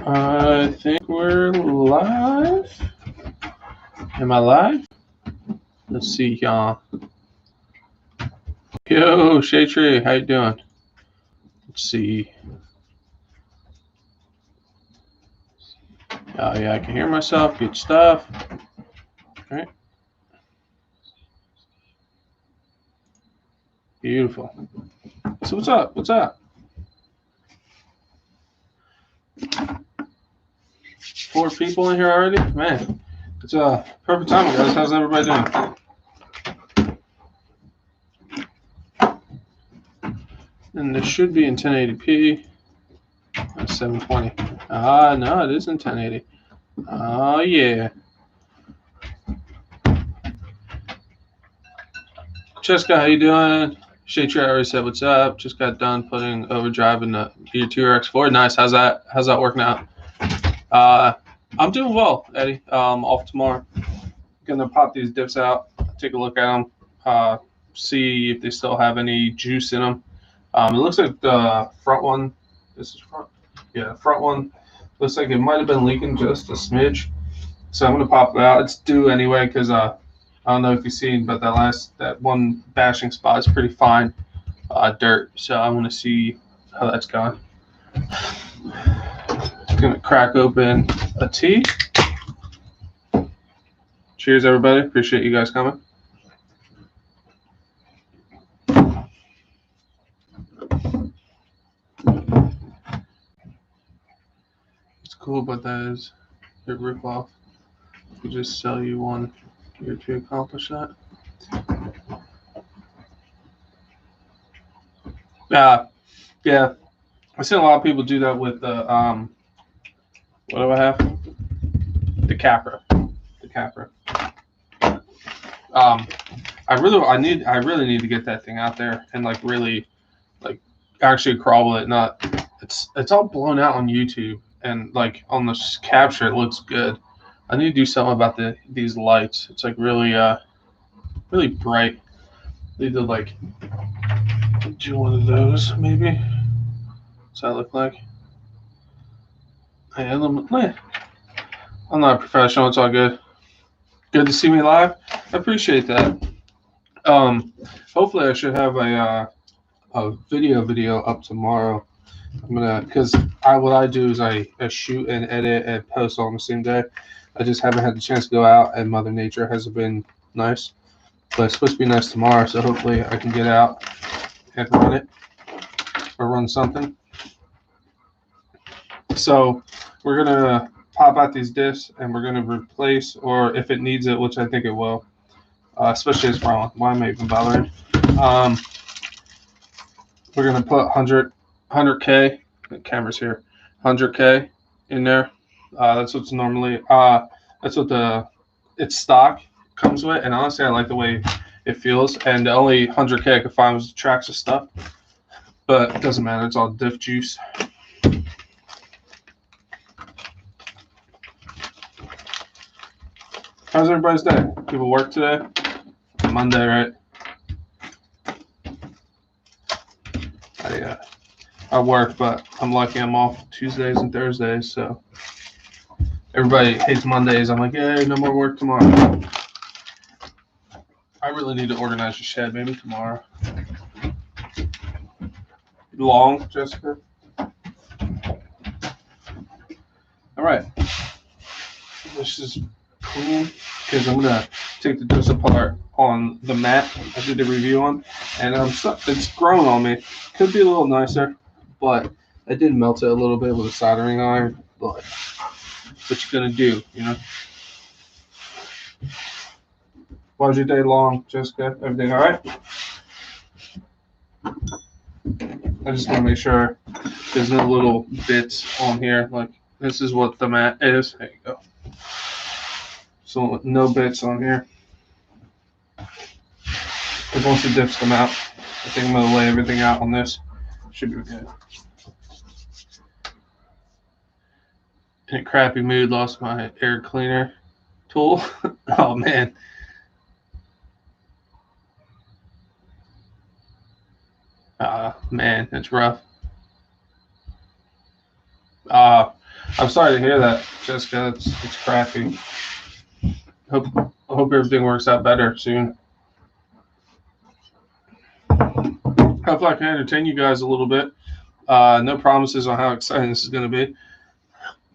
I think we're live. Am I live? Let's see, y'all. Yo, Shay Tree, how you doing? Let's see. Oh yeah, I can hear myself. Good stuff. All right. Beautiful. So what's up? What's up? 4 people in here already? Man, it's a perfect time, guys. How's everybody doing? And this should be in 1080p. 720. Ah, no, it is in 1080. Oh yeah. Jessica, how you doing? Shay Trey already said what's up. Just got done putting overdrive in the Gear 2RX4. Nice. How's that working out? I'm doing well, Eddie. Off tomorrow. Gonna pop these diffs out, take a look at them, see if they still have any juice in them. It looks like the front one. This is front. Yeah, front one looks like it might have been leaking just a smidge. So I'm gonna pop it out. It's due anyway because I don't know if you've seen, but that one bashing spot is pretty fine dirt. So I want to see how that's going. Gonna crack open a tea. Cheers, everybody. Appreciate you guys coming. It's cool, but that is a rip-off. We just sell you one here to accomplish that. Yeah. I've seen a lot of people do that with the what do I have? The Capra. I really need to get that thing out there and really actually crawl with it. Not it's all blown out on YouTube and on the capture it looks good. I need to do something about these lights. It's really really bright. I need to do one of those maybe. What's that look like? I'm not a professional. It's all good. Good to see me live. I appreciate that. Hopefully I should have a video up tomorrow. I'm gonna what I do is I shoot and edit and post on the same day. I just haven't had the chance to go out, and Mother Nature hasn't been nice. But it's supposed to be nice tomorrow, so hopefully I can get out and run it or run something. So we're gonna pop out these diffs and we're gonna replace, or if it needs it, which I think it will, especially as front. Why am I even bothering? We're gonna put 100K. The camera's here. 100K in there. That's what's normally. That's what it's stock comes with, and honestly, I like the way it feels. And the only 100K I could find was the tracks of stuff, but it doesn't matter. It's all diff juice. How's everybody's day? People work today? Monday, right? I work, but I'm lucky I'm off Tuesdays and Thursdays, so everybody hates Mondays. I'm like, hey, no more work tomorrow. I really need to organize the shed, maybe tomorrow. Long, Jessica? All right. This is clean because I'm gonna take the diffs apart on the mat I did the review on, and it's grown on me. Could be a little nicer, but I did melt it a little bit with a soldering iron. But what you gonna do, you know? Why was your day long, Jessica? Everything all right? I just want to make sure there's no little bits on here. This is what the mat is. There you go. So no bits on here. Because once the diffs come out, I think I'm going to lay everything out on this. Should be good. In a crappy mood, lost my air cleaner tool. Oh, man. Man, it's rough. I'm sorry to hear that, Jessica. It's crappy. I hope everything works out better soon. Hopefully I can entertain you guys a little bit. No promises on how exciting this is going to be,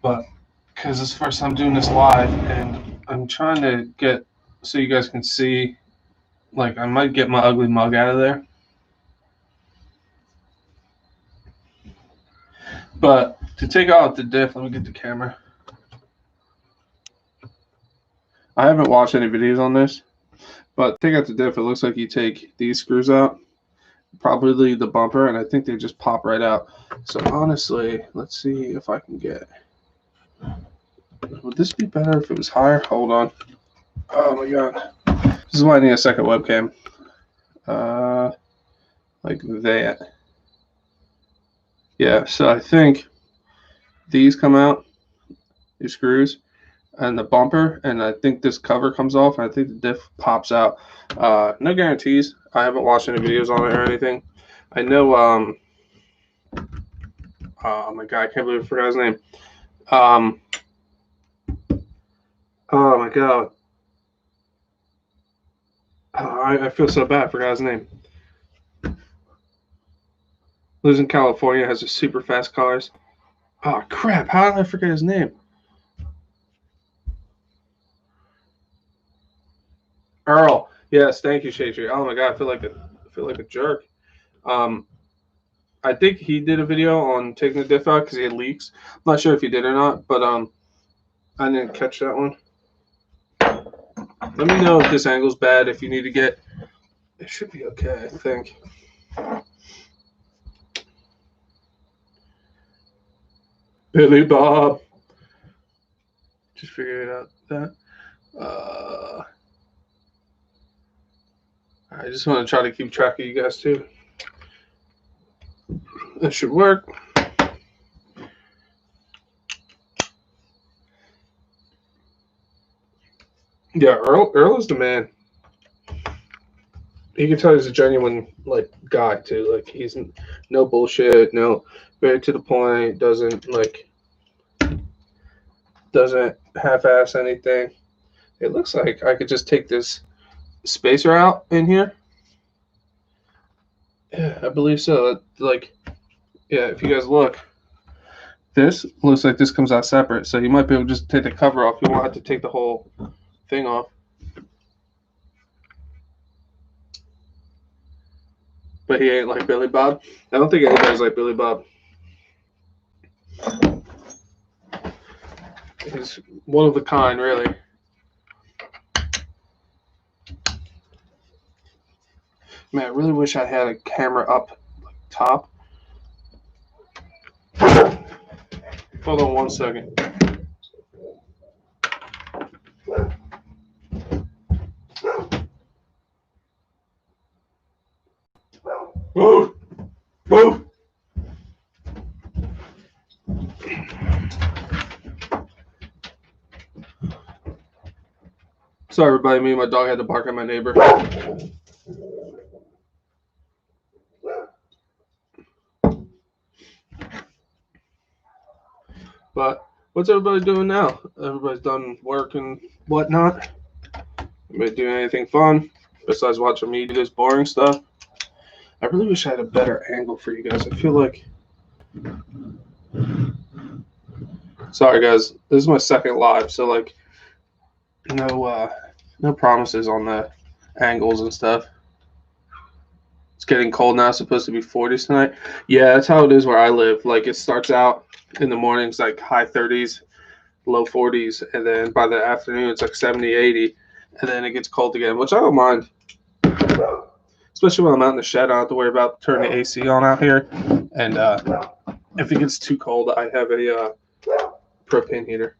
but because it's the first time doing this live, and I'm trying to get so you guys can see. Like, I might get my ugly mug out of there, but to take out the diff, let me get the camera. I haven't watched any videos on this, but take out the diff. It looks like you take these screws out, probably the bumper, and I think they just pop right out. So honestly, let's see if I can get. Would this be better if it was higher? Hold on. Oh my god. This is why I need a second webcam. Like that. Yeah, so I think these come out, these screws, and the bumper, and I think this cover comes off, and I think the diff pops out. No guarantees. I haven't watched any videos on it or anything. I know, oh my god, I can't believe I forgot his name. Oh my god. I feel so bad. I forgot his name. Lives in California, has a super fast cars. Oh crap! How did I forget his name? Earl. Yes, thank you, Shay. Oh my god, I feel like a jerk. I think he did a video on taking the diff out because he had leaks. I'm not sure if he did or not, but I didn't catch that one. Let me know if this angle's bad. If you need to get, it should be okay, I think. Billy Bob. Just figured out that. I just want to try to keep track of you guys too. That should work. Yeah, Earl is the man. You can tell he's a genuine like guy too. Like he's no bullshit, no, very to the point. Doesn't half-ass anything. It looks like I could just take this spacer out in here. Yeah, I believe so. Like, yeah, if you guys look, this looks like this comes out separate. So you might be able to just take the cover off. You won't have to take the whole thing off. But he ain't like Billy Bob. I don't think anybody's like Billy Bob. He's one of a kind, really. Man, I really wish I had a camera up like, top. Hold on 1 second. Whoa! Whoa! Sorry, everybody. Me and my dog had to bark at my neighbor. But what's everybody doing now? Everybody's done work and whatnot. Everybody doing anything fun besides watching me do this boring stuff? I really wish I had a better angle for you guys. I feel like. Sorry, guys. This is my second live, so like, no promises on the angles and stuff. It's getting cold now. It's supposed to be 40s tonight. Yeah, that's how it is where I live. Like it starts out in the mornings like high 30s, low 40s, and then by the afternoon it's like 70, 80, and then it gets cold again, which I don't mind. Especially when I'm out in the shed, I don't have to worry about turning the AC on out here. And if it gets too cold, I have a propane heater.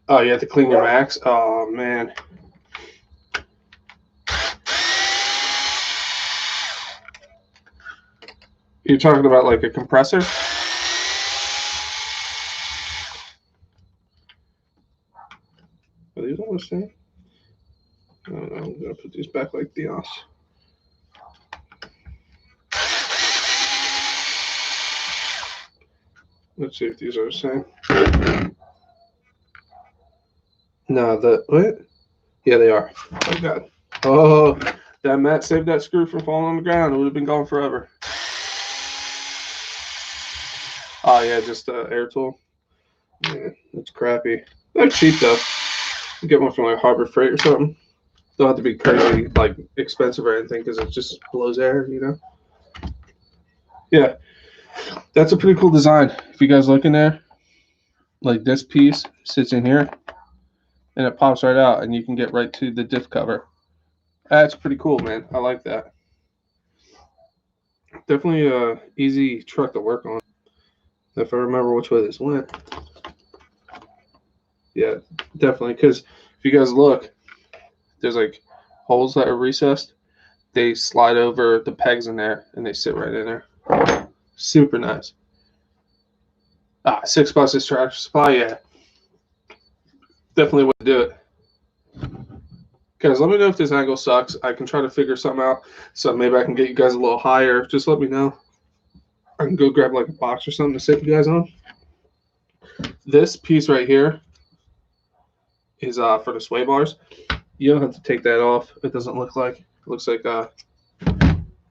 Oh, you have to clean your Macs? Oh, man. You're talking about like a compressor? Are these all the same? I don't know. I'm going to put these back like this. Let's see if these are the same. No, what? Yeah, they are. Oh God. Oh, that mat saved that screw from falling on the ground. It would have been gone forever. Oh yeah, just air tool. Yeah, that's crappy. They're cheap though. You get one from like Harbor Freight or something. Don't have to be crazy like expensive or anything because it just blows air, you know. Yeah, that's a pretty cool design. If you guys look in there, like this piece sits in here, and it pops right out, and you can get right to the diff cover. That's pretty cool, man. I like that. Definitely a easy truck to work on. If I remember which way this went. Yeah, definitely. Because if you guys look, there's like holes that are recessed. They slide over the pegs in there, and they sit right in there. Super nice. 6 buses Tractor Supply, yeah. Definitely would do it. Guys, let me know if this angle sucks. I can try to figure something out. So maybe I can get you guys a little higher. Just let me know. I can go grab like a box or something to sit you guys on. This piece right here is for the sway bars. You don't have to take that off. It doesn't look like. It looks like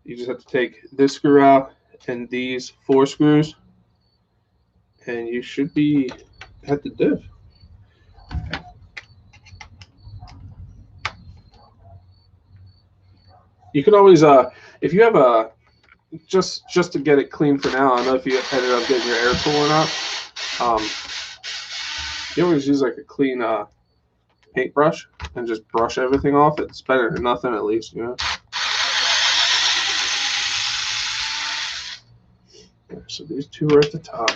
you just have to take this screw out and these 4 screws, and you should be at the diff. You can always, if you have a, just to get it clean for now. I don't know if you ended up getting your air tool or not. You always use like a clean paintbrush and just brush everything off. It's better than nothing, at least, you know. So these 2 are at the top.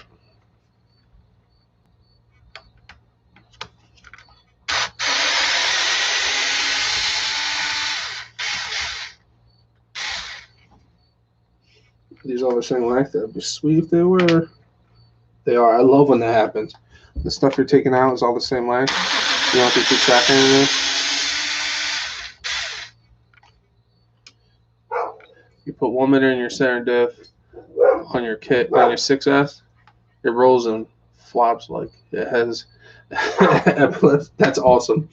These all the same length. That'd be sweet if they were. They are. I love when that happens. The stuff you're taking out is all the same length. You don't have to keep track of anything. You put 1 minute in your center diff on your kit, on your 6S, it rolls and flops like it has. That's awesome.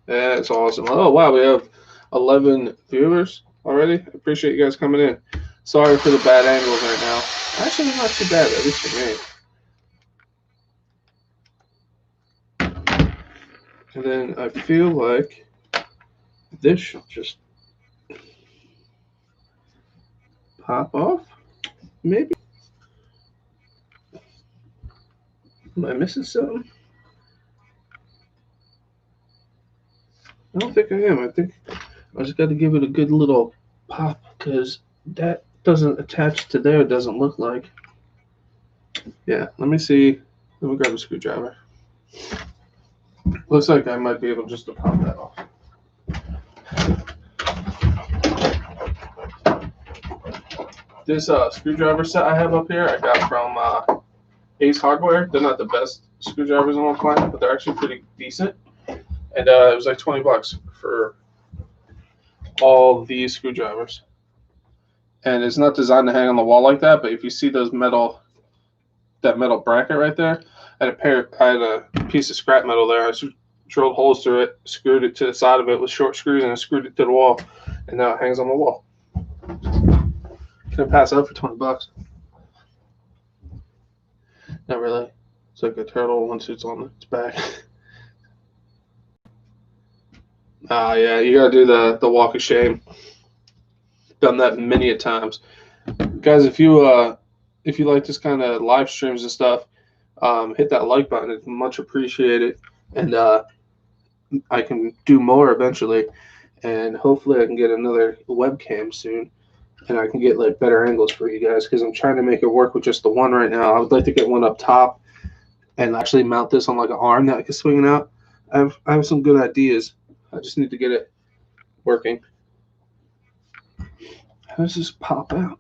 That's awesome. Oh wow, we have 11 viewers already. I appreciate you guys coming in. Sorry for the bad angles right now. Actually, not too bad, at least for me. And then I feel like this should just pop off. Maybe. Am I missing something? I don't think I am. I think I just got to give it a good little pop because that doesn't attach to there. It doesn't look like. Yeah, let me see. Let me grab a screwdriver. Looks like I might be able just to pop that off. This screwdriver set I have up here, I got from Ace Hardware. They're not the best screwdrivers on the planet, but they're actually pretty decent. And it was like 20 bucks for all these screwdrivers. And it's not designed to hang on the wall like that, but if you see those that metal bracket right there, I had a piece of scrap metal there. I drilled holes through it, screwed it to the side of it with short screws, and I screwed it to the wall. And now it hangs on the wall. Can I pass up for 20 bucks? Not really. It's like a turtle once it's on its back. Yeah, you gotta do the walk of shame. Done that many a times, guys. If you like this kind of live streams and stuff, hit that like button. It's much appreciated, and I can do more eventually, and hopefully I can get another webcam soon, and I can get like better angles for you guys because I'm trying to make it work with just the one right now. I would like to get one up top and actually mount this on like an arm that I can swing out. I have some good ideas. I just need to get it working. How does this pop out?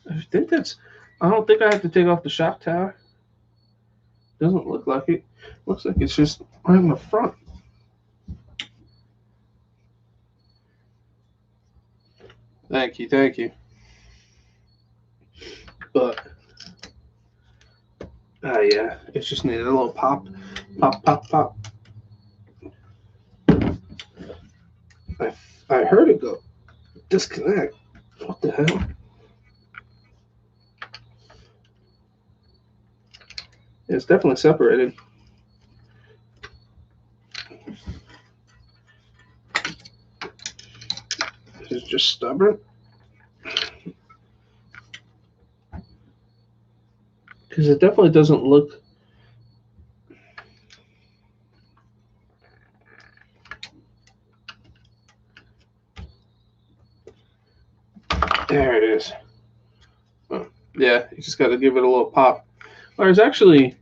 I think that's. I don't think I have to take off the shock tower. Doesn't look like it. Looks like it's just right in the front. Thank you, thank you. But yeah, it just needed a little pop. I heard it go disconnect. What the hell? It's definitely separated. It's just stubborn. Because it definitely doesn't look. There it is. Oh, yeah, you just got to give it a little pop. There's actually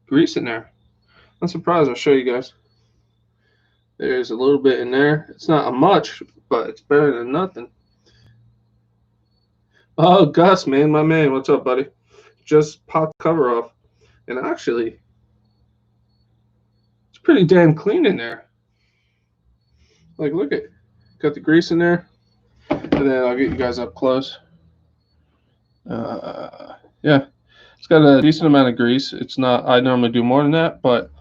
grease in there. I'm surprised. I'll show you guys. There's a little bit in there. It's not much, but it's better than nothing. Oh, Gus, man, my man. What's up, buddy? Just popped the cover off. And actually, it's pretty damn clean in there. Like, look at it. Got the grease in there. And then I'll get you guys up close. Yeah. It's got a decent amount of grease. It's not, I normally do more than that, but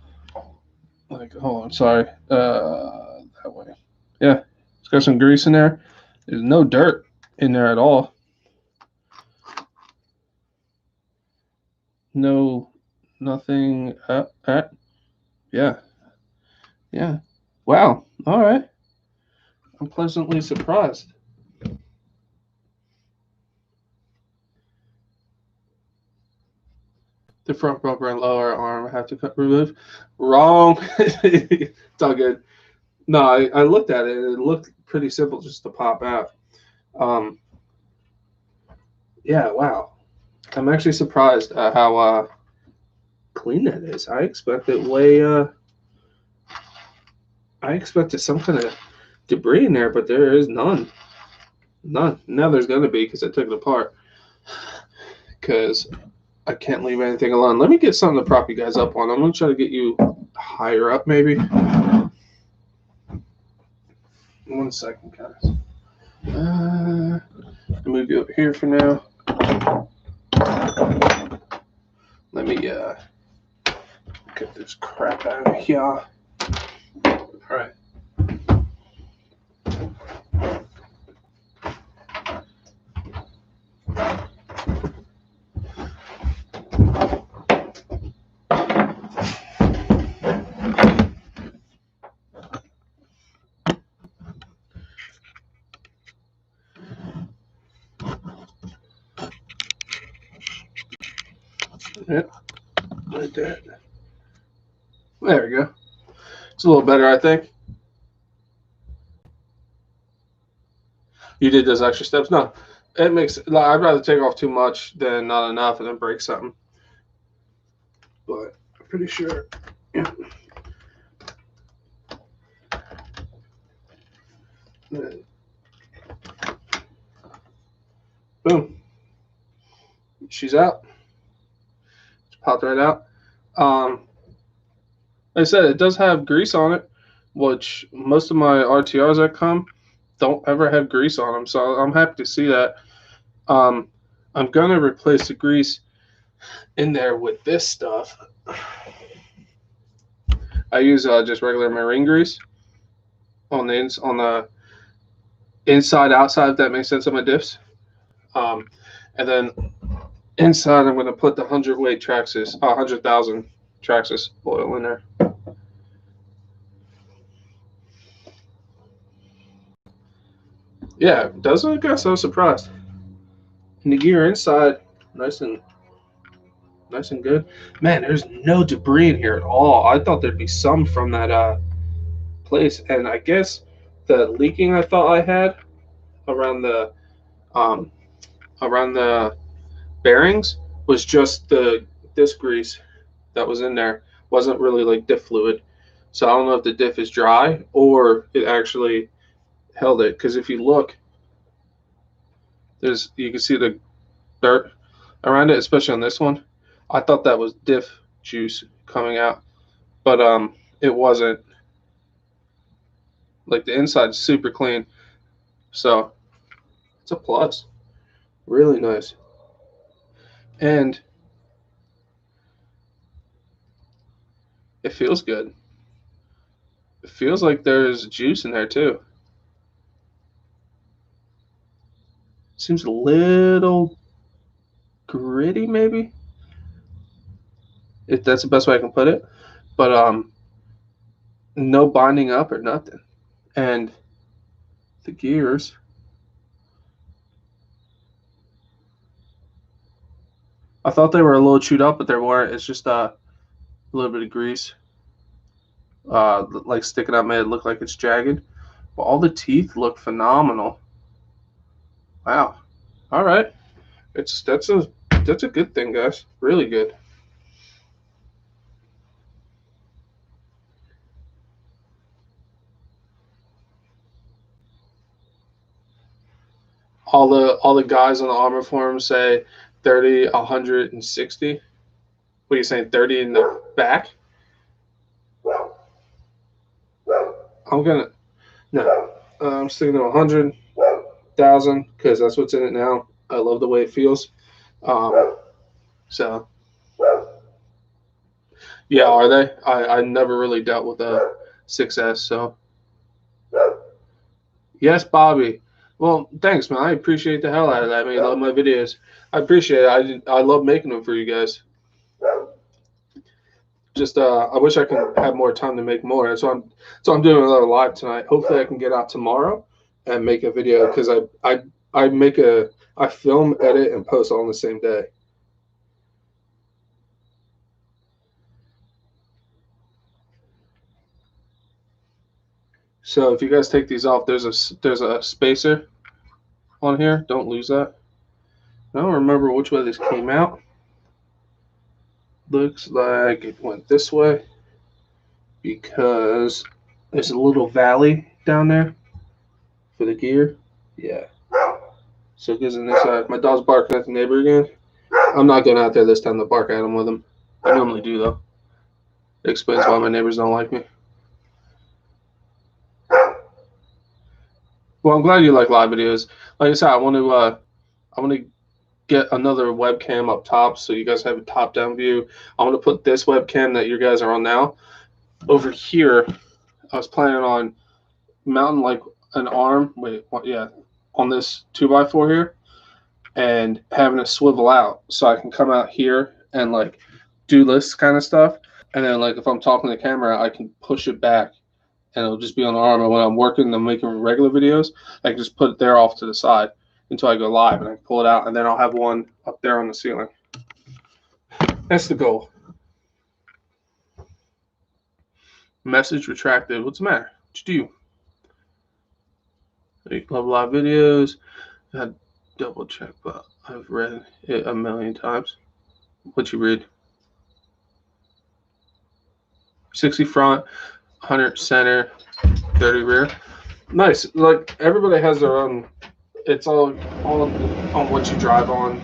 like, hold on, sorry. That way. Yeah. It's got some grease in there. There's no dirt in there at all. No, nothing. Yeah. Yeah. Wow. All right. I'm pleasantly surprised. The front bumper and lower arm have to remove. Wrong. It's all good. No, I looked at it. It looked pretty simple just to pop out. Yeah, wow. I'm actually surprised at how clean that is. I expected I expected some kind of debris in there, but there is none. None. Now there's going to be because I took it apart. Because I can't leave anything alone. Let me get something to prop you guys up on. I'm going to try to get you higher up, maybe. 1 second, guys. Move you up here for now. Let me get this crap out of here. All right. Yep, like that. There we go. It's a little better, I think. You did those extra steps? No, it makes. Like, I'd rather take off too much than not enough and then break something. But I'm pretty sure. Yeah. Boom. She's out. Just popped right out. Like I said, it does have grease on it, which most of my RTRs that come don't ever have grease on them. So I'm happy to see that. I'm gonna replace the grease in there with this stuff. I use just regular marine grease on the inside outside, if that makes sense, of my diffs. And then inside, I'm going to put the 100,000 Traxxas oil in there. Yeah, doesn't it, guys? I was surprised. And the gear inside, nice and good. Man, there's no debris in here at all. I thought there'd be some from that place, and I guess the leaking I thought I had around the bearings was just the disc grease that was in there. Wasn't really like diff fluid. So I don't know if the diff is dry or it actually held it. Because if you look, you can see the dirt around it, especially on this one. I thought that was diff juice coming out, but it wasn't. Like the inside's super clean, so it's a plus. Really nice. And it feels good. It feels like there's juice in there too. Seems a little gritty, maybe. If that's the best way I can put it. But no binding up or nothing. And the gears. I thought they were a little chewed up, but they weren't. It's just a little bit of grease. Like sticking out, made it look like it's jagged. But all the teeth look phenomenal. Wow. All right. That's a good thing, guys. Really good. All the guys on the armor forum say 30, 160. What are you saying? 30 in the back? I'm sticking to 100,000 because that's what's in it now. I love the way it feels. So yeah, are they? I never really dealt with a 6S, so yes, Bobby. Well, thanks, man. I appreciate the hell out of that. I mean, I love my videos. I appreciate it. I love making them for you guys. Just I wish I could have more time to make more. So I'm doing another live tonight. Hopefully, I can get out tomorrow and make a video because I film, edit, and post all on the same day. So if you guys take these off, there's a spacer on here. Don't lose that. I don't remember which way this came out. Looks like it went this way because there's a little valley down there for the gear. Yeah. So it goes in this side. My dog's barking at the neighbor again. I'm not going out there this time to bark at him with him. I normally do though. It explains why my neighbors don't like me. Well, I'm glad you like live videos. Like I said, I want to get another webcam up top so you guys have a top-down view. I'm going to put this webcam that you guys are on now over here. I was planning on mounting like an arm, on this 2x4 here, and having it swivel out so I can come out here and like do this kind of stuff. And then like if I'm talking to the camera, I can push it back and it'll just be on the arm. And when I'm working and making regular videos, I can just put it there off to the side until I go live, and I can pull it out, and then I'll have one up there on the ceiling. That's the goal. Message retracted. What's the matter? What you do? Love live videos. I double check, but I've read it a million times. What you read? 60 front, 100 center, 30 rear. Nice. Like everybody has their own. It's all on what you drive on,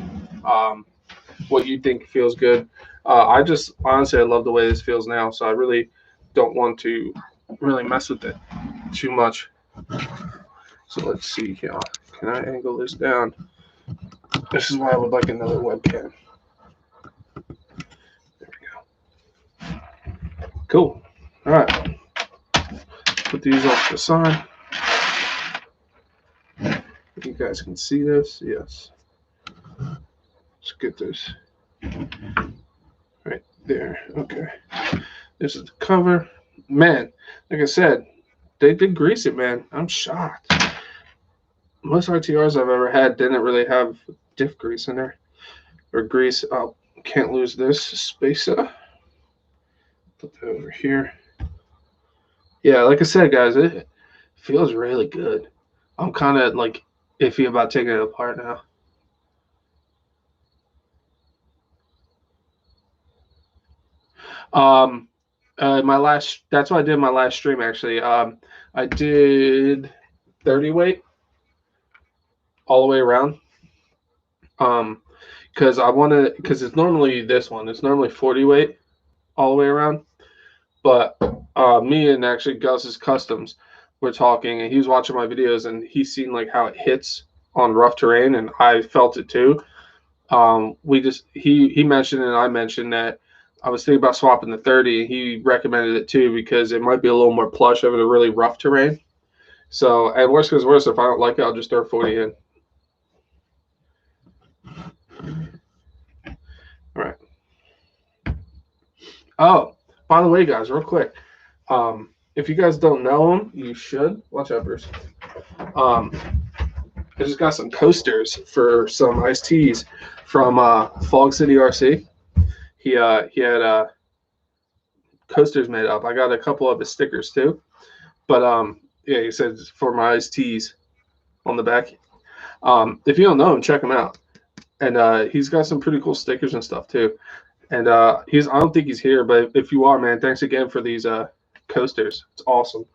what you think feels good. I just honestly I love the way this feels now, so I really don't want to really mess with it too much. So let's see here. Can I angle this down? This is why I would like another webcam. There we go. Cool. All right. Put these off to the side. You guys can see this. Yes. Let's get this right there. Okay. This is the cover. Man, like I said, they did grease it, man. I'm shocked. Most RTRs I've ever had didn't really have diff grease in there. Or grease. Oh, can't lose this spacer. Put that over here. Yeah, like I said, guys, it feels really good. I'm kind of like iffy about taking it apart now. That's what I did in my last stream actually. I did 30 weight all the way around. Because because because it's normally this one. It's normally 40 weight all the way around. But me and actually Gus's Customs were talking, and he was watching my videos, and he's seen like how it hits on rough terrain, and I felt it too. He mentioned and I mentioned that I was thinking about swapping the 30. He recommended it too because it might be a little more plush over the really rough terrain. So at worst comes worst, if I don't like it, I'll just throw 40 in. All right. Oh, by the way, guys, real quick. If you guys don't know him, you should. Watch out, Bruce. I just got some coasters for some iced teas from Fog City RC. He had coasters made up. I got a couple of his stickers too. But yeah, he said for my iced teas on the back. If you don't know him, check him out. And he's got some pretty cool stickers and stuff too. And I don't think he's here, but if you are, man, thanks again for these coasters. It's awesome.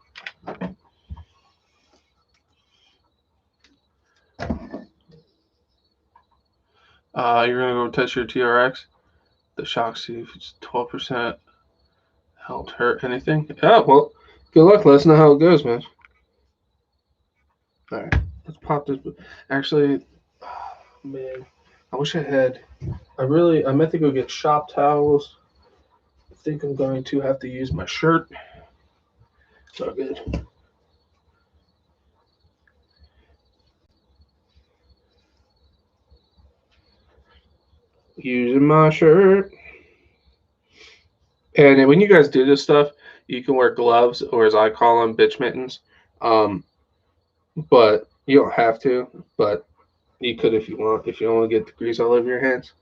You're gonna go test your TRX. The shock see if it's 12%. Helped hurt anything? Yeah, well, good luck. Let us know how it goes, man. All right, let's pop this. Actually, oh, man, I wish I had. I meant to go get shop towels. I think I'm going to have to use my shirt. It's all good. Using my shirt. And when you guys do this stuff, you can wear gloves, or as I call them, bitch mittens. But you don't have to. But you could if you want. If you don't want to get the grease all over your hands.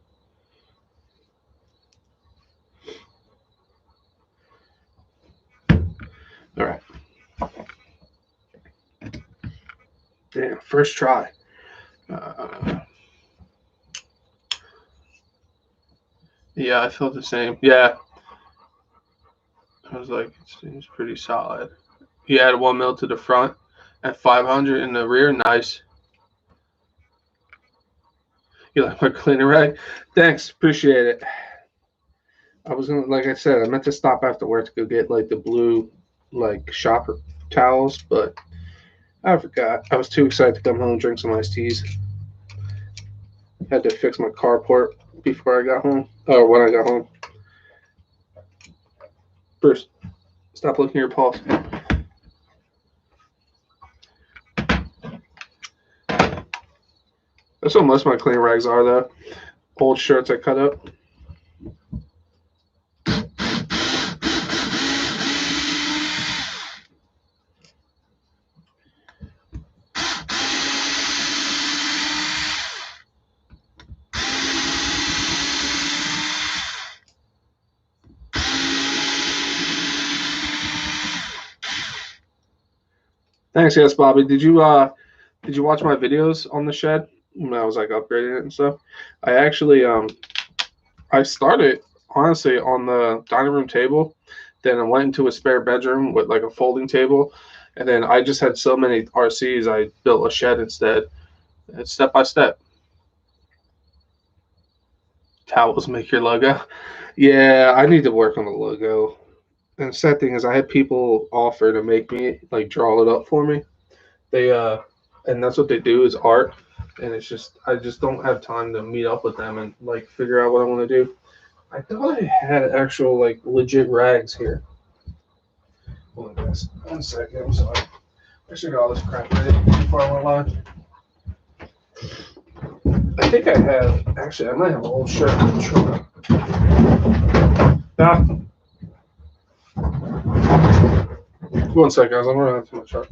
All right. Damn, first try. Yeah, I felt the same. Yeah. I was like, it seems pretty solid. He added 1 mil to the front at 500 in the rear. Nice. You like my cleaner rag? Thanks. Appreciate it. I was gonna, like I said, I meant to stop after work to go get like the blue like shopper towels, but I forgot. I was too excited to come home and drink some iced teas. Had to fix my carport before I got home, or when I got home. Bruce, stop looking at your paws. That's what most of my clean rags are, though. Old shirts I cut up. Thanks, yes, Bobby. Did you watch my videos on the shed when I was like upgrading it and stuff? I actually I started honestly on the dining room table, then I went into a spare bedroom with like a folding table, and then I just had so many RCs I built a shed instead. It's step by step. Towels make your logo. Yeah, I need to work on the logo. And the sad thing is, I had people offer to make me like draw it up for me. They and that's what they do is art, and it's just I just don't have time to meet up with them and like figure out what I want to do. I thought I had actual like legit rags here. Hold on, guys. 1 second. I'm sorry. I should got all this crap ready before I went live. I think I have. Actually, I might have an old shirt in the truck. Ah. 1 second, guys. I'm running to my truck.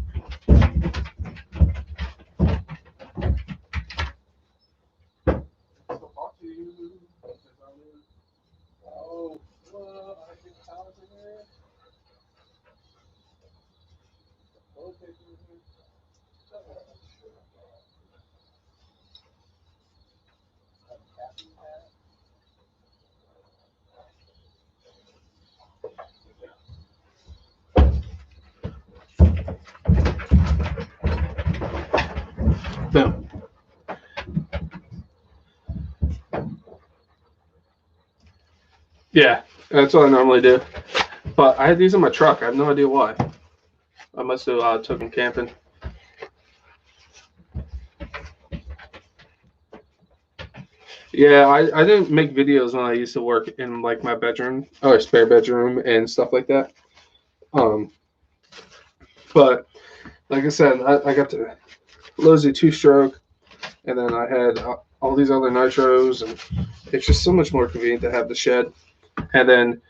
Boom. Yeah, that's what I normally do. But I had these in my truck. I have no idea why. I must have took them camping. Yeah, I didn't make videos when I used to work in like my bedroom or spare bedroom and stuff like that. But like I said, I got the Lowe's 2-stroke, and then I had all these other nitros, and it's just so much more convenient to have the shed. And then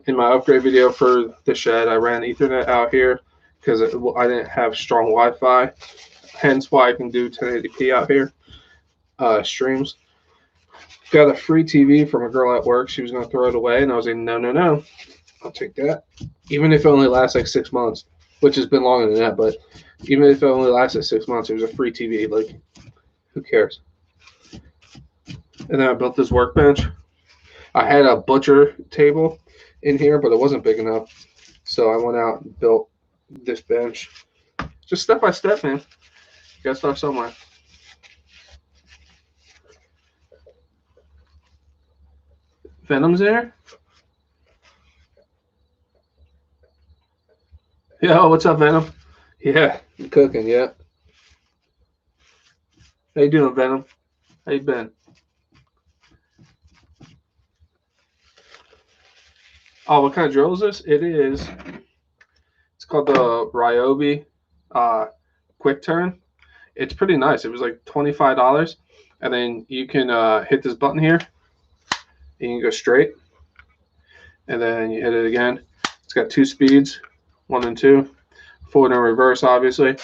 in my upgrade video for the shed, I ran Ethernet out here because I didn't have strong Wi-Fi, hence why I can do 1080p out here streams. Got a free TV from a girl at work. She was going to throw it away, and I was like, no, I'll take that, even if it only lasts like 6 months, which has been longer than that. But even if it only lasted 6 months, it was a free TV. Like, who cares? And then I built this workbench. I had a butcher table in here, but it wasn't big enough. So I went out and built this bench. Just step by step, man. You gotta start somewhere. Venom's there? Yo, what's up, Venom? Yeah, I'm cooking, yeah. How you doing, Venom? How you been? Oh, what kind of drill is this? It's called the Ryobi Quick Turn. It's pretty nice. It was like $25. And then you can hit this button here. And you can go straight. And then you hit it again. It's got 2 speeds, 1 and 2. Forward and reverse, obviously.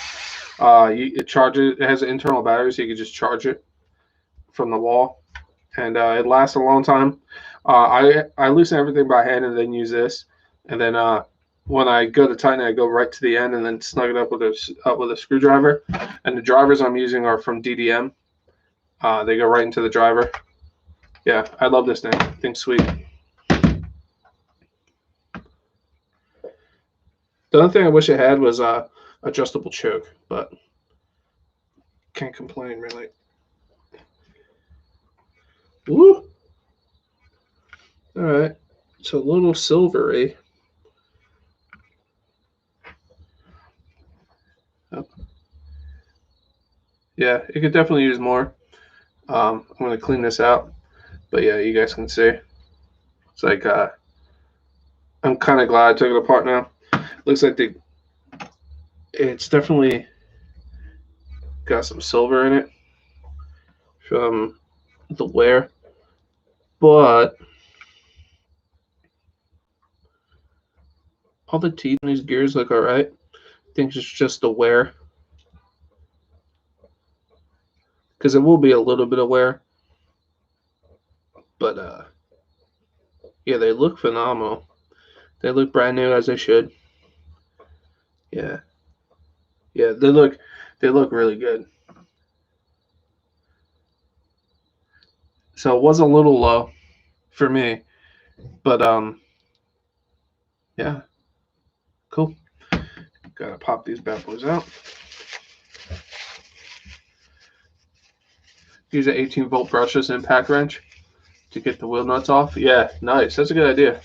It charges. It has an internal battery, so you can just charge it from the wall, and it lasts a long time. I loosen everything by hand and then use this, and then when I go to tighten it, I go right to the end and then snug it up with a screwdriver. And the drivers I'm using are from DDM. They go right into the driver. Yeah, I love this thing. I think sweet. The only thing I wish it had was adjustable choke, but can't complain really. Woo! All right, it's a little silvery. Oh. Yeah, it could definitely use more. I'm going to clean this out, but yeah, you guys can see. It's like I'm kind of glad I took it apart now. Looks like it's definitely got some silver in it from the wear, but all the teeth in these gears look all right. I think it's just the wear, because it will be a little bit of wear, but yeah, they look phenomenal. They look brand new, as they should. Yeah, yeah, they look really good. So it was a little low for me, but yeah, cool. Gotta pop these bad boys out. Use an 18-volt brushless impact wrench to get the wheel nuts off. Yeah, nice. That's a good idea.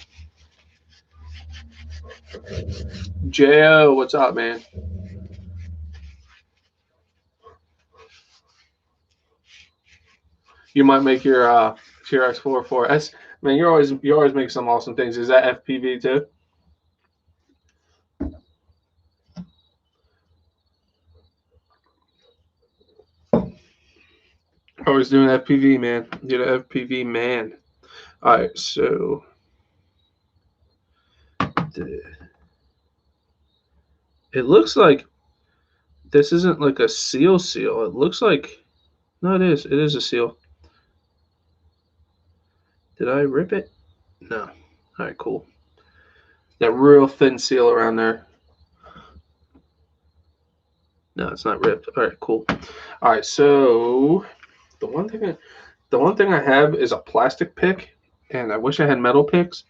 Jo, what's up, man? You might make your TRX 404S. Man, you always make some awesome things. Is that FPV too? Always doing FPV, man. You're the FPV man. All right, so it looks like this isn't like a seal. It looks like, no, it is. It is a seal. Did I rip it? No. All right, cool. That real thin seal around there. No, it's not ripped. All right, cool. All right, so the one thing I have is a plastic pick, and I wish I had metal picks,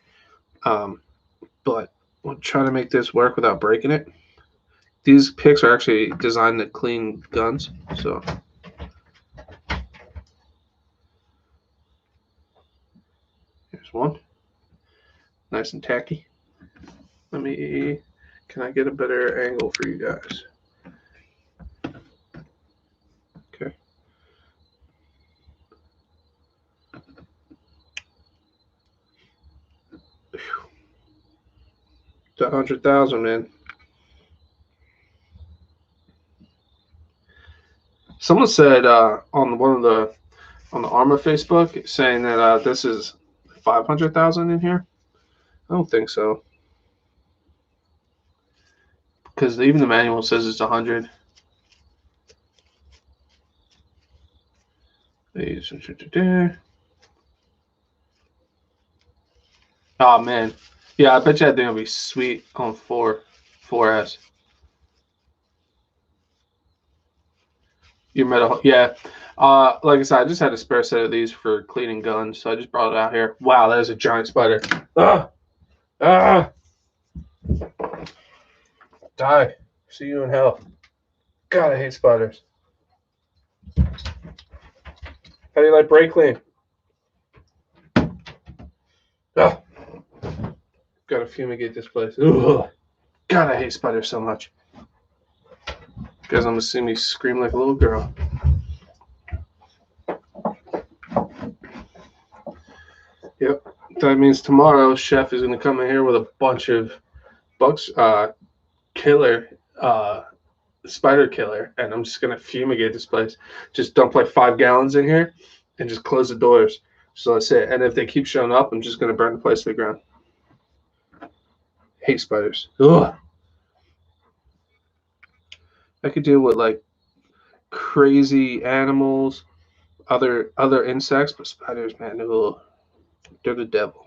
but I'll try to make this work without breaking it. These picks are actually designed to clean guns, so here's one. Nice and tacky. Can I get a better angle for you guys? Okay. It's 100,000, man. Someone said on the Arma Facebook saying that this is 500,000 in here. I don't think so, because even the manual says it's 100. Oh man, yeah, I bet you that thing will be sweet on 4S. Your metal, yeah. Like I said, I just had a spare set of these for cleaning guns, so I just brought it out here. Wow, that is a giant spider. Ah, ah, die. See you in hell. God, I hate spiders. How do you like brake clean? Ah, gotta fumigate this place. Ugh. God, I hate spiders so much. You guys, I'm gonna see me scream like a little girl. Yep. That means tomorrow, Chef is gonna come in here with a bunch of bugs, killer, spider killer, and I'm just gonna fumigate this place. Just dump like 5 gallons in here, and just close the doors. So that's it. And if they keep showing up, I'm just gonna burn the place to the ground. Hate spiders. Ugh. I could deal with like crazy animals, other insects, but spiders, man, ugh. They're the devil.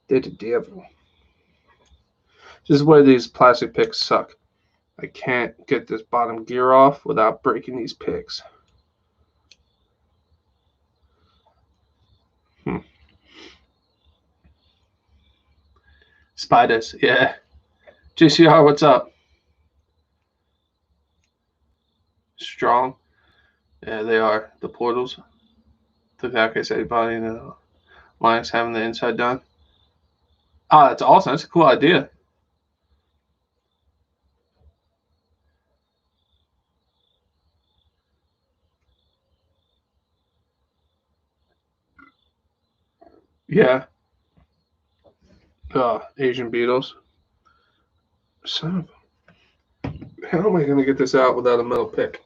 They're the devil. This is where these plastic picks suck. I can't get this bottom gear off without breaking these picks. Spiders, yeah. JCR, what's up? Strong. Yeah, they are. The portals. The fact I said body and the Linux having the inside done. Oh, that's awesome. That's a cool idea. Yeah. Asian beetles. Son of a... How am I going to get this out without a metal pick?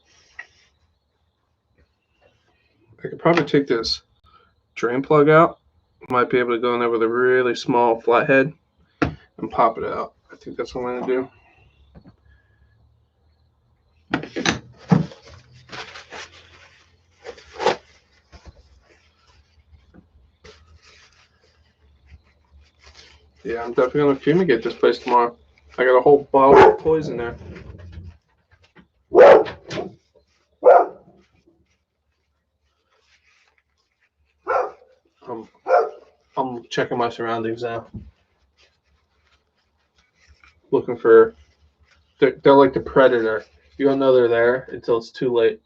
I could probably take this drain plug out. Might be able to go in there with a really small flathead and pop it out. I think that's what I'm going to do. Yeah, I'm definitely going to fumigate this place tomorrow. I got a whole bottle of poison there. I'm checking my surroundings now. Looking for... They're like the predator. You don't know they're there until it's too late.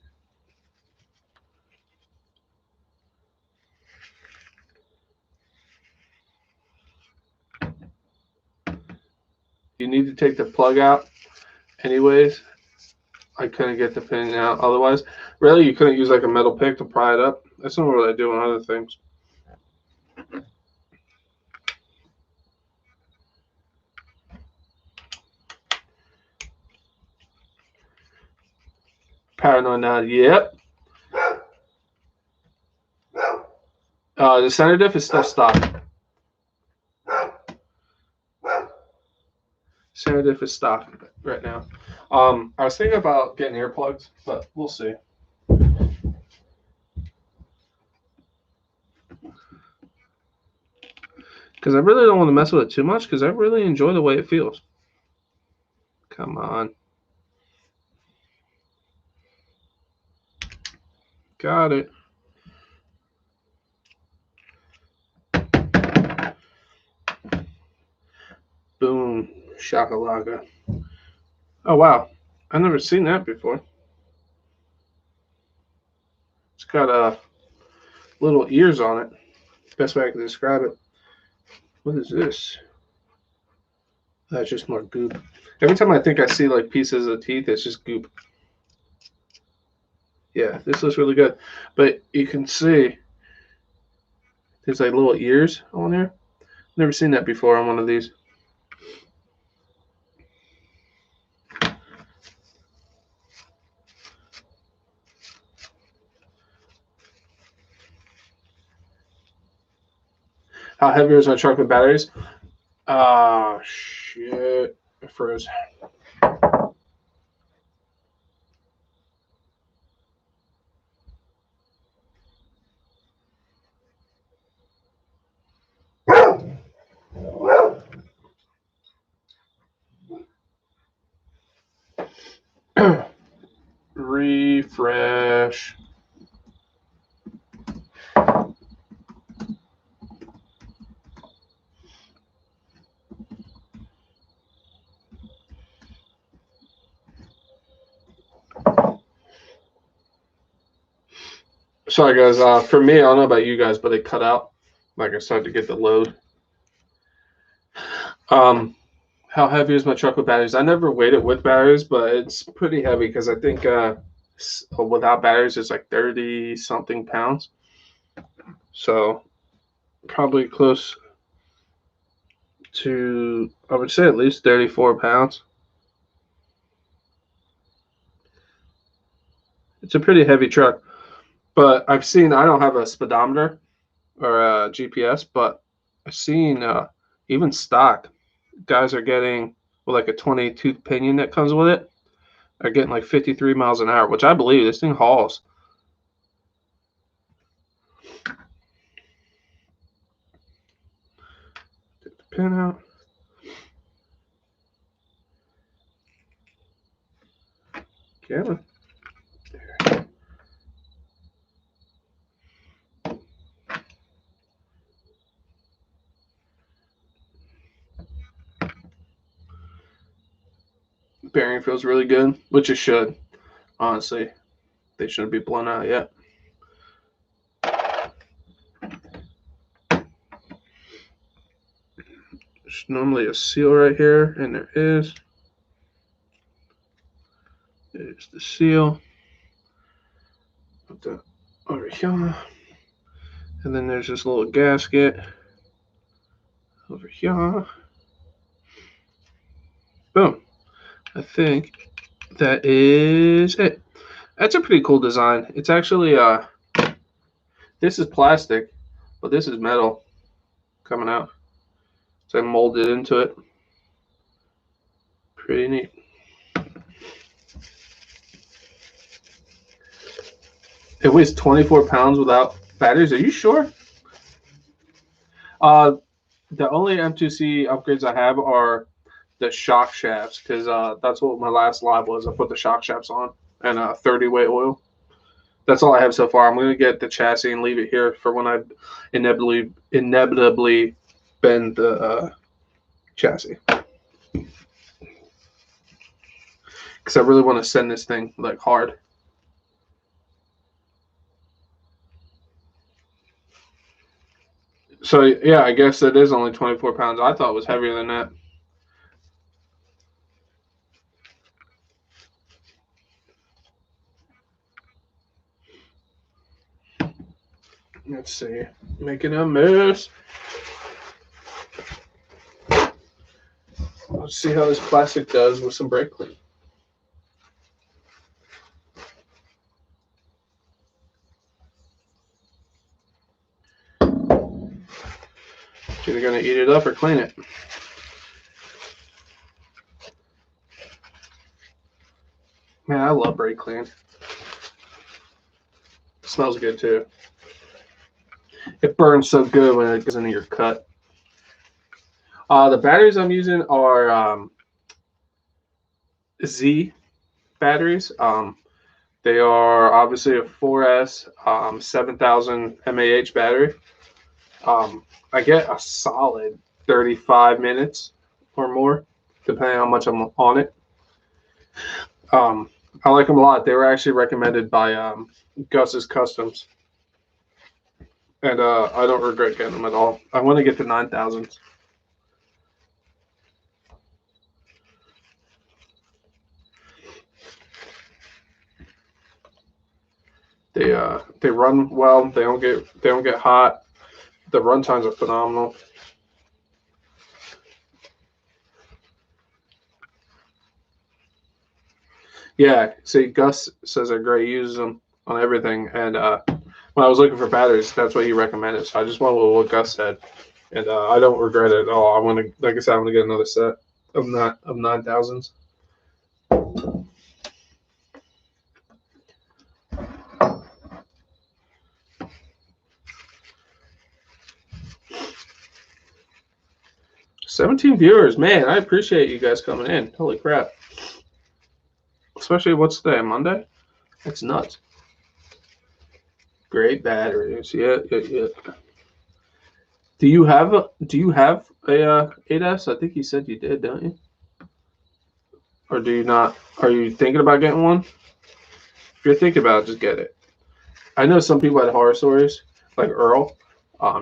You need to take the plug out anyways. I couldn't get the pin out otherwise. Really, you couldn't use like a metal pick to pry it up. That's not what I do on other things. Paranoid now, yep. The center diff is still stock. Center diff is stock right now. I was thinking about getting earplugs, but we'll see. Because I really don't want to mess with it too much because I really enjoy the way it feels. Come on. Got it. Boom. Shakalaka. Oh, wow. I've never seen that before. It's got little ears on it. Best way I can describe it. What is this? That's just more goop. Every time I think I see like pieces of teeth, it's just goop. Yeah, this looks really good. But you can see there's like little ears on there. Never seen that before on one of these. How heavy is my truck with batteries? Shit. I froze. Refresh. Sorry guys, for me, I don't know about you guys, but it cut out. Like I started to get the load. How heavy is my truck with batteries? I never weighed it with batteries, but it's pretty heavy because I think without batteries it's like 30 something pounds. So probably close to, I would say at least 34 pounds. It's a pretty heavy truck, but I've seen, I don't have a speedometer or a GPS, but I've seen even stock guys are getting with like a 20 tooth pinion that comes with it are getting like 53 miles an hour, which I believe this thing hauls. Take the pin out. Camera. There. Bearing feels really good, which it should. Honestly, they shouldn't be blown out yet. There's normally a seal right here, and there is. There's the seal. Put that over here. And then there's this little gasket over here. Boom. I think that is it. That's a pretty cool design. It's actually this is plastic, but this is metal coming out. So I molded into it. Pretty neat. It weighs 24 pounds without batteries. Are you sure? The only M2C upgrades I have are the shock shafts, because that's what my last live was. I put the shock shafts on and 30 weight oil. That's all I have so far. I'm going to get the chassis and leave it here for when I inevitably bend the chassis. Because I really want to send this thing like hard. So yeah, I guess it is only 24 pounds. I thought it was heavier than that. Let's see. Making a mess. Let's see how this plastic does with some brake clean. It's either going to eat it up or clean it. Man, I love brake clean. It smells good too. It burns so good when it goes into your cut. The batteries I'm using are Z batteries. They are obviously a 4S 7000 mAh battery. I get a solid 35 minutes or more, depending on how much I'm on it. I like them a lot. They were actually recommended by Gus's Customs. And I don't regret getting them at all. I want to get the 9000s. They run well. They don't get hot. The run times are phenomenal. Yeah, see, Gus says they're great. He uses them on everything. And when I was looking for batteries, that's what he recommended. So I just went with what Gus said, and I don't regret it at all. I want to, like I said, I'm gonna get another set of 9,000s. $17 viewers, man! I appreciate you guys coming in. Holy crap! Especially what's today, Monday? That's nuts. Great batteries. Yeah. Do you have a 8S? I think you said you did, don't you? Or do you not? Are you thinking about getting one? If you're thinking about it, just get it. I know some people had horror stories, like Earl.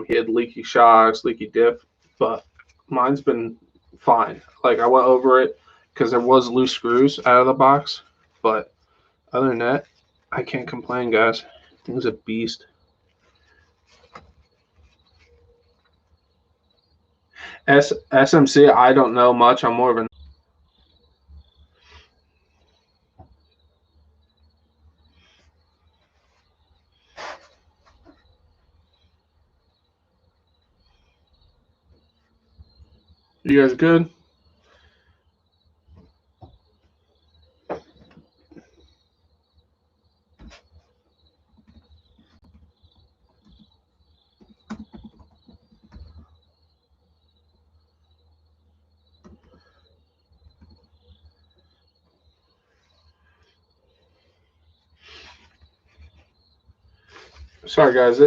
He had leaky shocks, leaky diff, but mine's been fine. Like I went over it because there was loose screws out of the box, but other than that, I can't complain, guys. Thing's a beast. SMC, I don't know much. I'm more of an. You guys good? Sorry, guys.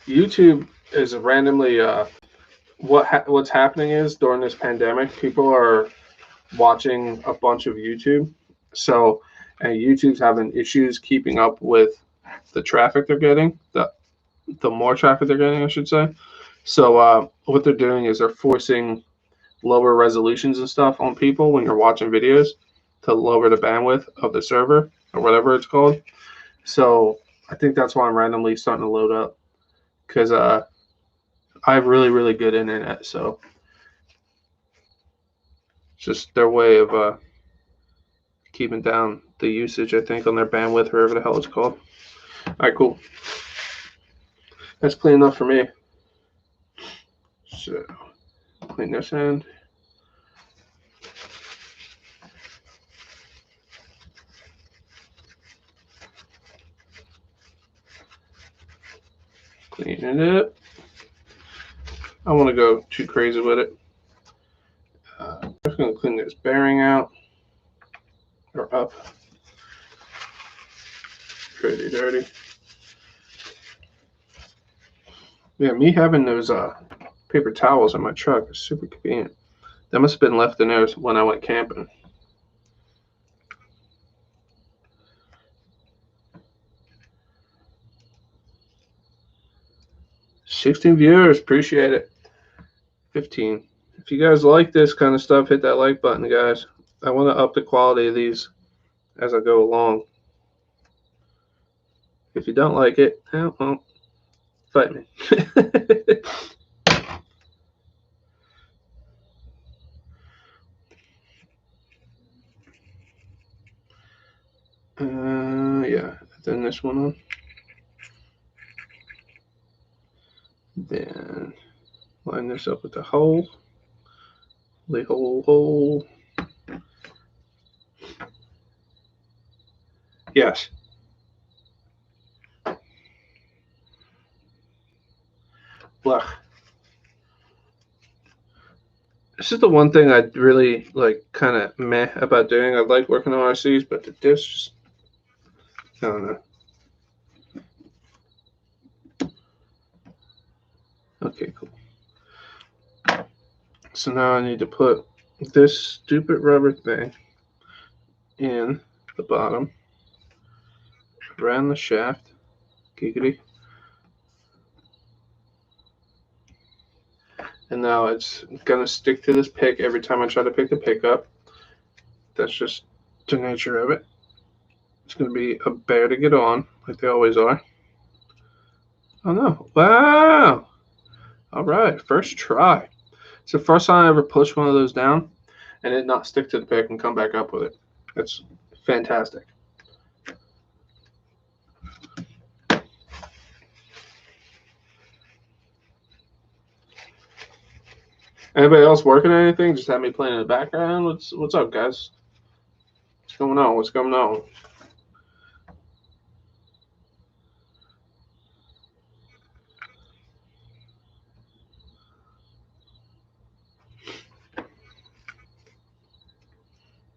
YouTube is randomly. What's happening is during this pandemic, people are watching a bunch of YouTube. So, and YouTube's having issues keeping up with the traffic they're getting. The more traffic they're getting, I should say. So, what they're doing is they're forcing lower resolutions and stuff on people when you're watching videos to lower the bandwidth of the server or whatever it's called. So I think that's why I'm randomly starting to load up because I have really, really good internet. So it's just their way of keeping down the usage, I think, on their bandwidth, whatever the hell it's called. All right, cool. That's clean enough for me. So clean this end. Cleaning it. I want to go too crazy with it. I'm just going to clean this bearing out or up. Pretty dirty. Yeah, me having those paper towels in my truck is super convenient. That must have been left in there when I went camping. $16 viewers, appreciate it. 15. If you guys like this kind of stuff, hit that like button, guys. I want to up the quality of these as I go along. If you don't like it, well, fight me. Yeah, then this one on. Then line this up with the hole. The hole. Yes. Blech. This is the one thing I really like, kind of meh about doing. I like working on RCs, but the diffs, I don't know. Okay, cool. So now I need to put this stupid rubber thing in the bottom, around the shaft, giggity. And now it's gonna stick to this pick every time I try to pick the pick up. That's just the nature of it. It's gonna be a bear to get on, like they always are. Oh no! Wow! All right, first try. It's the first time I ever pushed one of those down and it not stick to the pick and come back up with it. It's fantastic. Anybody else working on anything? Just have me playing in the background. What's up, guys? What's going on? What's going on?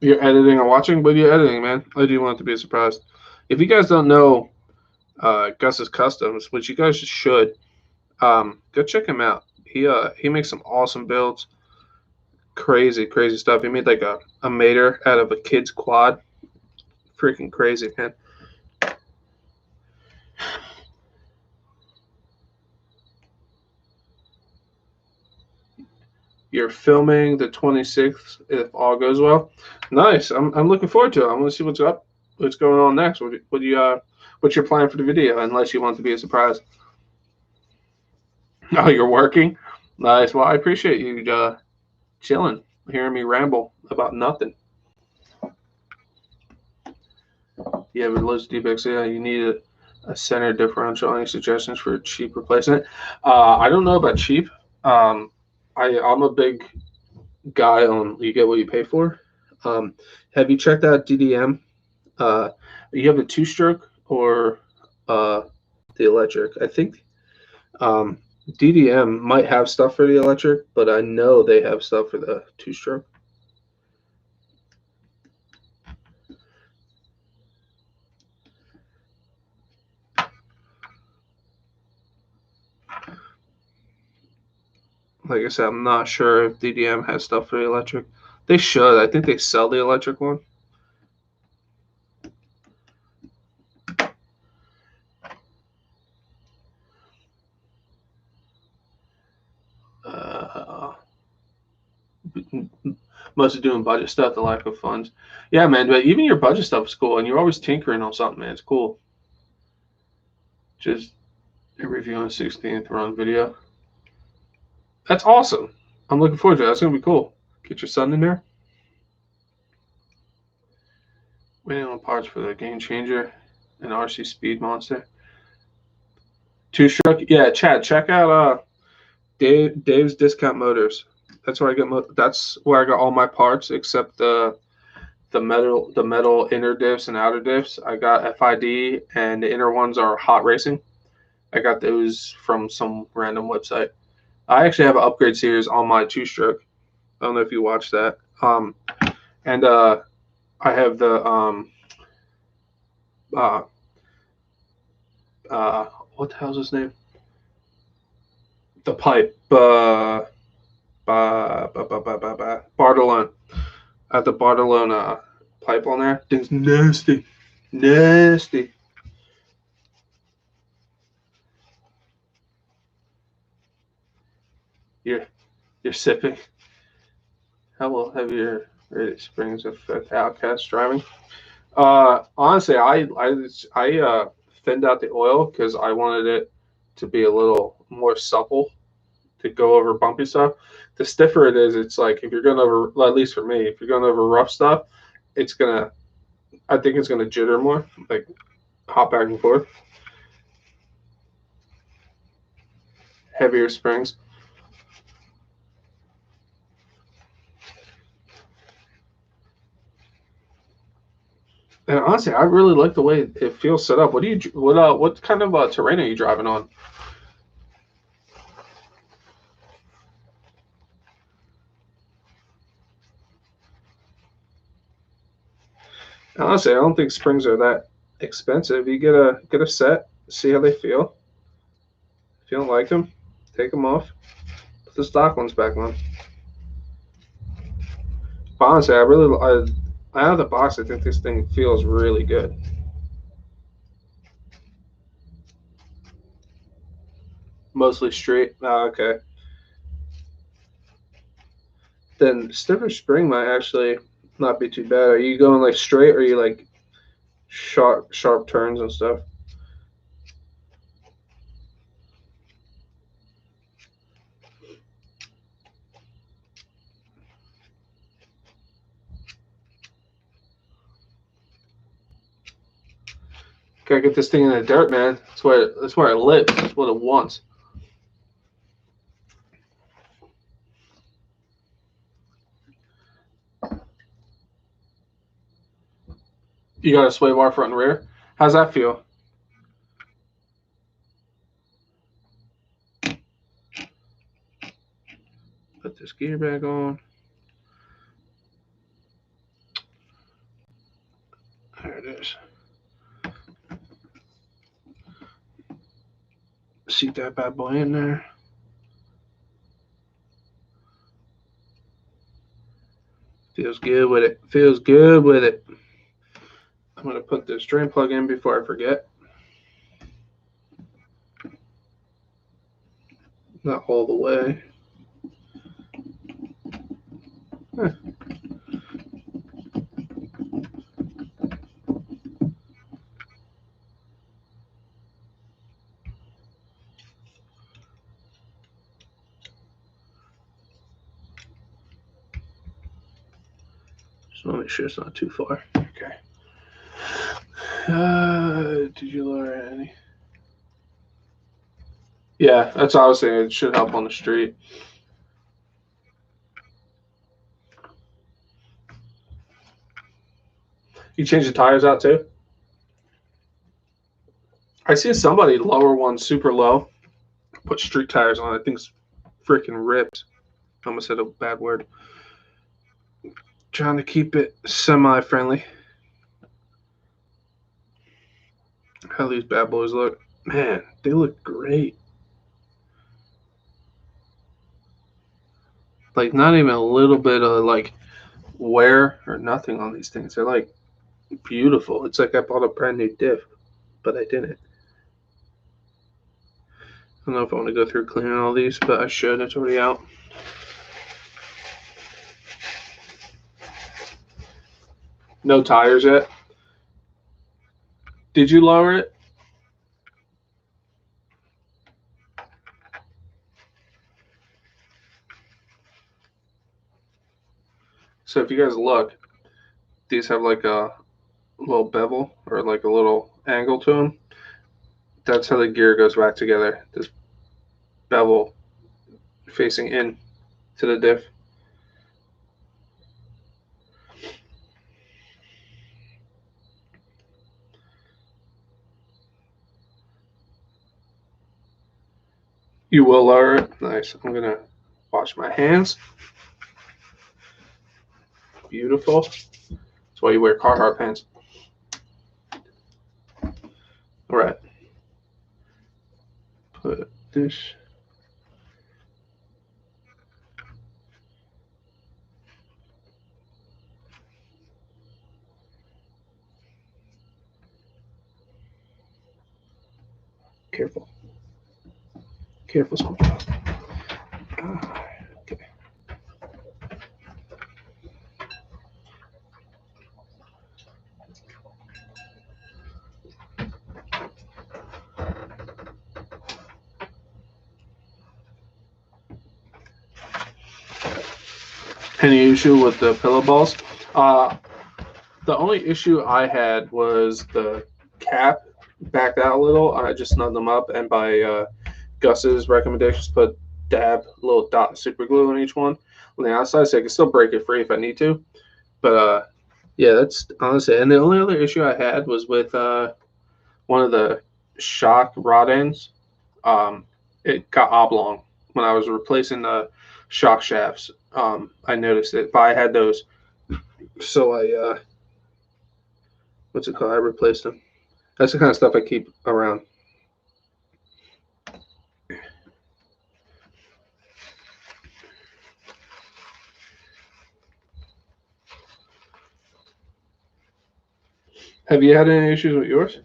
You're editing or watching? What are you editing, man? I do want it to be a surprise. If you guys don't know Gus's Customs, which you guys should, go check him out. He makes some awesome builds. Crazy, crazy stuff. He made like a mater out of a kid's quad. Freaking crazy, man. You're filming the 26th if all goes well. Nice. I'm looking forward to it. I'm gonna see what's up, what's going on next. What's your plan for the video? Unless you want to be a surprise. Oh, you're working. Nice. Well, I appreciate you chilling, hearing me ramble about nothing. Yeah, with loads of defects. Yeah, you need a center differential. Any suggestions for a cheap replacement? I don't know about cheap. I'm a big guy on you get what you pay for. Um, have you checked out DDM? You have a two-stroke or the electric? I think um, DDM might have stuff for the electric, but I know they have stuff for the two-stroke. Like I said, I'm not sure if DDM has stuff for the electric. They should. I think they sell the electric one. Uh, Mostly doing budget stuff, the lack of funds. Yeah, man, but even your budget stuff is cool, and you're always tinkering on something, man. It's cool. Just a review on the 16th run video. That's awesome. I'm looking forward to it. That's going to be cool. Get your son in there. Waiting on parts for the game changer and RC Speed Monster. Two stroke. Yeah, Chad, check out Dave's Discount Motors. That's where I get. That's where I got all my parts except the metal inner diffs and outer diffs. I got FID, and the inner ones are hot racing. I got those from some random website. I actually have an upgrade series on my two stroke. I don't know if you watched that. And I have the what the hell's his name? The pipe. Bartolone. I have the Bartolone pipe on there. Thing's nasty. Nasty. You're sipping. How will heavier rated springs affect OUTCAST driving? Honestly, I thinned out the oil because I wanted it to be a little more supple to go over bumpy stuff. The stiffer it is, it's like if you're going over, well, at least for me, if you're going over rough stuff, I think it's gonna jitter more, like hop back and forth. Heavier springs. And honestly, I really like the way it feels set up. What kind of terrain are you driving on? Honestly, I don't think springs are that expensive. You get a set, see how they feel. If you don't like them, take them off. Put the stock ones back on. But honestly, out of the box, I think this thing feels really good. Mostly straight. Oh, okay. Then stiffer spring might actually not be too bad. Are you going like straight, or are you like sharp turns and stuff? Gotta get this thing in the dirt, man. That's where it lives. That's what it wants. You got a sway bar front and rear. How's that feel? Put this gear back on. There it is. Seat that bad boy in there. Feels good with it. Feels good with it. I'm going to put this drain plug in before I forget. Not all the way. Just want to make sure it's not too far. Okay. Did you lower any? Yeah, that's what I was saying. It should help on the street. You change the tires out too? I see somebody lower one super low, put street tires on. I think it's freaking ripped. I almost said a bad word. Trying to keep it semi-friendly. How these bad boys look. Man, they look great. Like, not even a little bit of, like, wear or nothing on these things. They're, like, beautiful. It's like I bought a brand new diff, but I didn't. I don't know if I want to go through cleaning all these, but I should. It's already out. No tires yet. Did you lower it? So if you guys look, these have like a little bevel or like a little angle to them. That's how the gear goes back together. This bevel facing in to the diff. You will lower it. Nice. I'm gonna wash my hands. Beautiful. That's why you wear Carhartt pants. All right. Put this. Careful. Careful, SpongeBob. Okay. Any issue with the pillow balls? The only issue I had was the cap backed out a little. I just snugged them up, and by Gus's recommendations, put dab little dot of super glue on each one on the outside, so I can still break it free if I need to. But yeah, that's honestly. And the only other issue I had was with one of the shock rod ends. It got oblong when I was replacing the shock shafts. I noticed it, but I had those, so I what's it called? I replaced them. That's the kind of stuff I keep around. Have you had any issues with yours?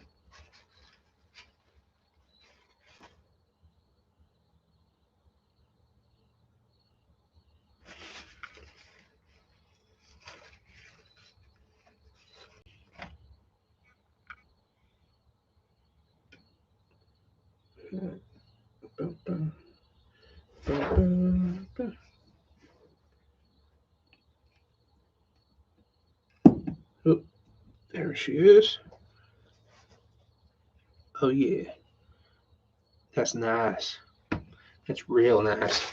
Oh, there she is. Oh, yeah. That's nice. That's real nice.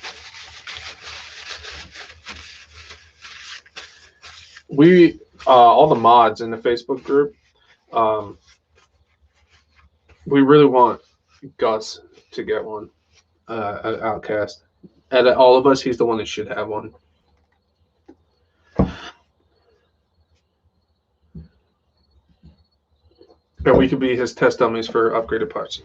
We, all the mods in the Facebook group, we really want Gus to get one at OUTCAST. Out of all of us, he's the one that should have one. And we could be his test dummies for upgraded parts.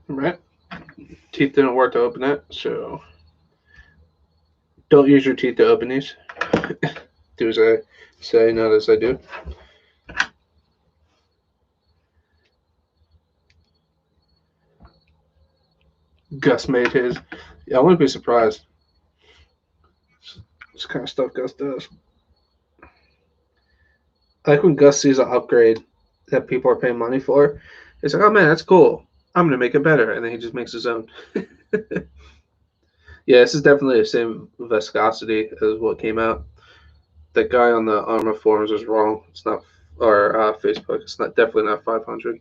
Right? Teeth didn't work to open it, so don't use your teeth to open these. Do as I say, not as I do. Gus made his. Yeah, I wouldn't be surprised. It's kind of stuff Gus does. I like when Gus sees an upgrade that people are paying money for. It's like, oh man, that's cool. I'm gonna make it better, and then he just makes his own. Yeah, this is definitely the same viscosity as what came out. That guy on the Arma forums was wrong. It's not, or Facebook. It's not definitely not 500.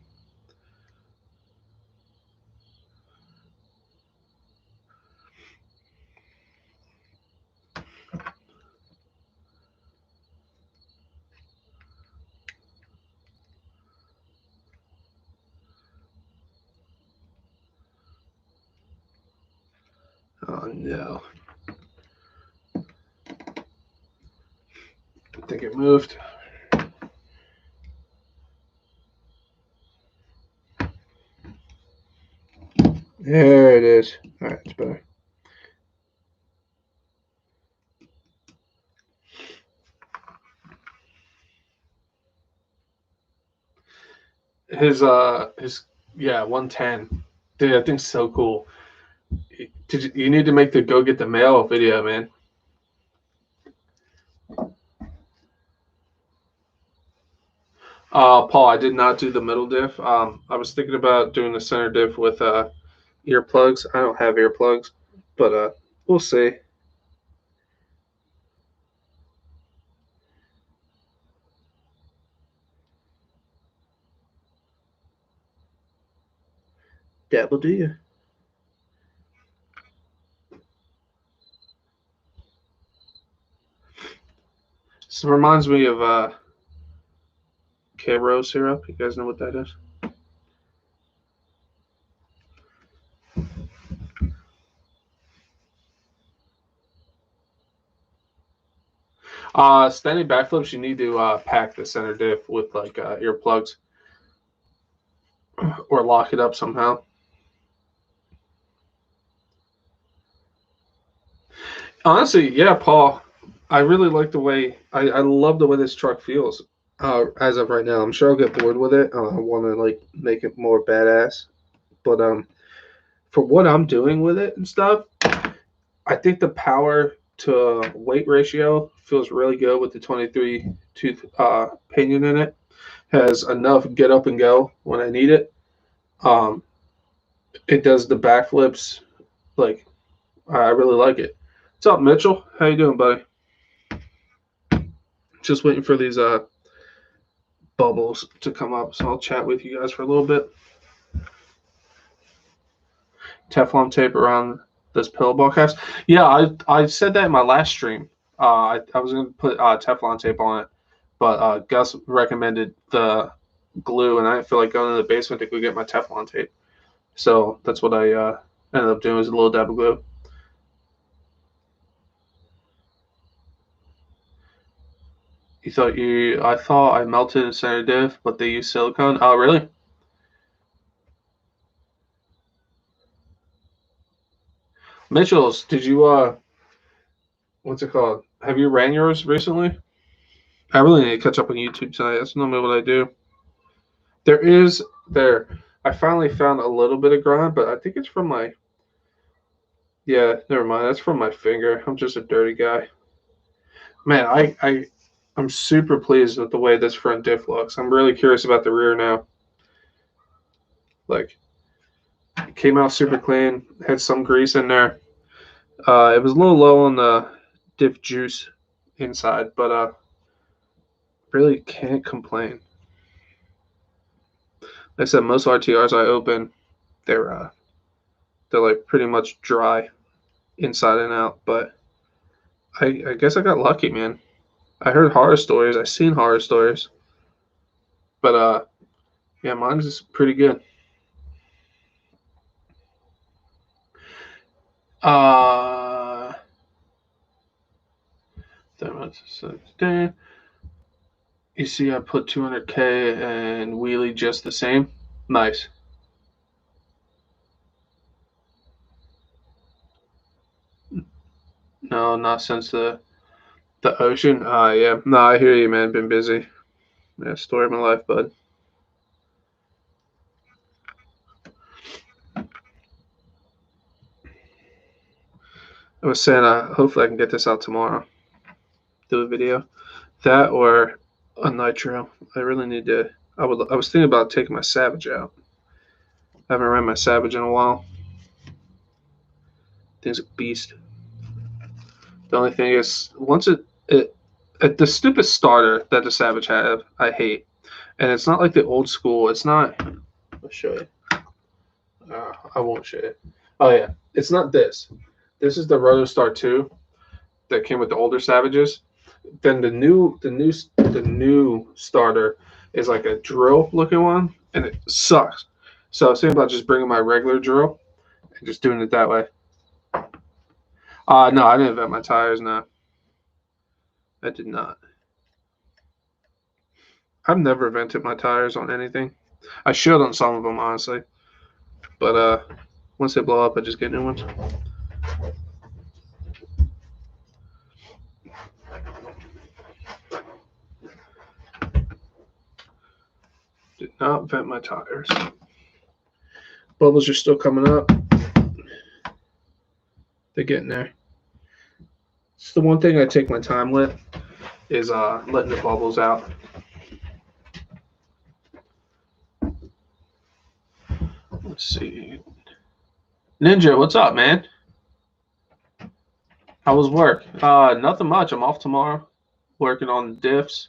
Oh no. I think it moved. There it is. All right, it's better. His 110. Dude, that thing's so cool. You need to make the go get the mail video, man. Paul, I did not do the middle diff. I was thinking about doing the center diff with earplugs. I don't have earplugs, but we'll see. That will do you. This reminds me of K-Rose syrup. You guys know what that is? Standing backflips, you need to pack the center diff with like earplugs or lock it up somehow. Honestly, yeah, Paul. I really like the way I love the way this truck feels. As of right now, I'm sure I'll get bored with it. I want to like make it more badass, but for what I'm doing with it and stuff, I think the power to weight ratio feels really good with the 23 tooth pinion in it. Has enough get up and go when I need it. It does the backflips. Like I really like it. What's up, Mitchell? How you doing, buddy? Just waiting for these bubbles to come up, so I'll chat with you guys for a little bit. Teflon tape around this pillowball caps. Yeah, I said that in my last stream. I was going to put Teflon tape on it, but Gus recommended the glue, and I didn't feel like going to the basement to go get my Teflon tape. So that's what I ended up doing, was a little dab of glue. I thought I melted a center diff, but they use silicone. Oh, really? Mitchell's, did you what's it called? Have you ran yours recently? I really need to catch up on YouTube tonight. That's normally what I do. I finally found a little bit of grind, but I think it's from my. Yeah, never mind. That's from my finger. I'm just a dirty guy. Man, I'm super pleased with the way this front diff looks. I'm really curious about the rear now. Like, it came out super clean. Had some grease in there. It was a little low on the diff juice inside, but really can't complain. Like I said, most RTRs I open, they're like pretty much dry inside and out. But I guess I got lucky, man. I heard horror stories. I seen horror stories. But yeah, mine's is pretty good. You see, I put 200K and wheelie just the same. Nice. No, not since the ocean. Yeah. No, I hear you, man. Been busy. Yeah, story of my life, bud. I was saying, hopefully I can get this out tomorrow. Do a video. That or a nitro. I really need to. I was thinking about taking my Savage out. I haven't ran my Savage in a while. Thing's a beast. The only thing is, once the stupid starter that the Savage have, I hate. And it's not like the old school. It's not. I'll show you. I won't show you. Oh yeah, it's not this. This is the Rotostar 2 that came with the older Savages. Then the new starter is like a drill looking one, and it sucks. So I was thinking about just bringing my regular drill and just doing it that way. No, I didn't vent my tires. No, I did not. I've never vented my tires on anything. I should on some of them, honestly. But once they blow up, I just get new ones. Did not vent my tires. Bubbles are still coming up. They're getting there. It's the one thing I take my time with is letting the bubbles out. Let's see. Ninja, what's up, man? How was work? Nothing much. I'm off tomorrow. Working on diffs.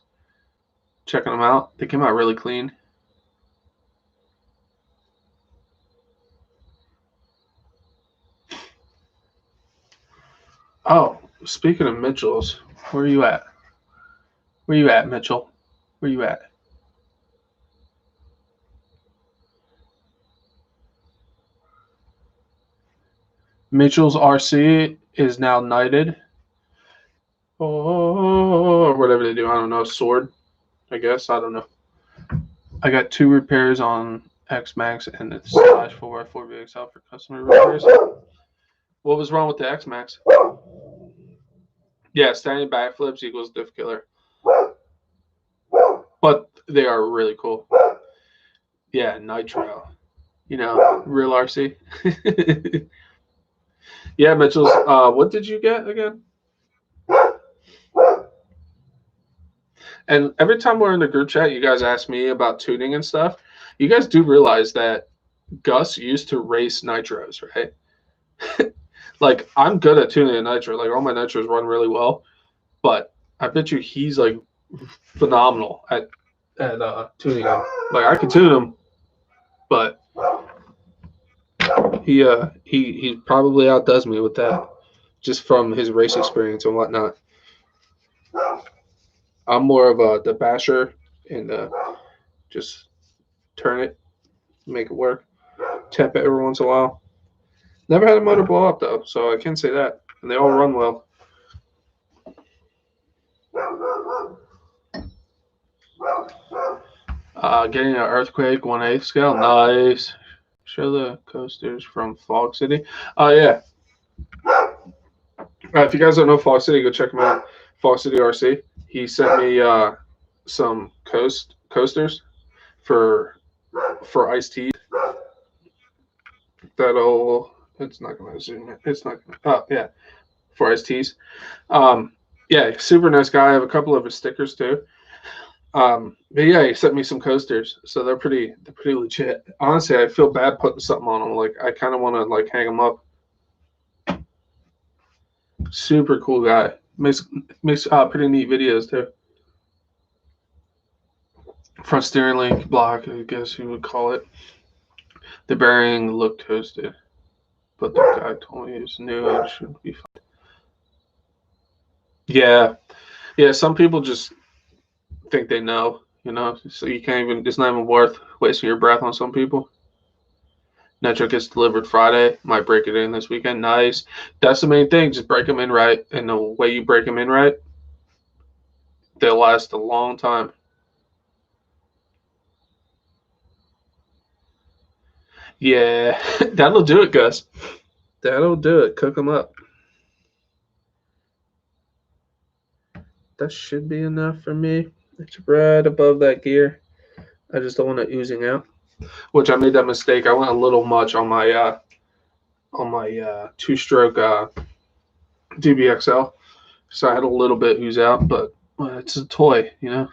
Checking them out. They came out really clean. Oh, speaking of Mitchell's, where are you at? Where you at, Mitchell? Where you at? Mitchell's RC is now knighted. Or whatever they do. I don't know. Sword, I guess. I don't know. I got 2 repairs on X-Max and it's slash 4x4 VXL for customer repairs. What was wrong with the X-Max? Yeah, standing backflips equals diff killer. But they are really cool. Yeah, nitro. You know, real RC. Yeah, Mitchell's. What did you get again? And every time we're in the group chat, you guys ask me about tuning and stuff. You guys do realize that Gus used to race nitros, right? Like, I'm good at tuning a nitro. Like, all my nitros run really well. But I bet you he's, like, phenomenal at tuning them. Like, I can tune them, but he probably outdoes me with that, just from his race experience and whatnot. I'm more of the basher and just turn it, make it work, temp it every once in a while. Never had a motor blow up though, so I can't say that. And they all run well. Getting an earthquake 1/8 scale, nice. Show the coasters from Fog City. Oh yeah. If you guys don't know Fog City, go check him out. Fog City RC. He sent me some coasters for iced tea. It's not gonna zoom in. It's not gonna. Oh yeah, for iced teas. Yeah, super nice guy. I have a couple of his stickers too. But yeah, he sent me some coasters, so they're pretty legit. Honestly, I feel bad putting something on them. Like I kind of want to like hang them up. Super cool guy. Makes pretty neat videos too. Front steering link block, I guess you would call it. The bearing looked toasted, but the guy told me it was new and it should be fine. Yeah, yeah. Some people just think they know, so you can't even. It's not even worth wasting your breath on some people. Nitro gets delivered Friday. Might break it in this weekend. Nice. That's the main thing. Just break them in right, and the way you break them in right, they'll last a long time. Yeah, that'll do it, Gus. That'll do it. Cook them up. That should be enough for me. It's right above that gear. I just don't want it oozing out. Which I made that mistake. I went a little much on my two-stroke DBXL, so I had a little bit ooze out. But it's a toy. I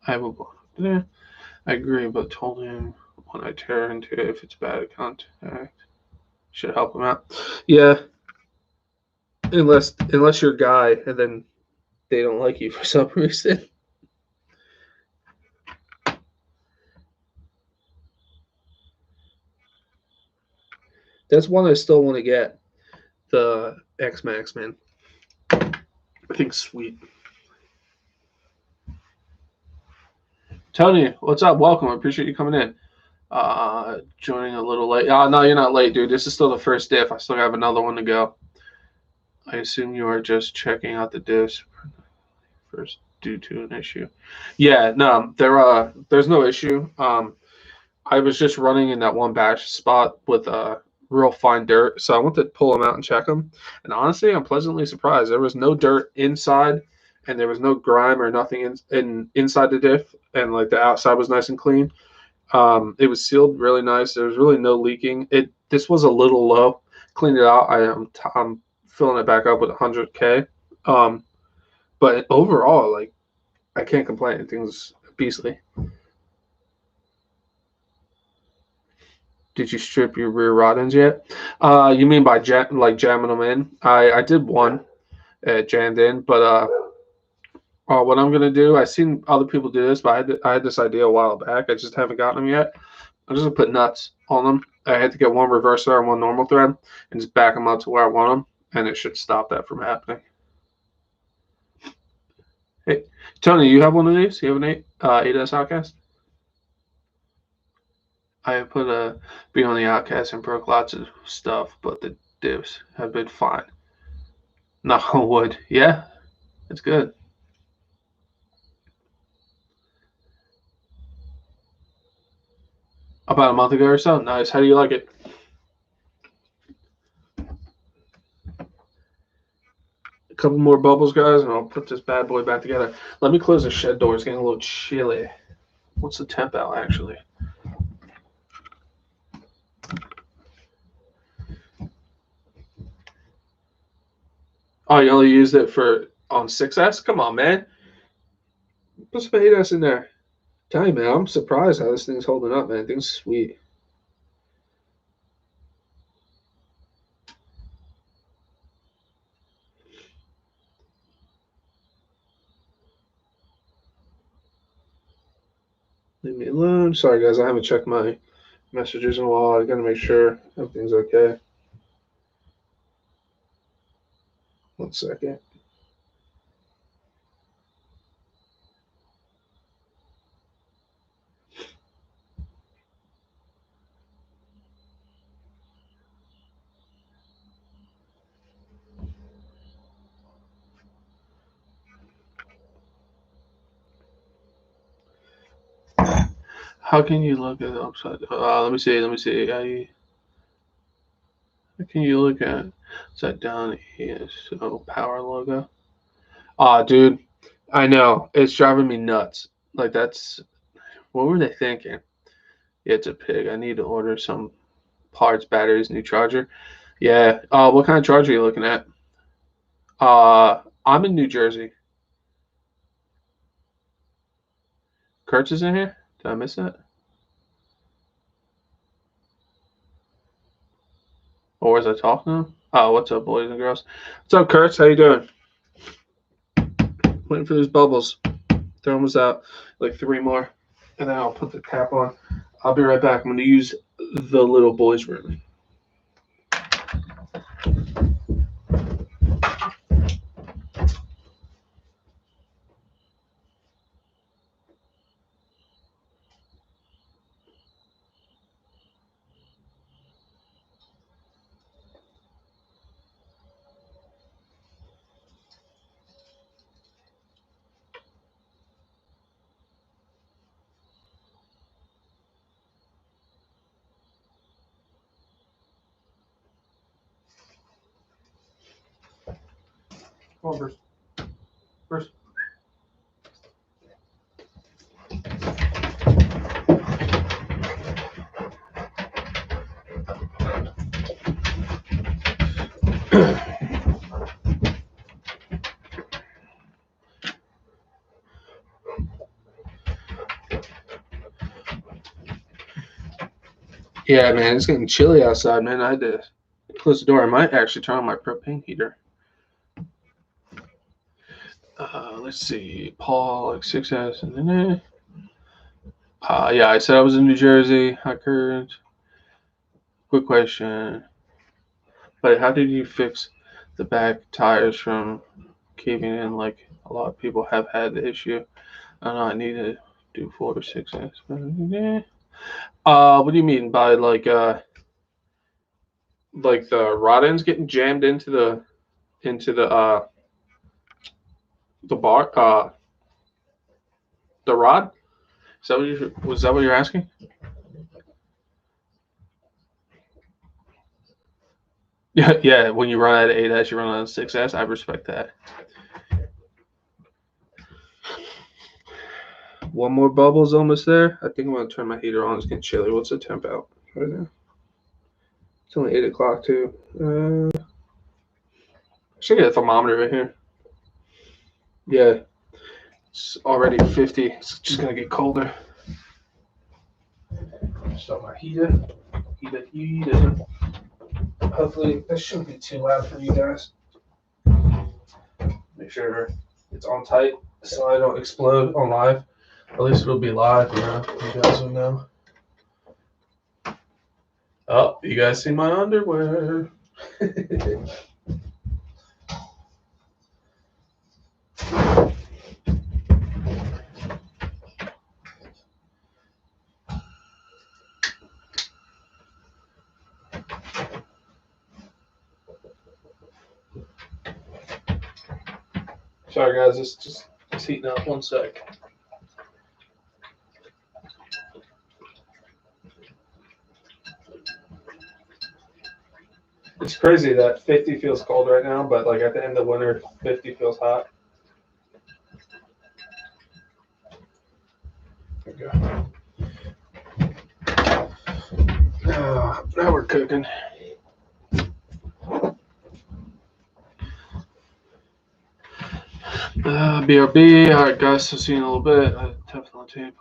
have a yeah. I agree, but told him when I tear into it if it's bad contact, should help him out. Yeah, unless you're a guy and then they don't like you for some reason. That's one I still want to get. The X Max, man. I think sweet. Tony, what's up? Welcome. I appreciate you coming in. Joining a little late. No, you're not late, dude. This is still the first diff. I still have another one to go. I assume you are just checking out the diffs first due to an issue. Yeah, no, there's no issue. I was just running in that one batch spot with real fine dirt, so I went to pull them out and check them. And honestly, I'm pleasantly surprised. There was no dirt inside, and there was no grime or nothing inside the diff, and like the outside was nice and clean. It was sealed really nice. There was really no leaking. This was a little low. Cleaned it out. I'm filling it back up with 100K. But overall, like I can't complain. Things beastly. Did you strip your rear rod ends yet? You mean by jamming them in? I did one jammed in, but what I'm gonna do? I've seen other people do this, but I had this idea a while back. I just haven't gotten them yet. I'm just gonna put nuts on them. I had to get one reverse thread and one normal thread, and just back them up to where I want them, and it should stop that from happening. Hey, Tony, you have one of these? You have an 8S OUTCAST? I put a beat on the OUTCAST and broke lots of stuff, but the Diffs have been fine. Knock on wood. Yeah, it's good. About a month ago or so. Nice. How do you like it? A couple more bubbles, guys, and I'll put this bad boy back together. Let me close the shed door. It's getting a little chilly. What's the temp out, actually? Oh, you only used it on 6S? Come on, man. Put some 8S in there. Tell you, man, I'm surprised how this thing's holding up, man. Thing's sweet. Leave me alone. Sorry, guys, I haven't checked my messages in a while. I gotta make sure everything's okay. 1 second. How can you look at the upside? Let me see. How can you look at upside down? Yes, so power logo. Dude, I know it's driving me nuts. Like what were they thinking? Yeah, it's a pig. I need to order some parts, batteries, new charger. Yeah. What kind of charger are you looking at? I'm in New Jersey. Kurtz is in here? Did I miss that? Or was I talking to him? Oh, what's up, boys and girls? What's up, Kurtz? How you doing? Waiting for these bubbles. They're almost out. Like 3 more. And then I'll put the cap on. I'll be right back. I'm going to use the little boys' room. Come on, Bruce. Bruce. Yeah, man, it's getting chilly outside, man. I had to close the door. I might actually turn on my propane heater. Let's see. Paul, like 6S. And then, yeah, I said I was in New Jersey. I heard. Quick question. But how did you fix the back tires from caving in? Like a lot of people have had the issue. I don't know. I need to do 4 or 6S. What do you mean by like the rod ends getting jammed into the bar the rod? Was that what you're asking? Yeah. When you run out of 8S, you run out of 6S. I respect that. One more bubble's almost there. I think I'm gonna turn my heater on. It's getting chilly. What's the temp out right now? It's only 8 o'clock too. I should get a thermometer right here. Yeah, it's already 50. It's just gonna get colder. Start my heater. Heater. Hopefully, this shouldn't be too loud for you guys. Make sure it's on tight so I don't explode on live. At least it'll be live, you know. You guys will know. Oh, you guys see my underwear. Sorry, guys. It's heating up. 1 sec. It's crazy that 50 feels cold right now, but like at the end of winter, 50 feels hot. There we go. Now we're cooking. BRB. All right, guys. I'll see you in a little bit. Teflon tape.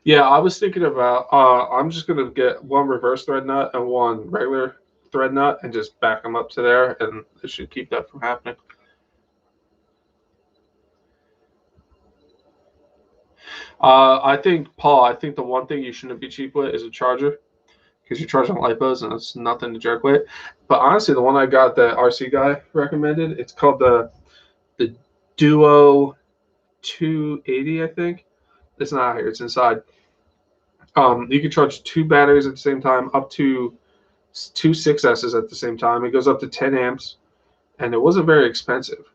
Yeah, I was thinking about. I'm just gonna get 1 reverse thread nut and 1 regular thread nut and just back them up to there, and it should keep that from happening. I think, Paul. I think the one thing you shouldn't be cheap with is a charger, because you're charging lipos and it's nothing to jerk with. But honestly, the one I got that RC guy recommended, it's called the Duo 280, I think. It's not here. It's inside. You can charge 2 batteries at the same time, up to 2 6S's at the same time. It goes up to 10 amps, and it wasn't very expensive.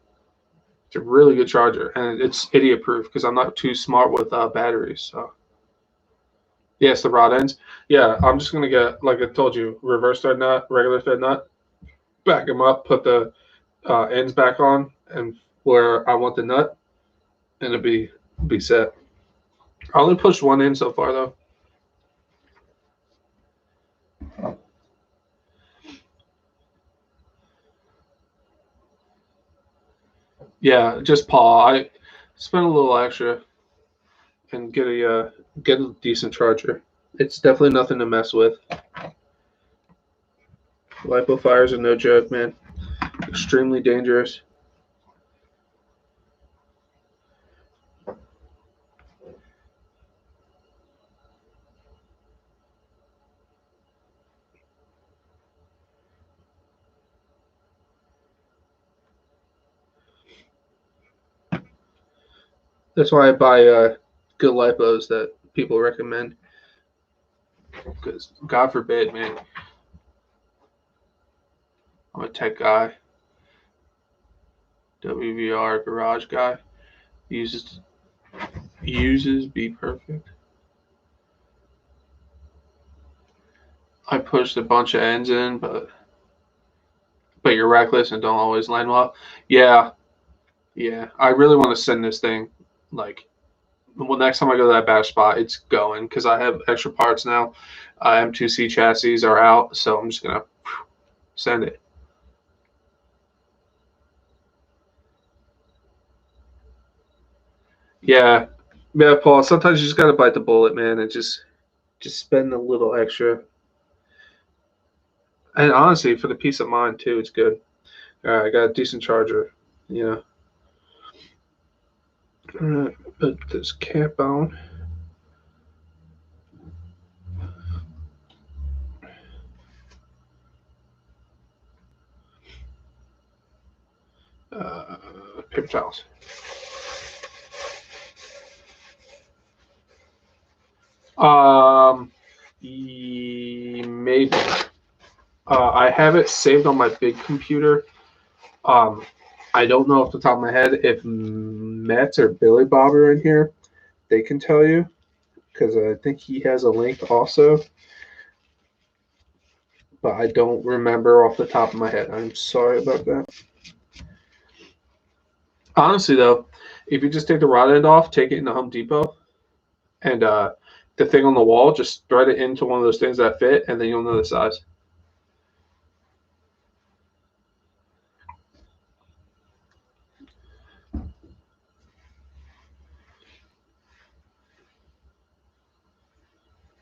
It's a really good charger, and it's idiot proof because I'm not too smart with batteries. So, yes, the rod ends. Yeah, I'm just gonna get, like I told you, reverse thread nut, regular thread nut, back them up, put the ends back on, and where I want the nut, and it'll be set. I only pushed 1 in so far though. Yeah, just Paul. I spent a little extra and get a decent charger. It's definitely nothing to mess with. Lipo fires are no joke, man. Extremely dangerous. That's why I buy good lipos that people recommend. Because God forbid, man, I'm a tech guy, WVR garage guy. Uses be perfect. I pushed a bunch of ends in, but you're reckless and don't always land well. Yeah, yeah. I really want to send this thing like well, next time I go to that bash spot, it's going because I have extra parts now. M2C chassis are out, so I'm just gonna send it. Yeah, yeah, Paul. Sometimes you just gotta bite the bullet, man, and just spend a little extra. And honestly, for the peace of mind too, it's good. All right, I got a decent charger. Yeah. All right, put this cap on. Uh, Paper towels. Maybe. I have it saved on my big computer. Um, I don't know off the top of my head if Matt or Billy Bob are in here. They can tell you because I think he has a link also, but I don't remember off the top of my head. I'm sorry about that. Honestly, though, if you just take the rod end off, take it into Home Depot, and the thing on the wall, just thread it into one of those things that fit, and then you'll know the size.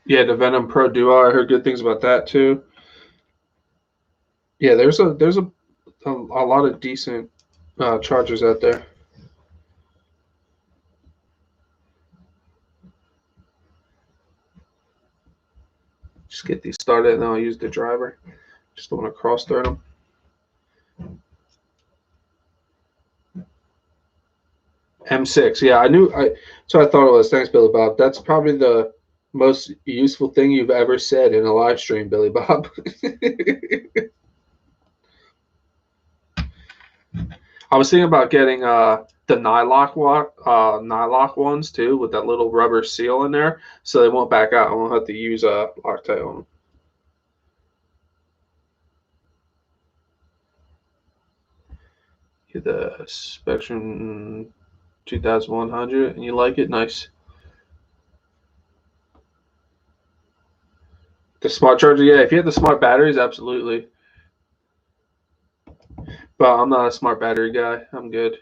Yeah, the Venom Pro Duo. I heard good things about that too. Yeah, there's a lot of decent chargers out there. Just get these started, and then I'll use the driver. Just don't want to cross thread them. M6. Yeah, I knew. So I thought it was. Thanks, Billy Bob. That's probably the most useful thing you've ever said in a live stream, Billy Bob. I was thinking about getting the nylock ones too, with that little rubber seal in there, so they won't back out. I won't have to use Loctite on them. Get the Spectrum 2100, and you like it? Nice. The smart charger, yeah. If you have the smart batteries, absolutely. But I'm not a smart battery guy. I'm good.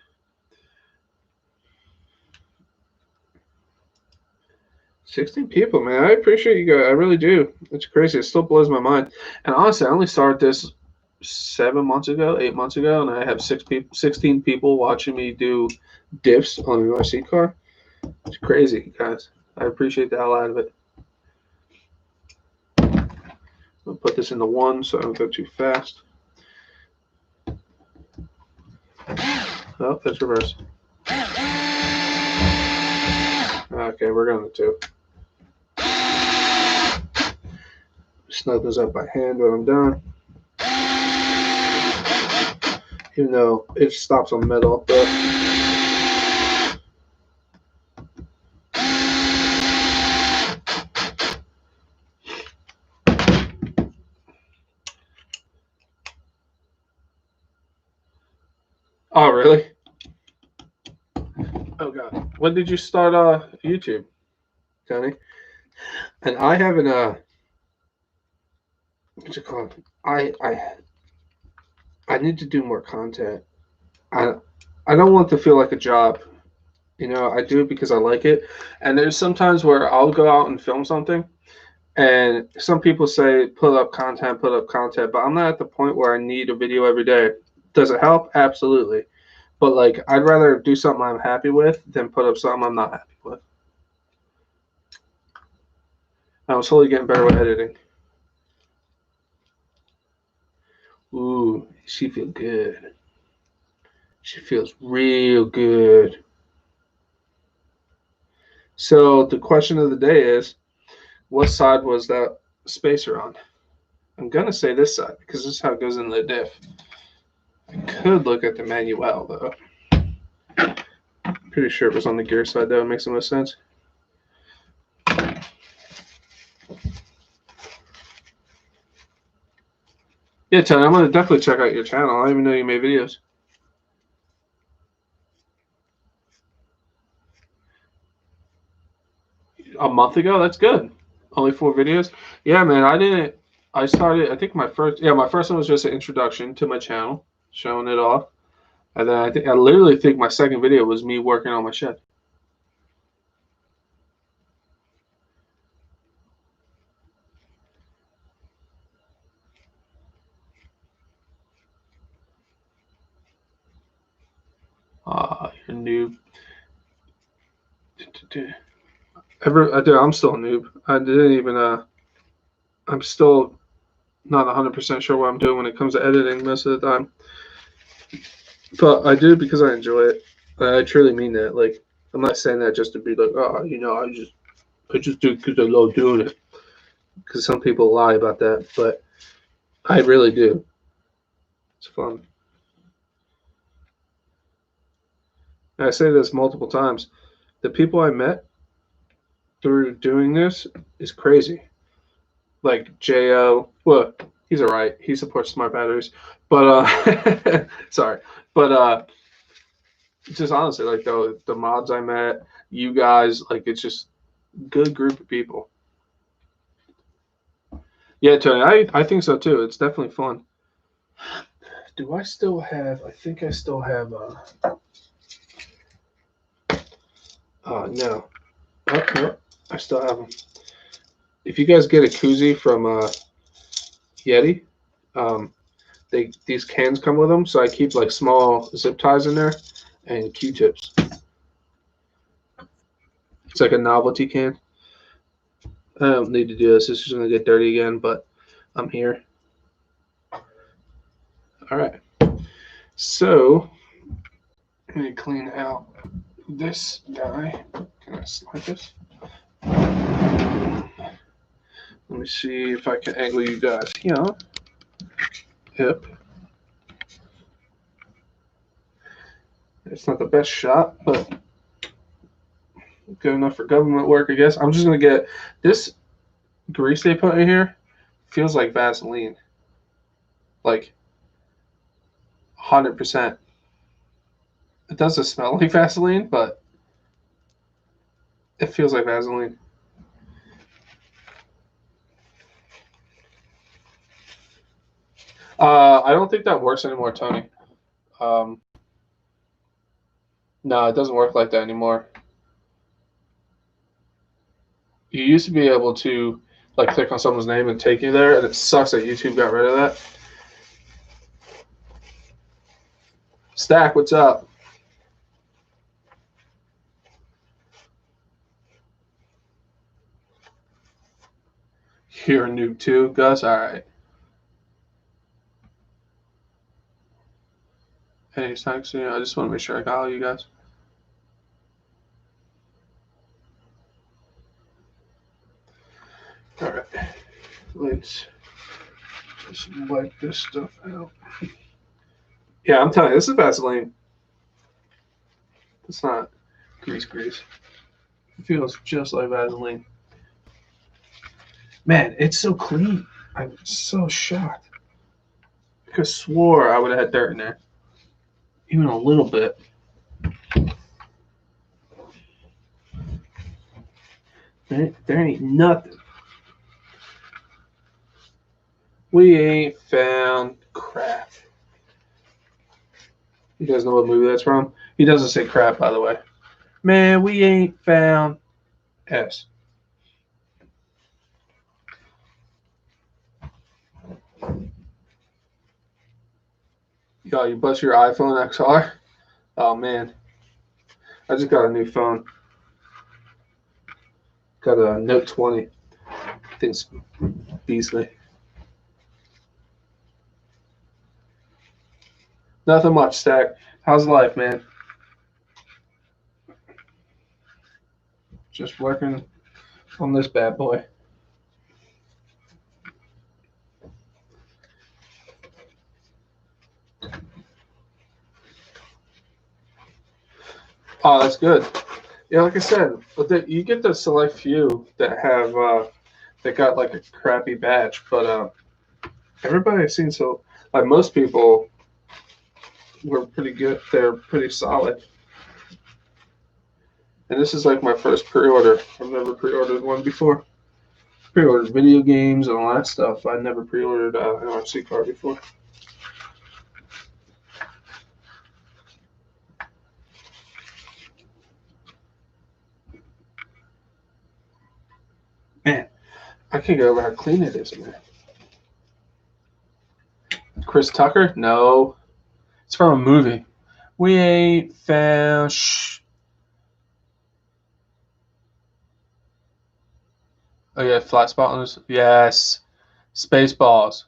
16 people, man. I appreciate you guys. I really do. It's crazy. It still blows my mind. And honestly, I only started this 7 months ago, 8 months ago, and I have 16 people watching me do diffs on an RC car. It's crazy, guys. I appreciate the hell out of it. I'll put this into one so I don't go too fast. Oh, that's reverse. Okay, we're going to two. Snug those up by hand when I'm done. Even though it stops on metal, but oh really? Oh god. When did you start YouTube, Tony? And I haven't what's it called? I need to do more content. I I don't want to feel like a job. You know, I do it because I like it. And there's sometimes where I'll go out and film something, and some people say put up content, but I'm not at the point where I need a video every day. Does it help? Absolutely. But like, I'd rather do something I'm happy with than put up something I'm not happy with. I'm slowly getting better with editing. Ooh, she feels good. She feels real good. So the question of the day is, what side was that spacer on? I'm gonna say this side because this is how it goes in the diff. I could look at the manual though. Pretty sure it was on the gear side though. It makes the most sense. Yeah, Tony, I'm gonna definitely check out your channel. I don't even know you made videos. A month ago? That's good. Only 4 videos? Yeah, man, I didn't. I started, I think my first one was just an introduction to my channel, showing it off. And then I literally think my second video was me working on my shed. You're noob. I'm still a noob. I didn't even, I'm still not 100% sure what I'm doing when it comes to editing most of the time. But I do it because I enjoy it. I truly mean that. Like, I'm not saying that just to be like, oh, you know, I just do it because I love doing it. Because some people lie about that, but I really do. It's fun. And I say this multiple times. The people I met through doing this is crazy. Like Jo, well, he's alright. He supports smart batteries, but sorry, but just honestly, like the mods I met, you guys, like it's just good group of people. Yeah, Tony, I think so too. It's definitely fun. Do I still have? I think I still have. No. Oh, no, I still have them. If you guys get a koozie from Yeti, um, these cans come with them, so I keep like small zip ties in there and Q-tips. It's like a novelty can. I don't need to do this. This is gonna get dirty again, but I'm here. All right. So let me clean out this guy. Can I slide this? Let me see if I can angle you guys here. Hip. It's not the best shot, but good enough for government work, I guess. I'm just gonna get this grease they put in here. Feels like Vaseline, like 100%. It doesn't smell like Vaseline, but it feels like Vaseline. I don't think that works anymore, Tony. Um, no, it doesn't work like that anymore. You used to be able to like click on someone's name and take you there, and it sucks that YouTube got rid of that. Stack, what's up? You're a noob too, Gus. All right. Hey, thanks. I just want to make sure I got all you guys. All right. Let's just wipe this stuff out. Yeah, I'm telling you, this is Vaseline. It's not grease. It feels just like Vaseline. Man, it's so clean. I'm so shocked. I could have swore I would have had dirt in there. Even a little bit. There ain't nothing. We ain't found crap. You guys know what movie that's from? He doesn't say crap, by the way. Man, we ain't found S. Yo, you bust your iPhone XR? Oh, man. I just got a new phone. Got a Note 20. Thing's beastly. Nothing much, Stack. How's life, man? Just working on this bad boy. Oh, that's good. Yeah, like I said, you get the select few that have that got like a crappy batch, but everybody I've seen like most people were pretty good. They're pretty solid. And this is like my first pre-order. I've never pre-ordered one before. Pre-ordered video games and all that stuff. I never pre-ordered an RC car before. Man, I can't get over how clean it is, man. Chris Tucker? No. It's from a movie. We ain't found. Shh. Oh, yeah, flat spot on this. Yes. Spaceballs.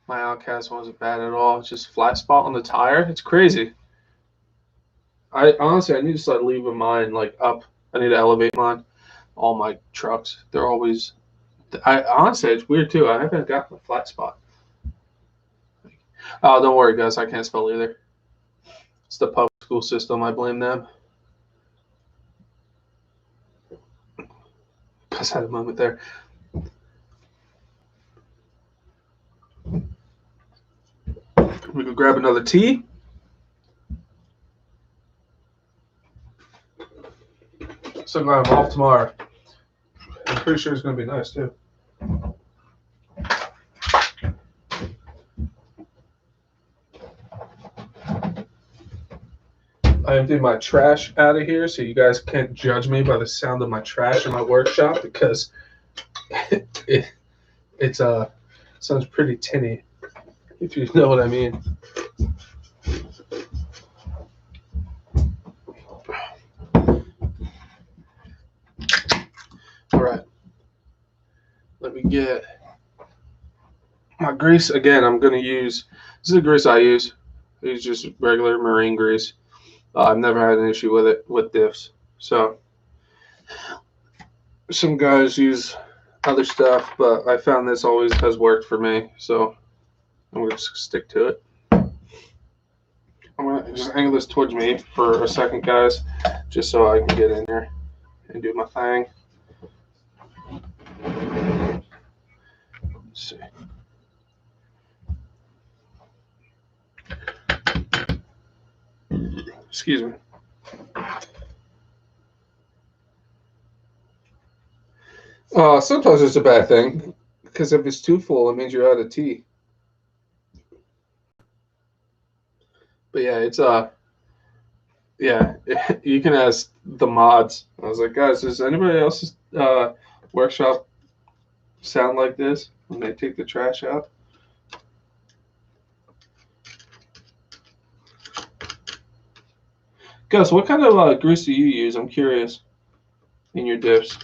My OUTCAST wasn't bad at all. It's just flat spot on the tire. It's crazy. I need to start leaving mine like up. I need to elevate mine. All my trucks, they're always. Honestly, it's weird too. I haven't got my flat spot. Oh, don't worry, guys. I can't spell either. It's the public school system. I blame them. Just had a moment there. We could grab another tea. So glad I'm off tomorrow. I'm pretty sure it's going to be nice too. I emptied my trash out of here, so you guys can't judge me by the sound of my trash in my workshop because it sounds pretty tinny, if you know what I mean. All right, let me get my grease again. I'm going to use this is the grease I use. It's just regular marine grease. I've never had an issue with it with Diffs. So some guys use other stuff, but I found this always has worked for me. So I'm going to stick to it. I'm going to just angle this towards me for a second, guys, just so I can get in here and do my thing. Let's see. Excuse me. Sometimes it's a bad thing because if it's too full, it means you're out of tea. But yeah, it's yeah, you can ask the mods. I was like, guys, does anybody else's workshop sound like this when they take the trash out? Gus, what kind of grease do you use? I'm curious in your dips.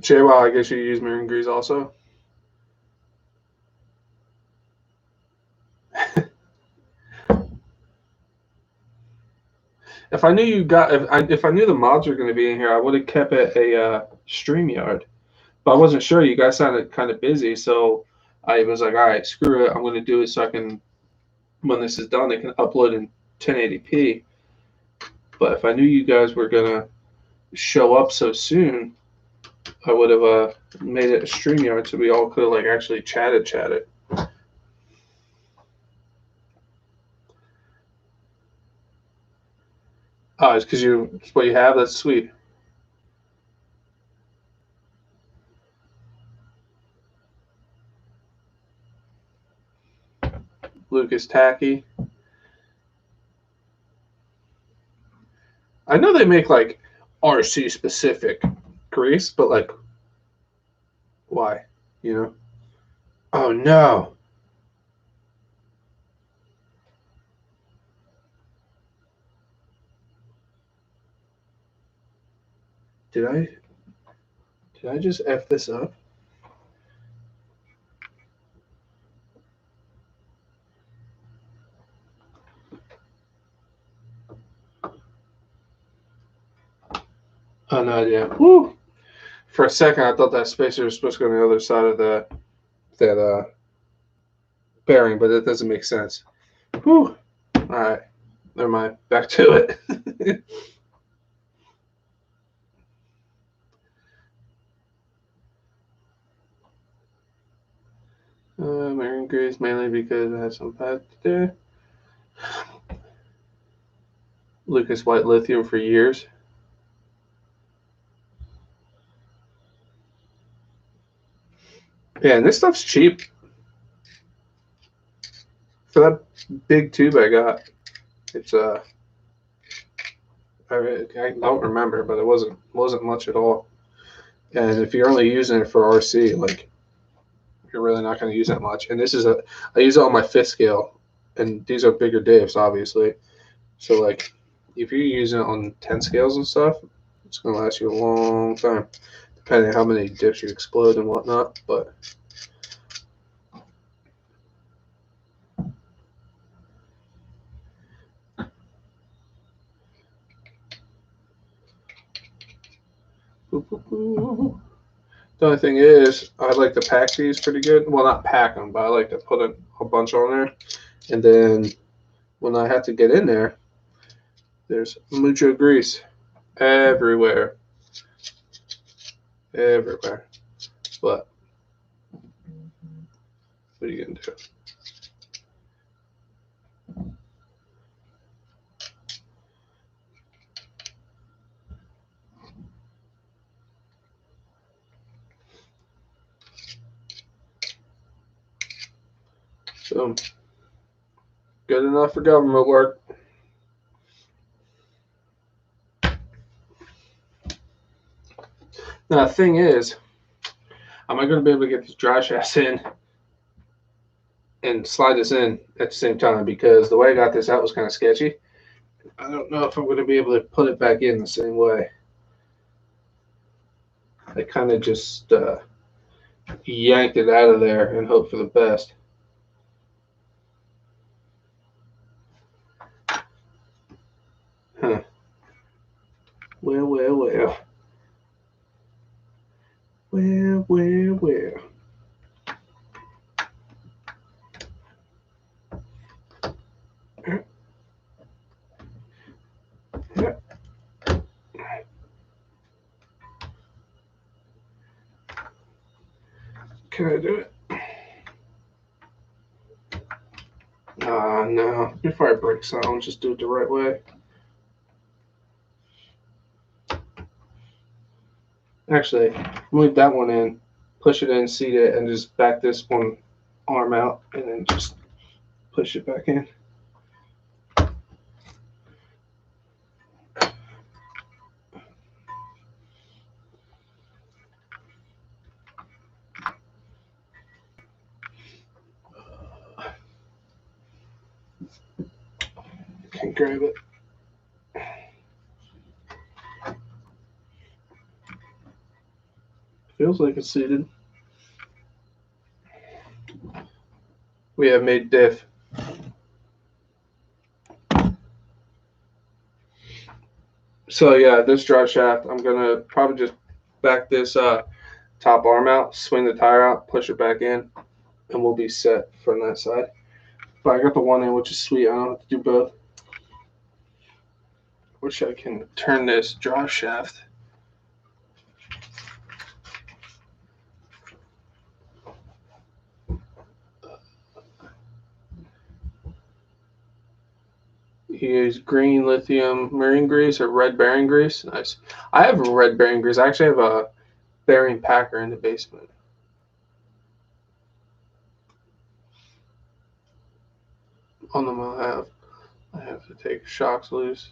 JWoww, I guess you use marine grease also. If I knew if I knew the mods were going to be in here, I would have kept it a StreamYard. But I wasn't sure. You guys sounded kind of busy, so I was like, all right, screw it. I'm going to do it so I can, when this is done, I can upload in 1080p. But if I knew you guys were going to show up so soon, I would have made it a StreamYard so we all could have like actually chatted. Oh, it's because it's what you have. That's sweet. Lucas Tacky. I know they make like RC specific grease, but like, why? You know? Oh no! Did I just F this up? Oh no, yeah. Woo! For a second, I thought that spacer was supposed to go on the other side of that bearing, but it doesn't make sense. Whew. All right, never mind. Back to it. Marine grease mainly because I had some fat there. Lucas White lithium for years. Yeah, and this stuff's cheap. For that big tube I got, it's I don't remember, but it wasn't much at all. And if you're only using it for RC, like you're really not going to use that much. And I use it on my fifth scale, and these are bigger diffs, obviously. So like, if you're using it on 10 scales and stuff, it's going to last you a long time, depending on how many diffs you explode and whatnot. But the only thing is, I like to pack these pretty good. Well, not pack them, but I like to put a bunch on there. And then when I have to get in there, there's mucho grease everywhere. Everywhere. But what are you going to do? So, good enough for government work. Now, the thing is, am I going to be able to get this dry shaft in and slide this in at the same time? Because the way I got this out was kind of sketchy. I don't know if I'm going to be able to put it back in the same way. I kind of just yanked it out of there and hope for the best. Huh. Well. Yeah. Can I do it? No. Before I break something, just do it the right way. Actually, move that one in, push it in, seat it, and just back this one arm out, and then just push it back in. Can't grab it. Feels like it's seated. We have made diff. So yeah, this drive shaft, I'm gonna probably just back this top arm out, swing the tire out, push it back in, and we'll be set from that side. But I got the one in, which is sweet. I don't have to do both. Wish I can turn this drive shaft You use green lithium marine grease or red bearing grease. Nice. I have red bearing grease. I actually have a bearing packer in the basement. On them I have to take shocks loose.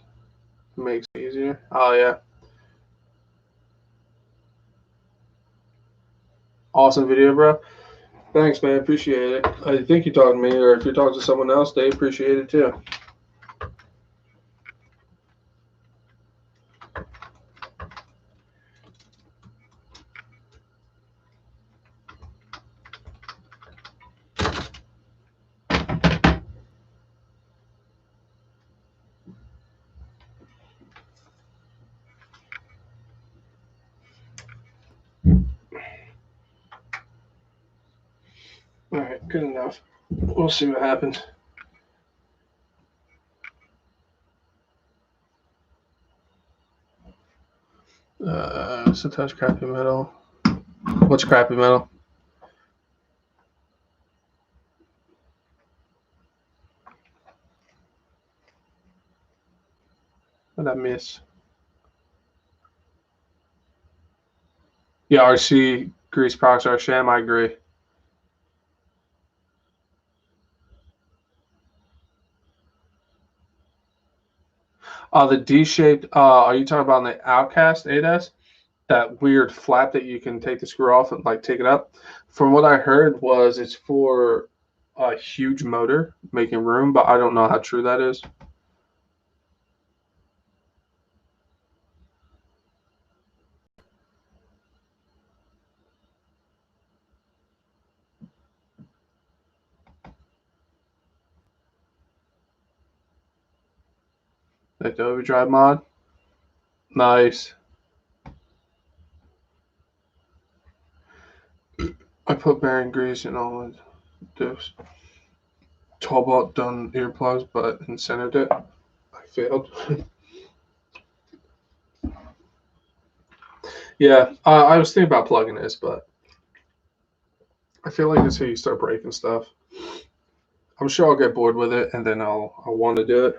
It makes it easier. Oh yeah. Awesome video, bro. Thanks, man. Appreciate it. I think you're talking to me, or if you're talking to someone else, they appreciate it too. All right, good enough. We'll see what happens. It's a touch crappy metal. What's crappy metal? What did I miss? Yeah, RC grease products are a sham. I agree. The D-shaped. Are you talking about the OUTCAST 8S? That weird flap that you can take the screw off and like take it up. From what I heard, was it's for a huge motor making room, but I don't know how true that is. Like the overdrive mod. Nice. I put bearing grease in all of Diffs. 12-volt done earplugs, but incented it. I failed. Yeah, I was thinking about plugging this, but I feel like that's how you start breaking stuff. I'm sure I'll get bored with it, and then I'll want to do it.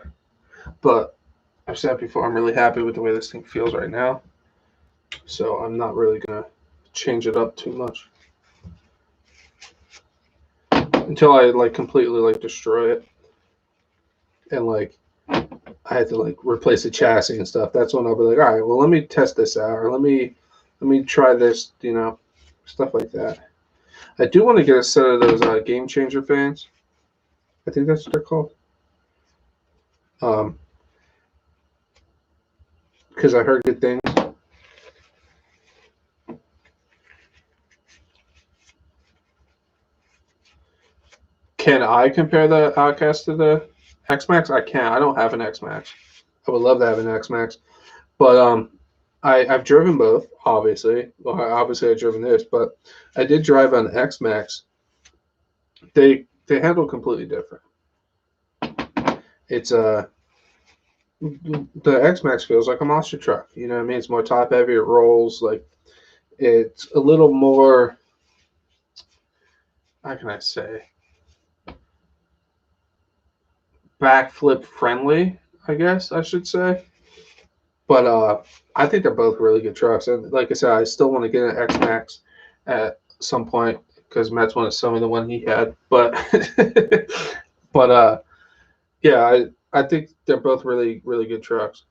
But I've said before, I'm really happy with the way this thing feels right now. So I'm not really gonna change it up too much until I like completely like destroy it, and like I had to like replace the chassis and stuff. That's when I'll be like, all right, well, let me test this out, or let me try this, stuff like that. I do want to get a set of those game changer fans. I think that's what they're called. Because I heard good things. Can I compare the Outcast to the X-Max? I can't. I don't have an X-Max. I would love to have an X-Max. But I've driven both, obviously. Well, obviously, I've driven this, but I did drive an X-Max. They handle completely different. It's the X-Max feels like a monster truck. You know what I mean? It's more top heavy. It rolls like it's a little more. How can I say? Backflip friendly, I guess I should say. But I think they're both really good trucks. And like I said, I still want to get an X-Max at some point because Matt's wanted to sell me the one he had. But yeah, I think they're both really, really good trucks.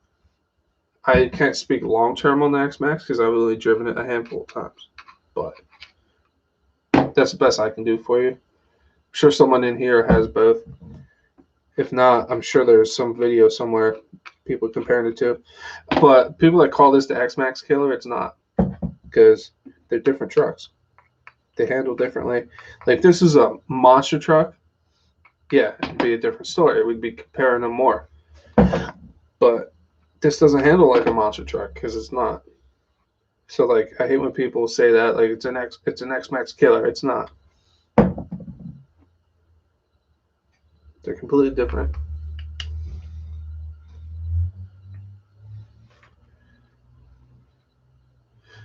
I can't speak long term on the X-Max because I've only driven it a handful of times. But that's the best I can do for you. I'm sure someone in here has both. If not, I'm sure there's some video somewhere people comparing the two. But people that call this the X-Max killer, it's not, because they're different trucks. They handle differently. Like, this is a monster truck. Yeah, it'd be a different story. We'd be comparing them more. But this doesn't handle like a monster truck because it's not. So like, I hate when people say that like it's an X-Max killer. It's not. They're completely different.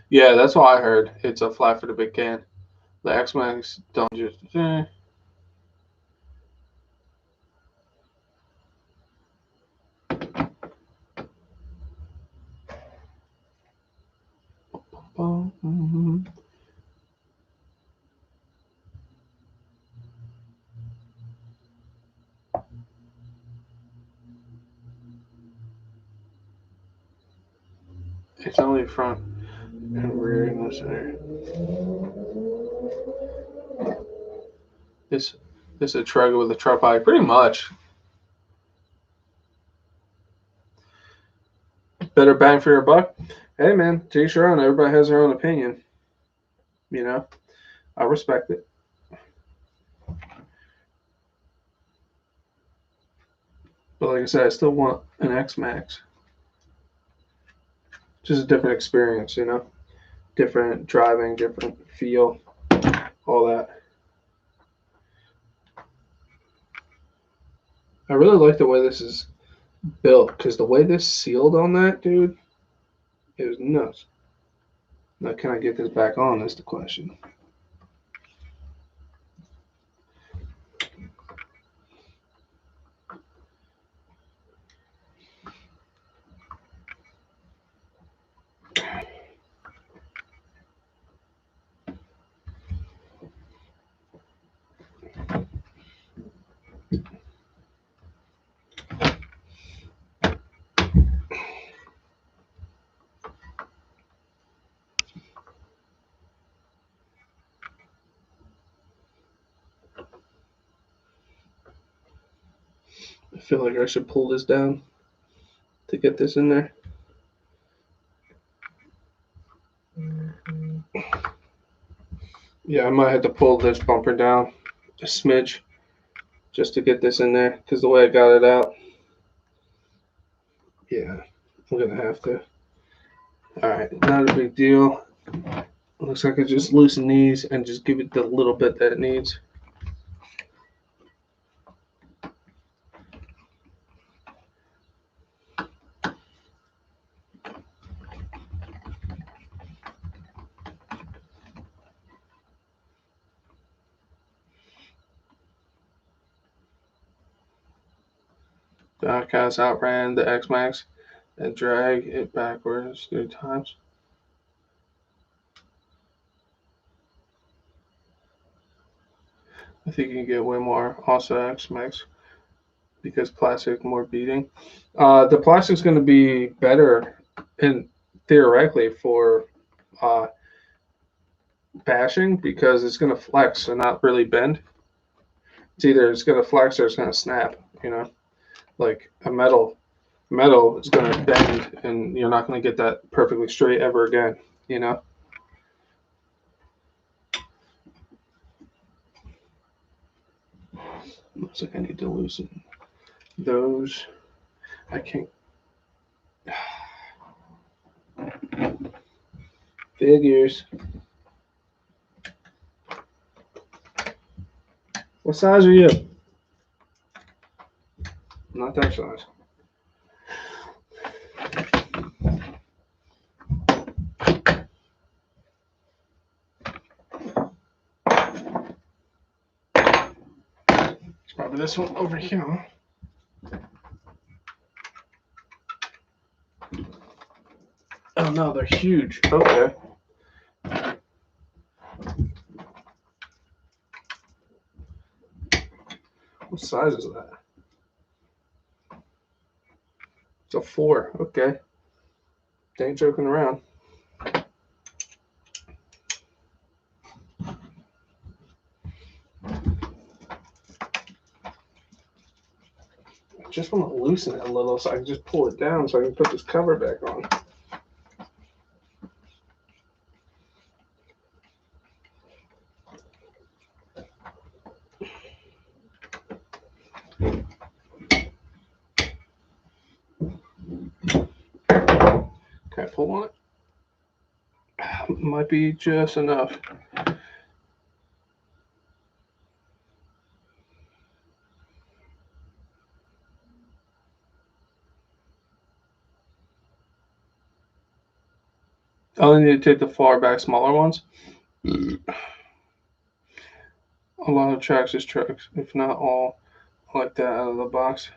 Yeah, that's what I heard. It's a flat for the big can. The X-Max don't just. It's only front and rear in the center. This is a Traeger with a truck body, pretty much. Better bang for your buck. Hey man, to each your own. Everybody has their own opinion. You know, I respect it. But like I said, I still want an X Max. Just a different experience, you know, different driving, different feel, all that. I really like the way this is built because the way this sealed on that, dude, it was nuts. Now, can I get this back on? Is the question. I feel like I should pull this down to get this in there. Yeah, I might have to pull this bumper down a smidge just to get this in there because the way I got it out. Yeah, I'm going to have to. All right, not a big deal. Looks like I just loosen these and just give it the little bit that it needs. The OUTCAST outran the X-Max and drag it backwards 3 times. I think you can get way more also X-Max because plastic more beating. The plastic's going to be better and theoretically for bashing because it's going to flex and not really bend. It's either it's going to flex or it's going to snap, you know, like a metal is going to bend and you're not going to get that perfectly straight ever again, you know. Looks like I need to loosen those. I can't. Figures. What size are you? Not that size. It's probably this one over here. Oh no, they're huge. Okay. What size is that? It's a 4. Okay. They ain't joking around. I just want to loosen it a little so I can just pull it down so I can put this cover back on. Can I pull on it? Might be just enough. I only need to take the far back smaller ones. A lot of Traxxas trucks, if not all, like that out of the box.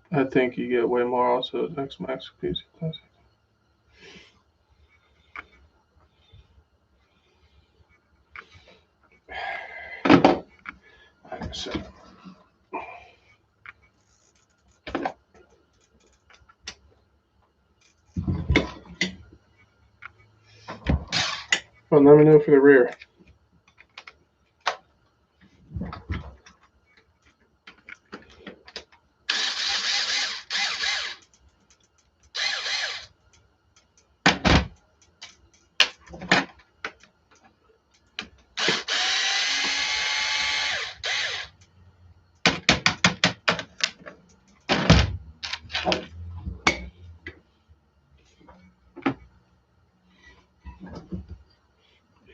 I think you get way more also X Max PC Classic. So. Well, let me know for the rear.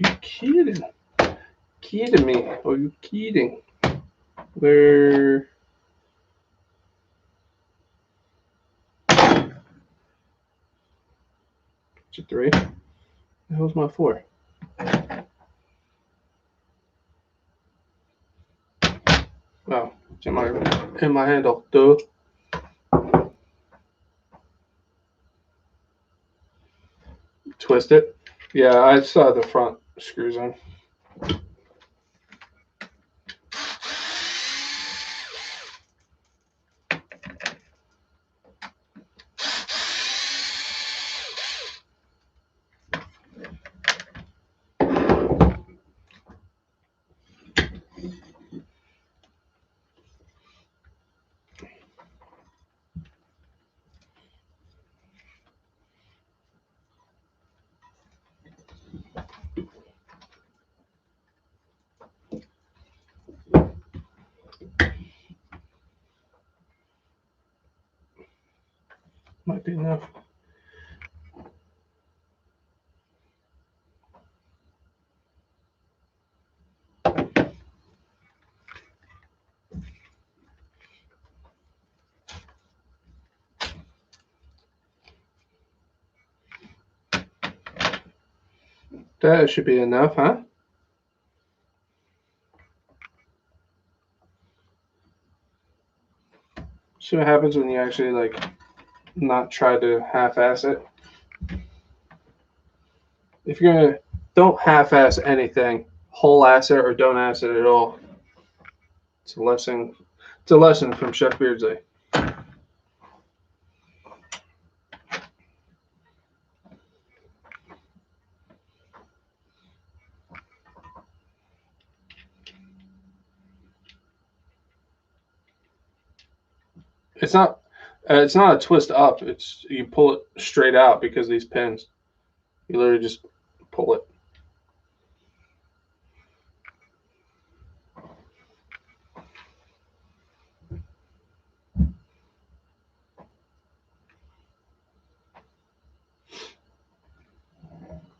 Are you kidding? Kidding me? Are you kidding? Where? Is it 3? The hell's my 4? Oh, it's in my handle. Duh. Twist it. Yeah, I saw the front screws in. Might be enough. That should be enough, huh? See what happens when you actually like not try to half-ass it. If you're gonna, don't half-ass anything, whole-ass it or don't ass it at all. It's a lesson. It's a lesson from Chef Beardsley. It's not a twist up. It's you pull it straight out because of these pins. You literally just pull it.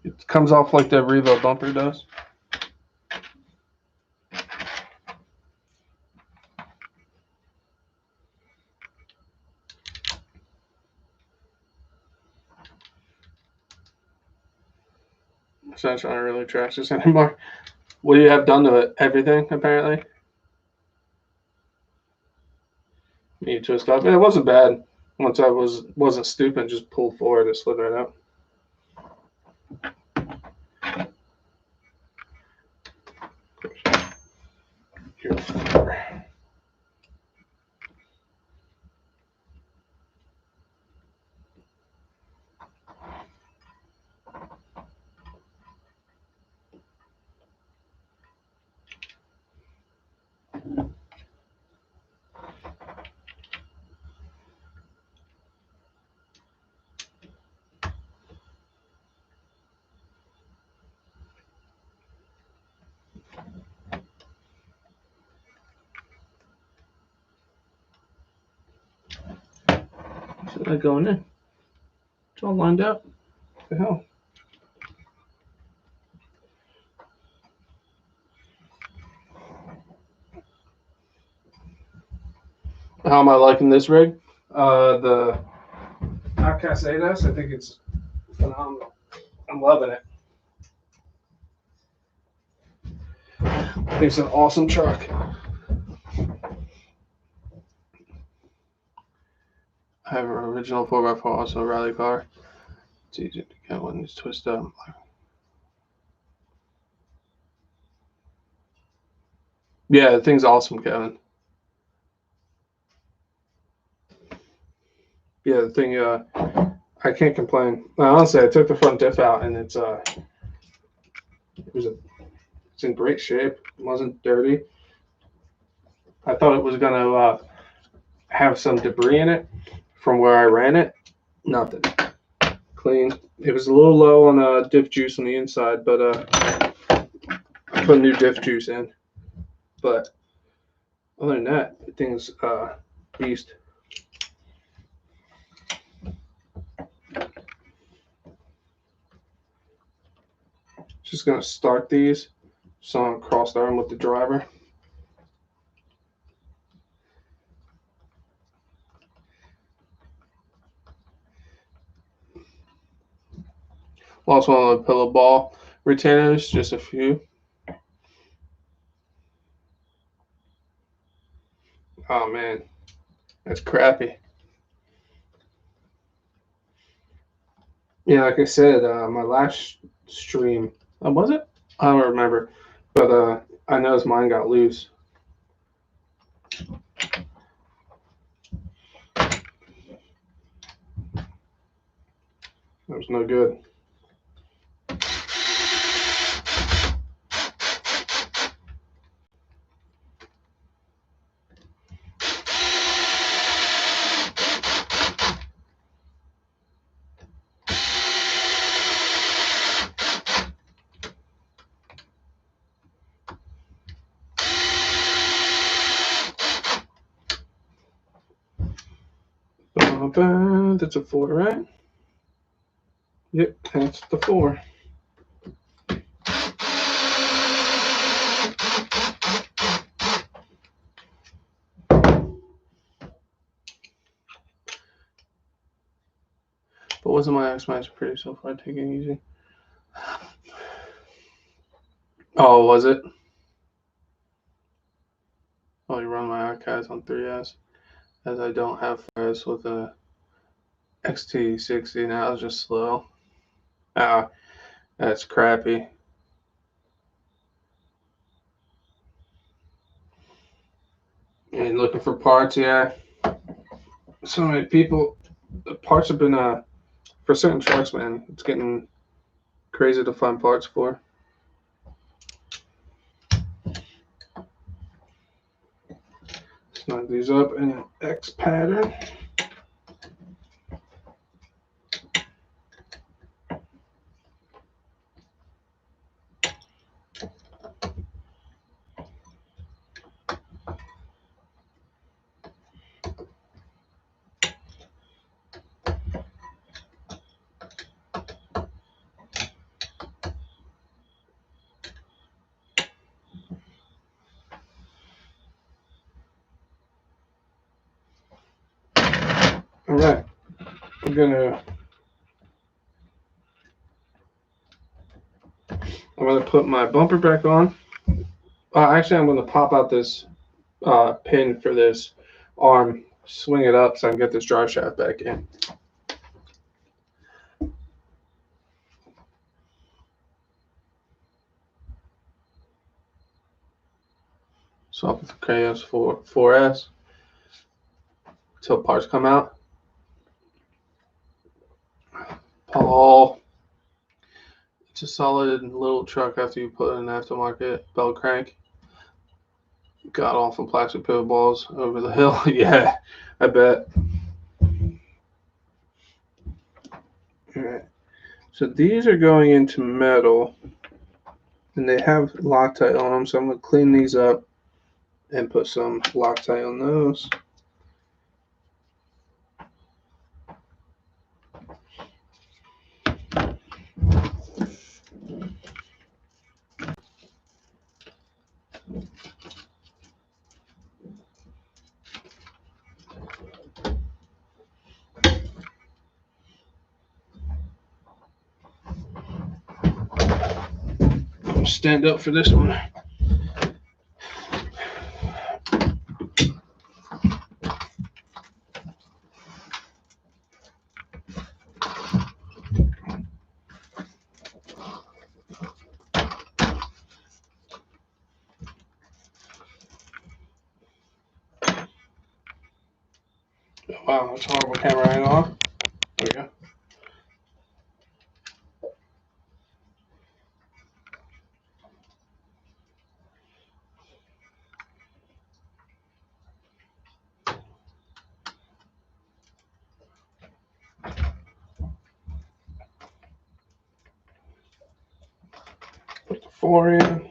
It comes off like the Revo bumper does. So I'm trying to really trash this anymore. What do you have done to it? Everything, apparently. You twist up. It wasn't bad. Once I wasn't stupid, just pulled forward and slid right out. So that going in. It's all lined up. What the hell? How am I liking this rig? The OUTCAST 8S, I think it's phenomenal. I'm loving it. I think it's an awesome truck. I have an original 4x4, also a rally car. It's easy to get when it's twisted up. Yeah, the thing's awesome, Kevin. Yeah, the thing, I can't complain. Honestly, I took the front diff out, and it's in great shape. It wasn't dirty. I thought it was gonna have some debris in it from where I ran it. Nothing. Clean. It was a little low on diff juice on the inside, but I put new diff juice in. But other than that, the thing's beast. Just gonna start these. So I'm crossed arm with the driver. Lost one of the pillow ball retainers, just a few. Oh man, that's crappy. Yeah, like I said, my last stream, was it? I don't remember, but I noticed mine got loose. That was no good. That's a 4, right? Yep, that's the 4. But wasn't my X match pretty so far? Take it easy. Oh, was it? Oh, you run my OUTCAST on 3S, as I don't have 4S with a XT60 now. It's just slow. That's crappy. And looking for parts, yeah. So many people, the parts have been for certain trucks, man. It's getting crazy to find parts for. Snug these up in an X pattern. All right, I'm gonna put my bumper back on. Actually, I'm gonna pop out this pin for this arm, swing it up so I can get this drive shaft back in. Swap with the KS4S until parts come out. Paul, it's a solid little truck after you put in an aftermarket belt crank. Got off of plastic pivot balls over the hill. Yeah, I bet. All right. So these are going into metal, and they have Loctite on them. So I'm going to clean these up and put some Loctite on those. Stand up for this one. Oh, that's a horrible camera angle, huh? There we go. Put the 4 in.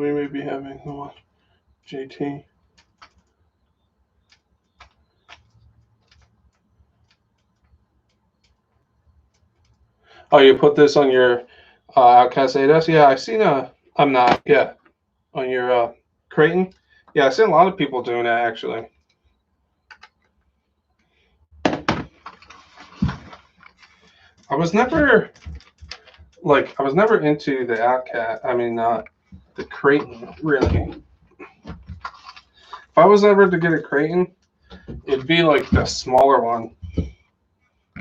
We may be having JT. Oh, you put this on your OUTCAST 8S? Yeah, I've seen I'm not, yeah, on your Creighton. Yeah, I've seen a lot of people doing that actually. I was never into the OUTCAST. I mean, the Creighton really. If I was ever to get a Creighton, it'd be like the smaller one.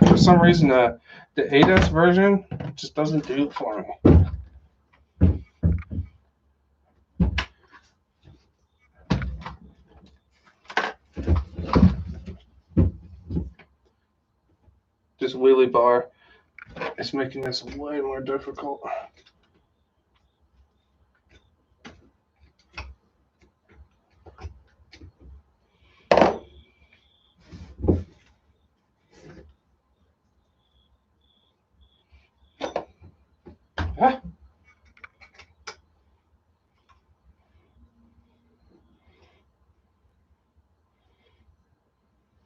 For some reason, the 8S version just doesn't do it for me. This wheelie bar is making this way more difficult. Huh?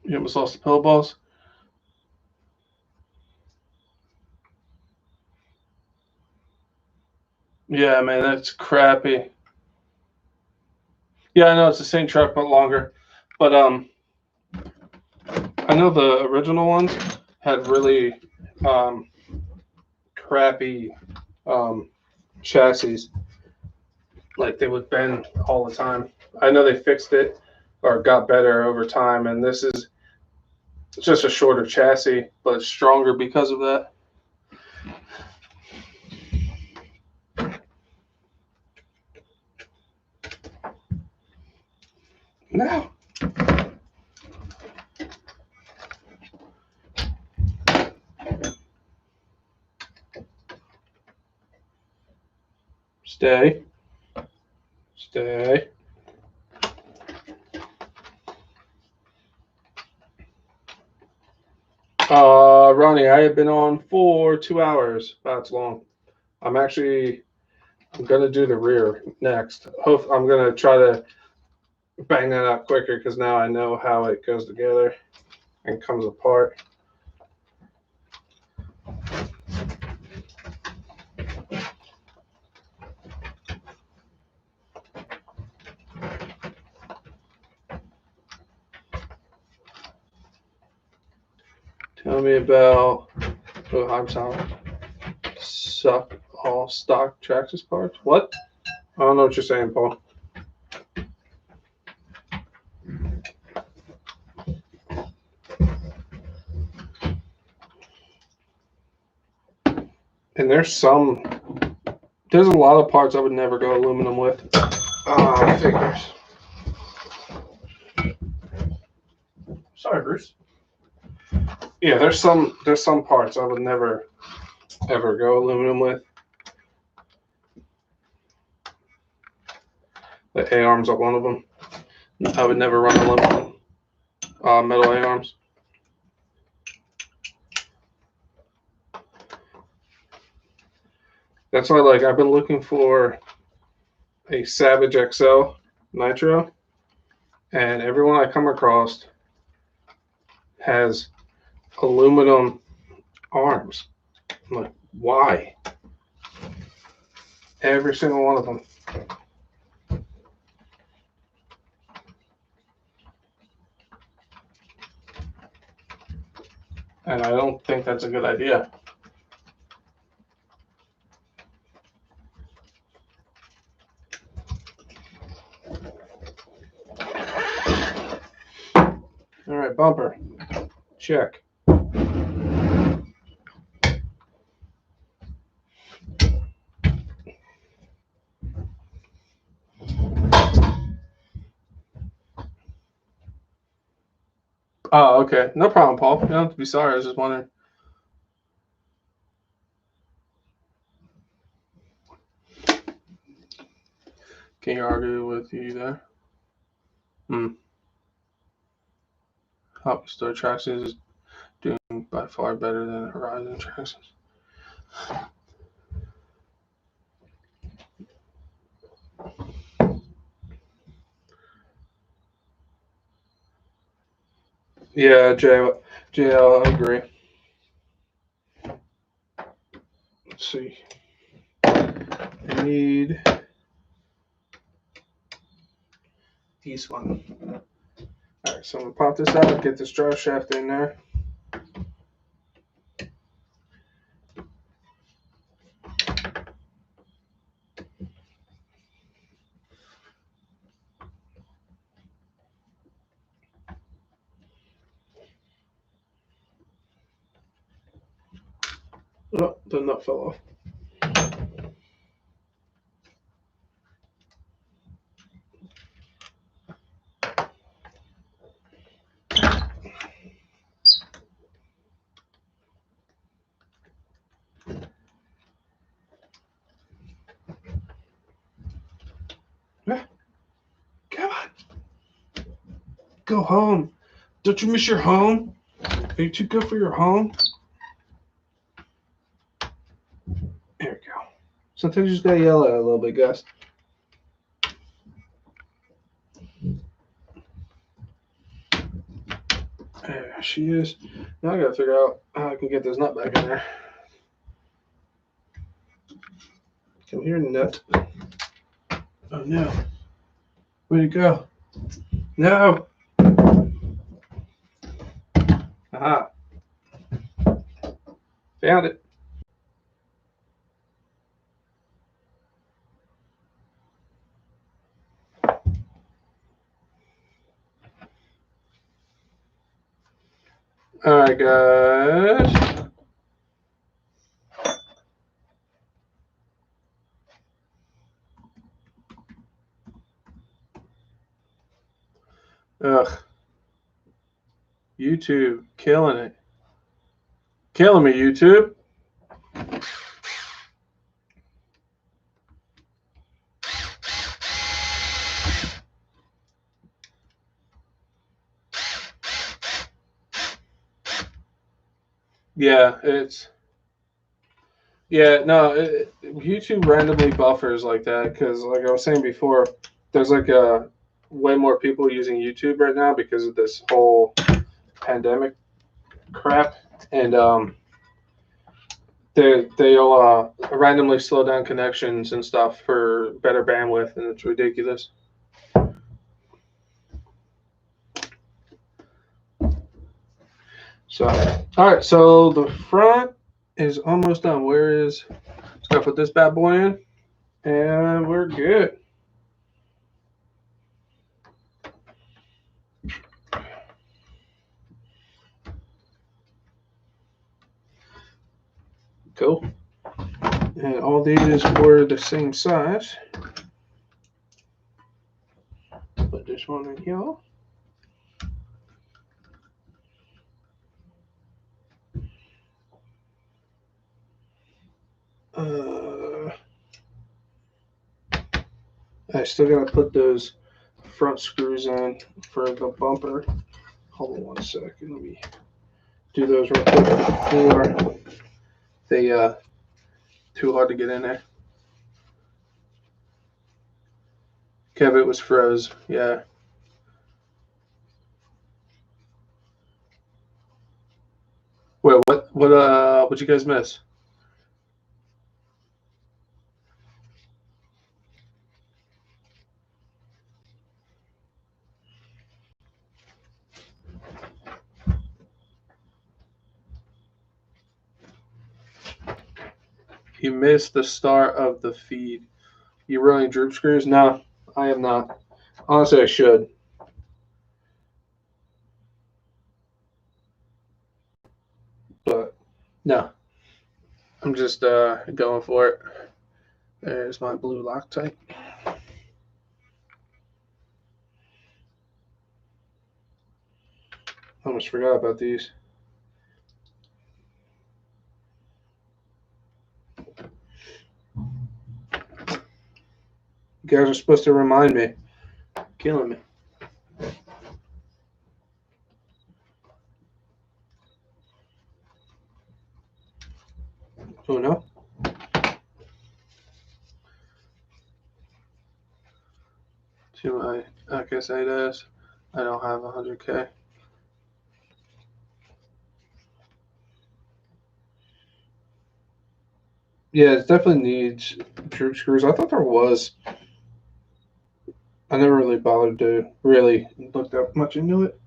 You almost lost the pill balls? Yeah, man, that's crappy. Yeah, I know it's the same truck but longer. But I know the original ones had really crappy chassis. Like they would bend all the time. I know they fixed it or got better over time, and this is just a shorter chassis, but stronger because of that. No. Stay. Stay. Ronnie, I have been on for 2 hours. That's long. I'm gonna do the rear next. I'm gonna try to bang that out quicker because now I know how it goes together and comes apart. Tell me about I'm sorry. Suck all stock Traxxas parts. What? I don't know what you're saying, Paul. And there's a lot of parts I would never go aluminum with. Figures. Sorry, Bruce. Yeah, there's some parts I would never ever go aluminum with. The A-arms are one of them. I would never run aluminum. Metal A-arms. That's why, like, I've been looking for a Savage XL Nitro, and everyone I come across has aluminum arms. I'm like, why? Every single one of them. And I don't think that's a good idea. All right, bumper. Check. Oh, okay. No problem, Paul. You don't have to be sorry. I was just wondering. Can you argue with you there? Hop Store Attractions is doing by far better than Horizon Attractions. Yeah, JL, I agree. Let's see. I need these one. All right, so I'm gonna pop this out, get this drive shaft in there. Oh, the nut fell off. Come on. Go home. Don't you miss your home? Are you too good for your home? There we go. Sometimes you just gotta yell at it a little bit, guys. There she is. Now I gotta figure out how I can get this nut back in there. Come here, nut. Oh no. Where'd it go? No. Aha. Found it. Alright, guys. Ugh. YouTube. Killing it. Killing me, YouTube. Yeah, YouTube randomly buffers like that because, like I was saying before, there's like way more people using YouTube right now because of this whole pandemic crap, and they'll randomly slow down connections and stuff for better bandwidth, and it's ridiculous. So, all right, so the front is almost done. Just gotta put this bad boy in, and we're good. Cool. And all these were the same size. Put this one in here. I still gotta put those front screws in for the bumper. Hold on 1 second. Let me do those real quick before they too hard to get in there. Kev, it was froze. Yeah. Wait, what'd you guys miss? You missed the start of the feed. You running droop screws? No, I am not. Honestly, I should. But no. I'm just going for it. There's my blue Loctite. I almost forgot about these. You guys are supposed to remind me. Killing me. Oh no. To my OUTCAST ADAS, I don't have 100K. Yeah, it definitely needs droop screws. I thought there was. I never really bothered to really look that much into it.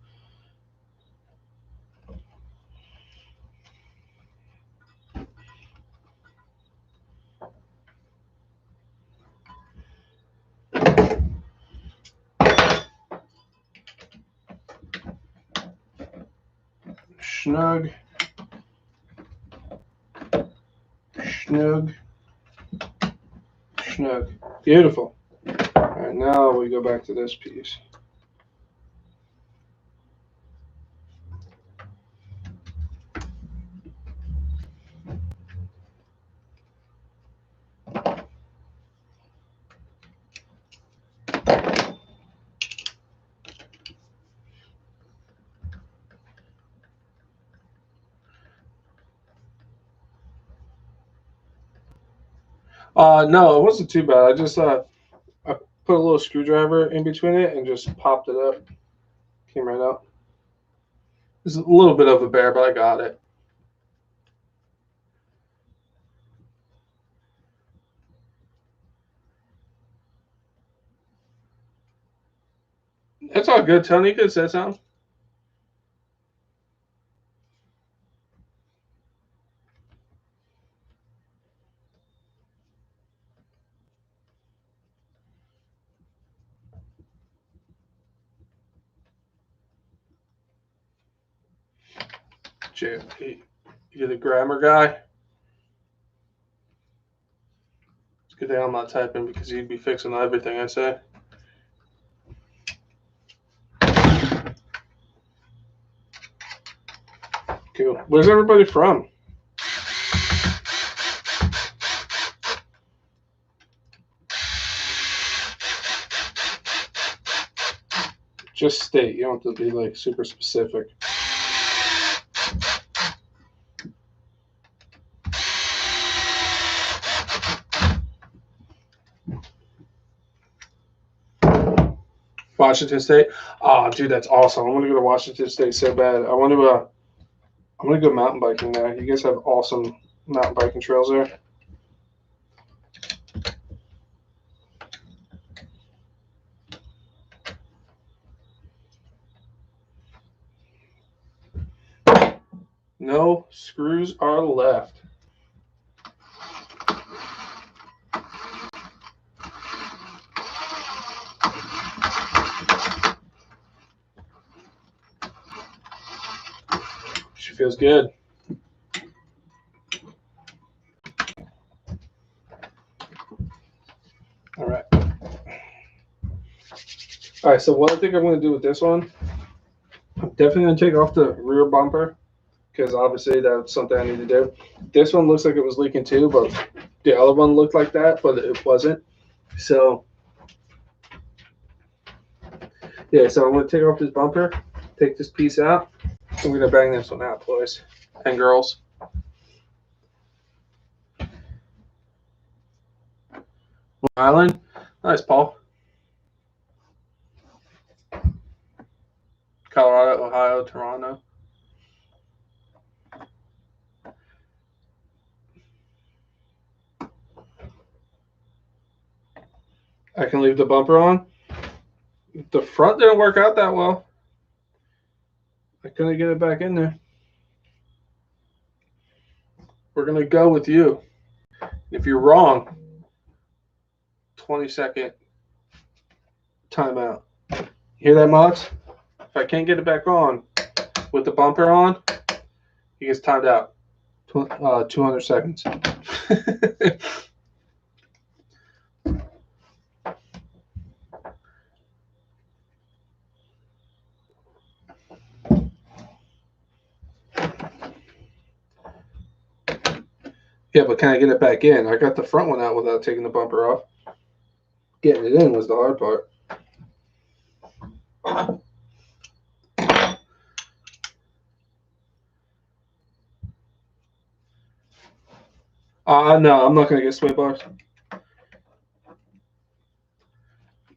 Snug. Snug. Snug. Beautiful. All right, now we go back to this piece. No, it wasn't too bad. I just I put a little screwdriver in between it and just popped it up. Came right out. It's a little bit of a bear, but I got it. It's all good, Tony. You could say something. JFP. You're the grammar guy. It's good that I'm not typing because you'd be fixing everything I say. Cool. Where's everybody from? Just state. You don't have to be like super specific. Washington State. Oh, dude, that's awesome. I want to go to Washington State so bad. I want to go mountain biking there. You guys have awesome mountain biking trails there. No screws are left. She feels good. All right. All right, so what I think I'm going to do with this one, I'm definitely going to take off the rear bumper because obviously that's something I need to do. This one looks like it was leaking too, but the other one looked like that, but it wasn't. So, yeah, so I'm going to take off this bumper, take this piece out, and we're going to bang this one out, boys and girls. Long Island. Nice, Paul. Colorado, Ohio, Toronto. I can leave the bumper on. The front didn't work out that well. I couldn't get it back in there. We're going to go with you. If you're wrong, 20-second timeout. Hear that, mods? If I can't get it back on with the bumper on, he gets timed out. 200 seconds. Yeah, but can I get it back in? I got the front one out without taking the bumper off. Getting it in was the hard part. No, I'm not going to get sway bars.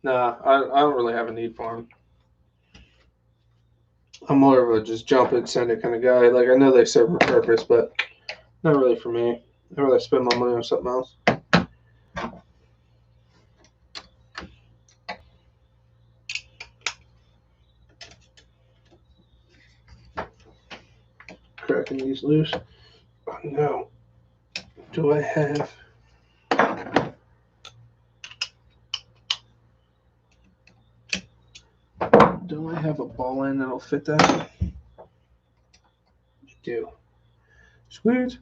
Nah, I don't really have a need for them. I'm more of a just jump it, send it kind of guy. Like, I know they serve a purpose, but not really for me. I'd rather spend my money on something else. Cracking these loose. Oh, no. Do I have... Do I have a ball end that'll fit that? I do. Sweet.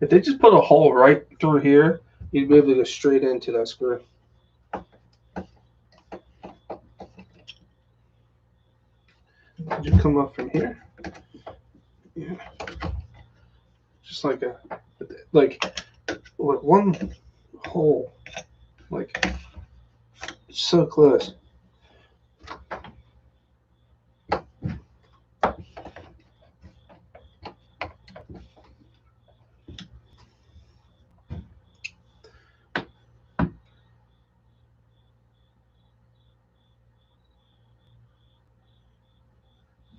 If they just put a hole right through here, you'd be able to go straight into that screw. Did you come up from here? Yeah. Just like one hole. Like, so close.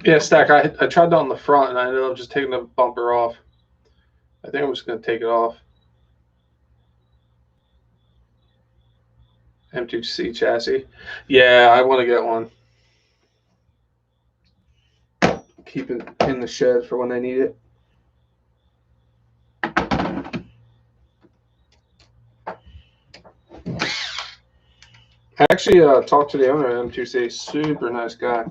Yeah, Stack, I tried that on the front, and I ended up just taking the bumper off. I think I'm just going to take it off. M2C chassis. Yeah, I want to get one. Keep it in the shed for when I need it. I actually talked to the owner of M2C. Super nice guy.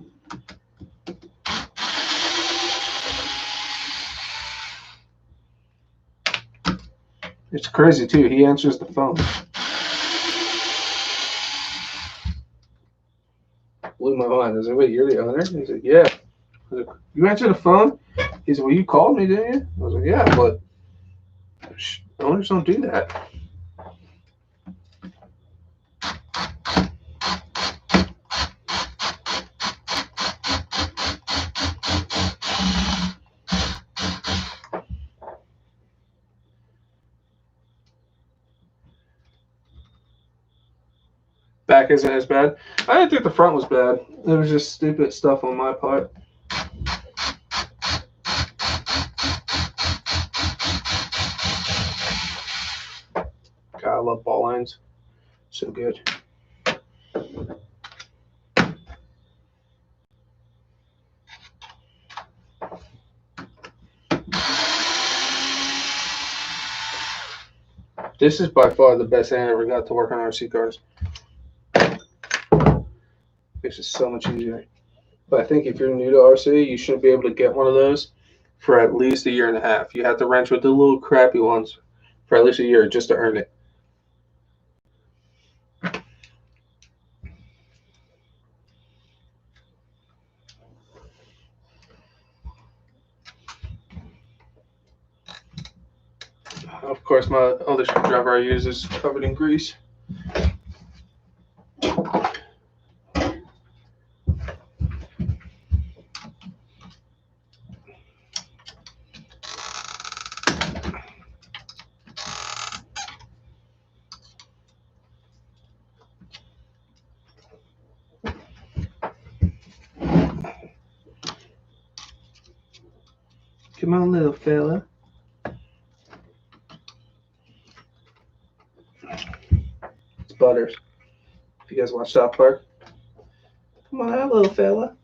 It's crazy, too. He answers the phone. Blew my mind. I was like, wait, you're the owner? He's like, yeah. I was like, you answer the phone? He said, well, you called me, didn't you? I was like, yeah, but owners don't do that. Back isn't as bad. I didn't think the front was bad. It was just stupid stuff on my part. God, I love ball lines. So good. This is by far the best hand I ever got to work on RC cars. Makes it so much easier. But I think if you're new to RC, you should be able to get one of those for at least a year and a half. You have to wrench with the little crappy ones for at least a year just to earn it. Of course, my other screwdriver I use is covered in grease. Come on, little fella. It's Butters. If you guys watch South Park. Come on out, little fella.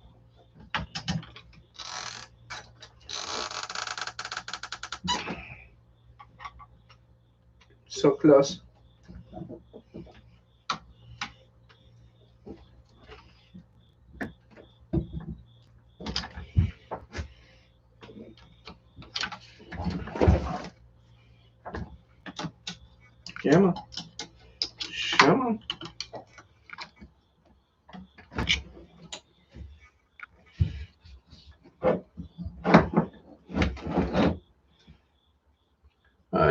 So close. Come on. Come on.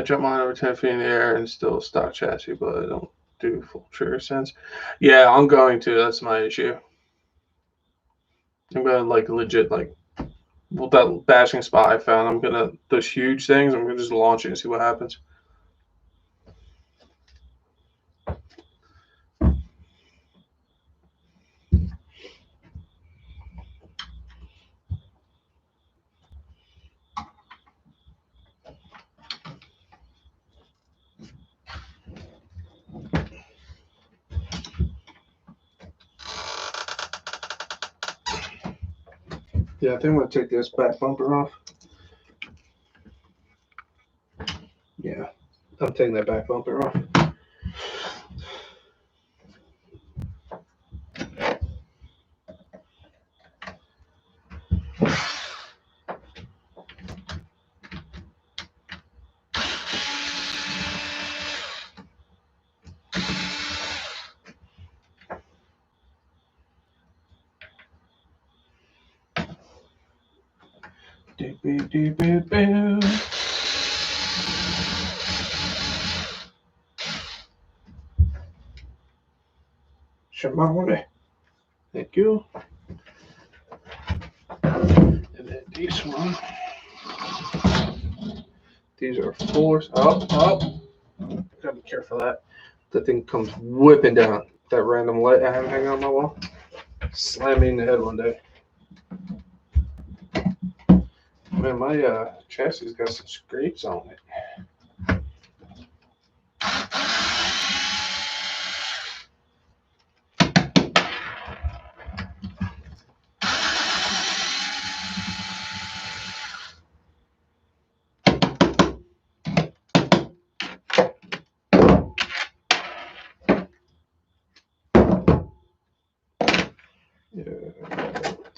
jump mine over 10 feet in the air and still stock chassis, but I don't do full trigger sense. Yeah, I'm going to. That's my issue. I'm gonna like legit like that bashing spot I found. I'm gonna those huge things. I'm gonna just launch it and see what happens. Yeah, I think I'm gonna take this back bumper off. Yeah, I'm taking that back bumper off. Shimone. Thank you. And then these one. These are 4s. Oh. Gotta be careful of that. The thing comes whipping down. That random light I have hanging on my wall. Slam me in the head one day. Man, my chassis got some scrapes on it.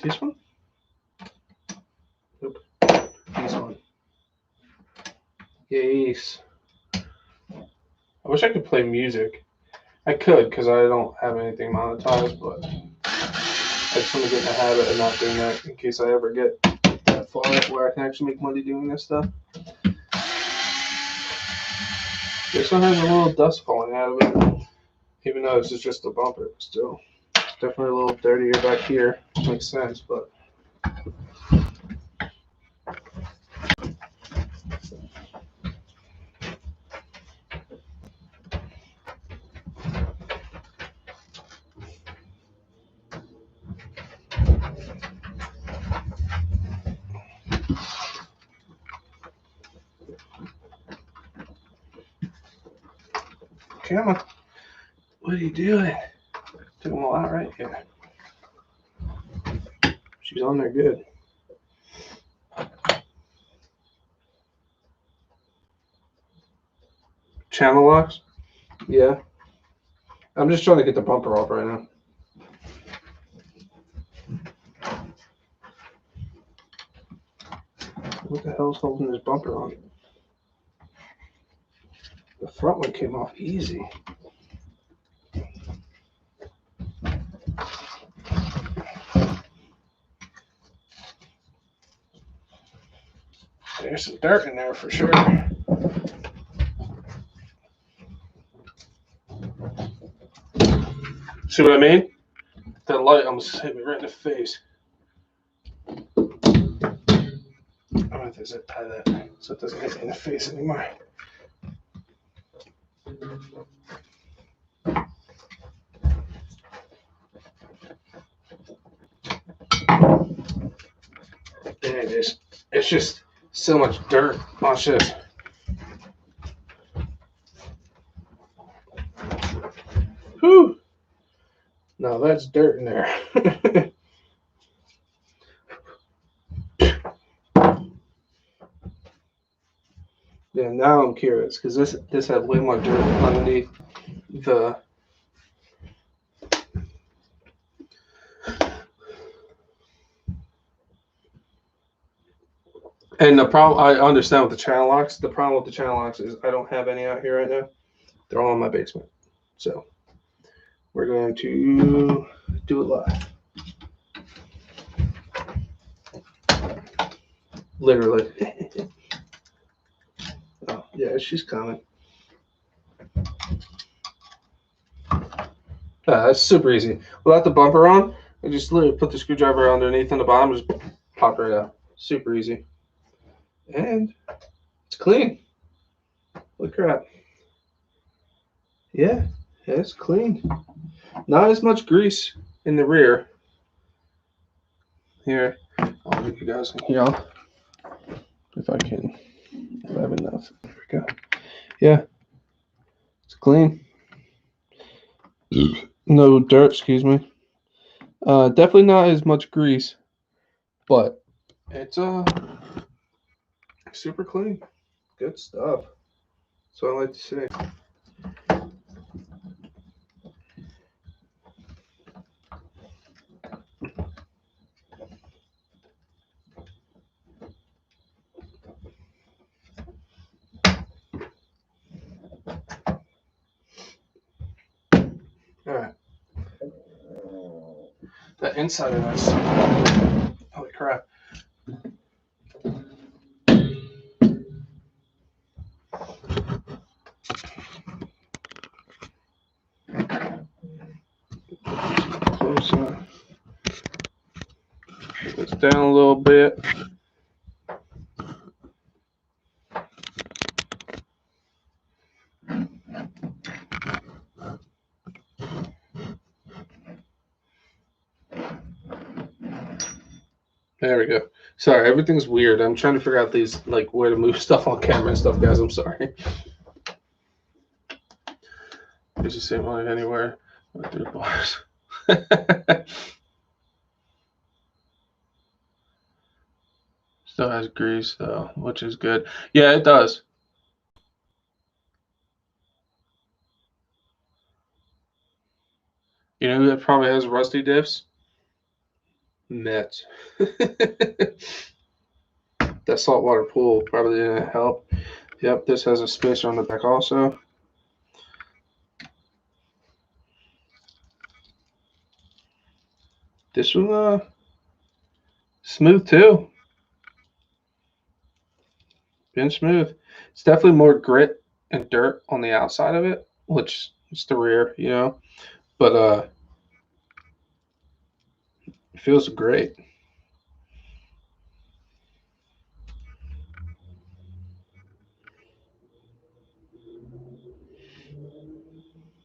This one? Nope. This one. Yes. I wish I could play music. I could, because I don't have anything monetized, but I just want to get in the habit of not doing that in case I ever get that far where I can actually make money doing this stuff. This one has a little dust falling out of it, even though this is just a bumper, but still. It's definitely a little dirtier back here. Makes sense, but. Come on. What are you doing? Took them all out right here. She's on there good. Channel locks? Yeah. I'm just trying to get the bumper off right now. What the hell's holding this bumper on? The front one came off easy. There's some dirt in there for sure. See what I mean? That light almost hit me right in the face. I'm gonna have to zip tie that so it doesn't hit me in the face anymore. There it is. It's just so much dirt. Watch this. Whew. Now that's dirt in there. Yeah, now I'm curious because this had way more dirt underneath the. And the problem, I understand with the channel locks. The problem with the channel locks is I don't have any out here right now. They're all in my basement. So we're going to do it live. Literally. Oh, Yeah, she's coming. That's super easy. Without the bumper on, I just literally put the screwdriver underneath on the bottom, just pop right out. Super easy. And it's clean. Look crap. Yeah, it's clean. Not as much grease in the rear. Here, I'll get you guys in here if I can. If I have enough. There we go. Yeah, it's clean. No dirt, excuse me. Definitely not as much grease, but it's super clean. Good stuff. That's what I like to say. All right. The inside of this. Holy crap. Close up. Put this down a little bit. There we go. Sorry, everything's weird. I'm trying to figure out these, like, where to move stuff on camera and stuff, guys. I'm sorry. It's the same one anywhere. Through the bars. Still has grease though, which is good. Yeah, it does. You know who that probably has rusty diffs? Mets. That saltwater pool probably didn't help. Yep, this has a spacer on the back also. This one, smooth too. Been smooth. It's definitely more grit and dirt on the outside of it, which is the rear, you know. But it feels great.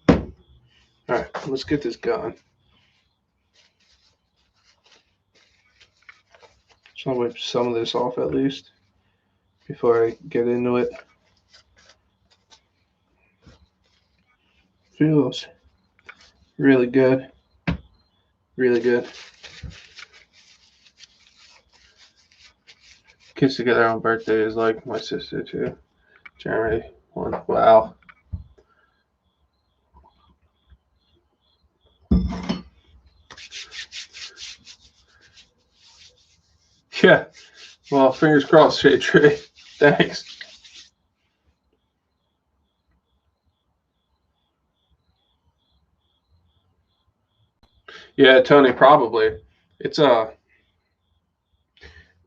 All right, let's get this going. Just want to wipe some of this off at least before I get into it. Feels really good. Really good. Kids together on birthdays like my sister too. January 1. Wow. Yeah. Well, fingers crossed, Shade Tree. Thanks. Yeah, Tony, probably. It's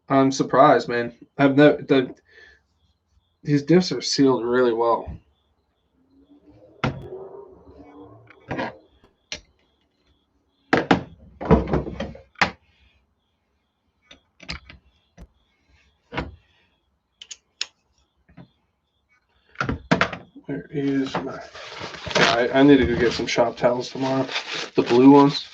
I'm surprised, man. I've never these diffs are sealed really well. Where is my? Yeah, I need to go get some shop towels tomorrow. The blue ones.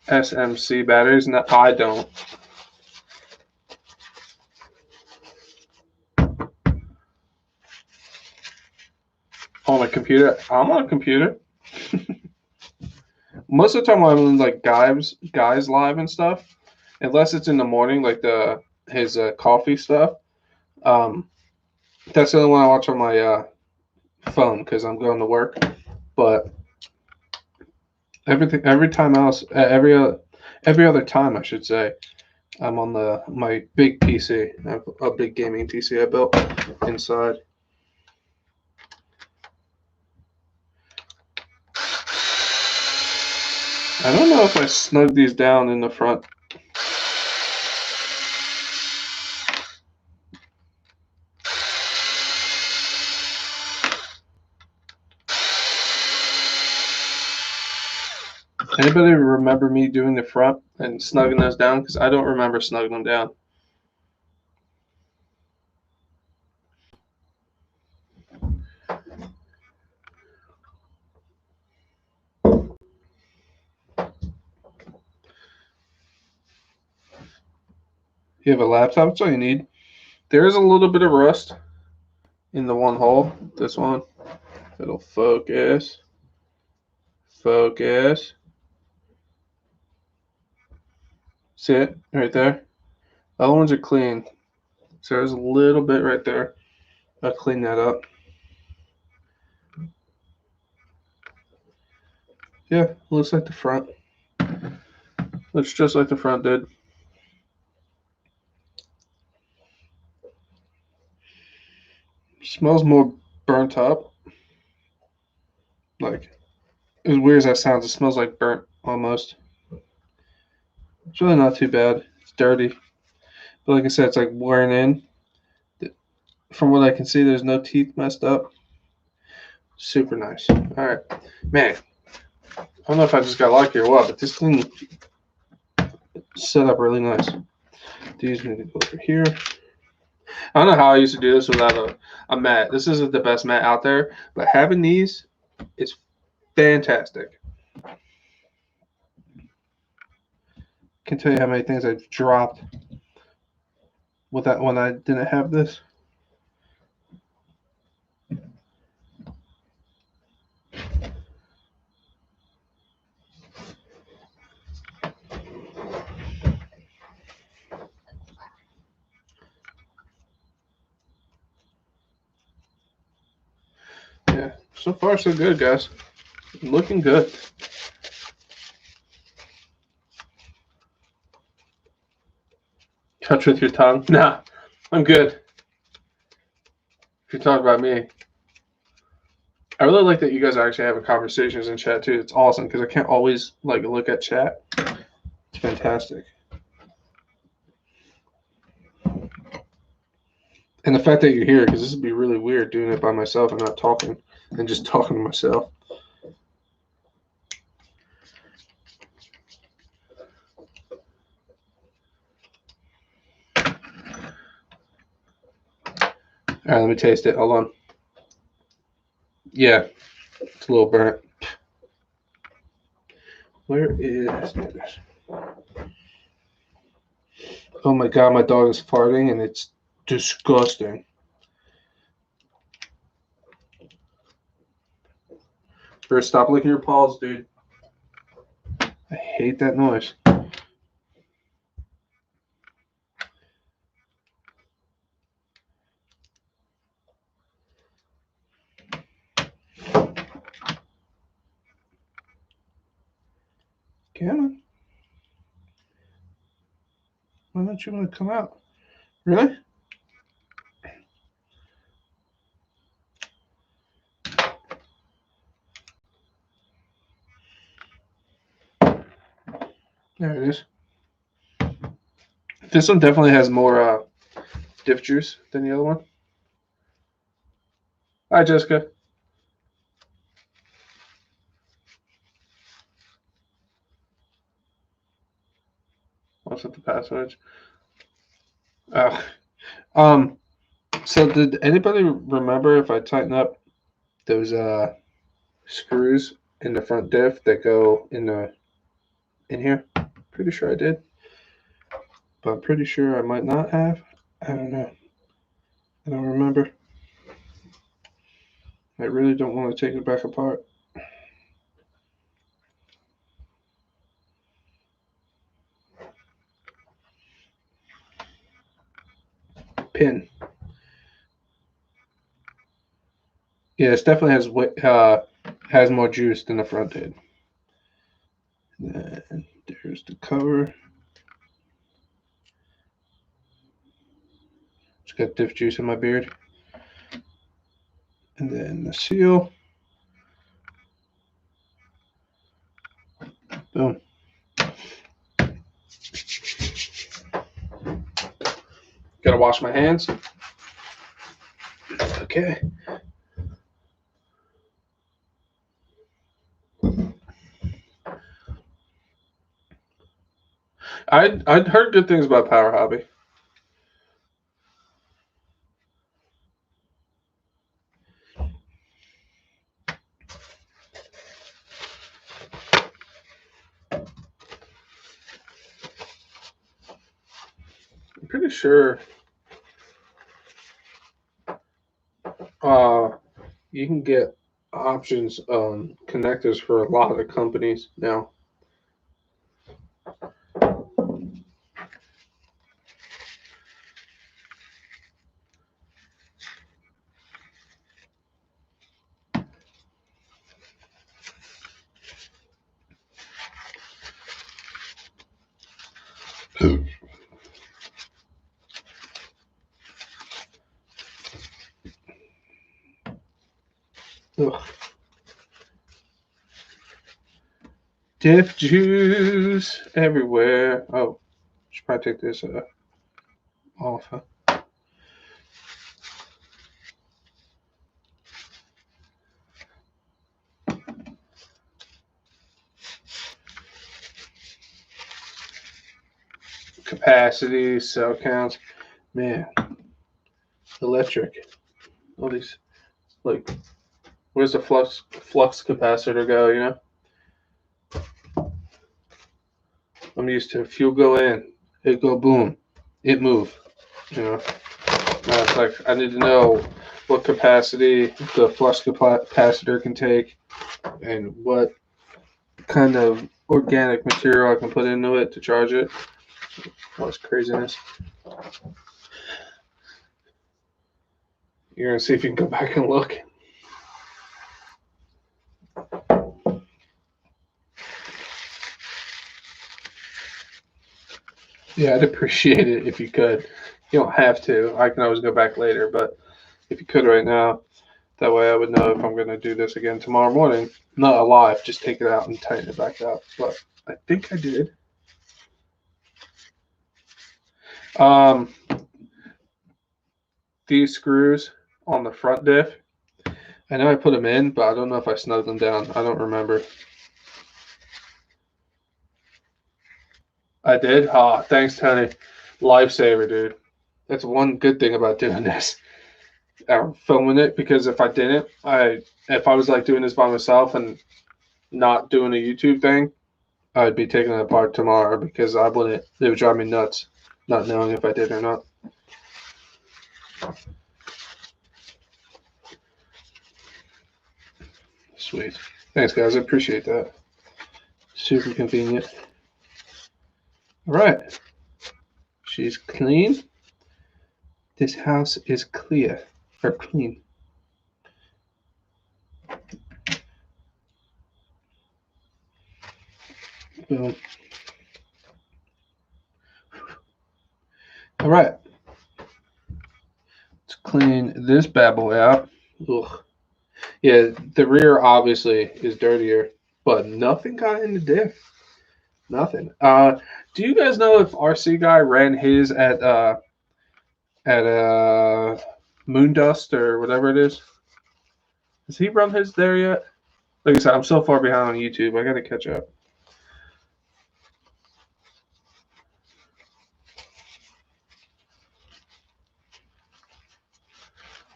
SMC batteries. No, I don't. On a computer. I'm on a computer. Most of the time when I'm in like guys live and stuff, unless it's in the morning, like his coffee stuff. That's the only one I watch on my phone because I'm going to work. But every time else, every other time I should say, I'm on my big PC. I have a big gaming PC I built inside. I don't know if I snug these down in the front. Anybody remember me doing the front and snugging those down? Because I don't remember snugging them down. You have a laptop, that's all you need. There is a little bit of rust in the one hole. This one. It'll focus. Focus. See it right there? The other ones are clean. So there's a little bit right there. I'll clean that up. Yeah, looks like the front. Looks just like the front did. Smells more burnt up. Like, as weird as that sounds, it smells like burnt almost. It's really not too bad. It's dirty. But like I said, it's like wearing in. From what I can see, there's no teeth messed up. Super nice. All right. Man, I don't know if I just got lucky or what, but this thing set up really nice. These need to go over here. I don't know how I used to do this without a mat. This isn't the best mat out there, but having these is fantastic. Can tell you how many things I've dropped with that when I didn't have this. Yeah, so far so good, guys. Looking good. Touch with your tongue? Nah, I'm good. If you talk about me. I really like that you guys are actually having conversations in chat too. It's awesome because I can't always like look at chat. It's fantastic. And the fact that you're here, because this would be really weird doing it by myself and not talking and just talking to myself. All right, let me taste it. Hold on. Yeah, it's a little burnt. Where is it? Oh my god, my dog is farting and it's disgusting. First, stop licking your paws, dude. I hate that noise. Come on. Why don't you want to come out? Really? There it is. This one definitely has more diff juice than the other one. Hi, Jessica. What's with the password? So did anybody remember if I tighten up those screws in the front diff that go in here? Pretty sure I did, but I'm pretty sure I might not have. I don't know. I don't remember. I really don't want to take it back apart. Pin. Yeah, it definitely has more juice than the front did. And there's the cover. It's got diff juice in my beard. And then the seal. Boom. Gotta wash my hands. Okay. I'd heard good things about Power Hobby. I'm pretty sure you can get options connectors for a lot of companies now. Ugh. Diff juice everywhere. Oh, should probably take this off. Huh? Capacity, cell counts. Man, electric. All these, like, where's the flux capacitor go, you know? I'm used to fuel go in, it go boom, it move, you know? Now it's like, I need to know what capacity the flux capacitor can take and what kind of organic material I can put into it to charge it. All this craziness. You're gonna see if you can go back and look. Yeah, I'd appreciate it if you could. You don't have to. I can always go back later, but if you could right now, that way I would know if I'm going to do this again tomorrow morning. Not alive, just take it out and tighten it back up. But I think I did. These screws on the front diff, I know I put them in, but I don't know if I snugged them down. I don't remember. I did? Ah, thanks, Tony. Lifesaver, dude. That's one good thing about doing this. Filming it, because if I didn't, if I was like doing this by myself and not doing a YouTube thing, I'd be taking it apart tomorrow because I wouldn't. It would drive me nuts, not knowing if I did or not. Sweet. Thanks, guys. I appreciate that. Super convenient. All right. She's clean. This house is clear or clean. Boom. All right. Let's clean this bad boy out. Ugh. Yeah, the rear obviously is dirtier, but nothing got in the diff. Nothing. Do you guys know if RC guy ran his at Moondust or whatever it is? Has he run his there yet? Like I said, I'm so far behind on YouTube. I got to catch up.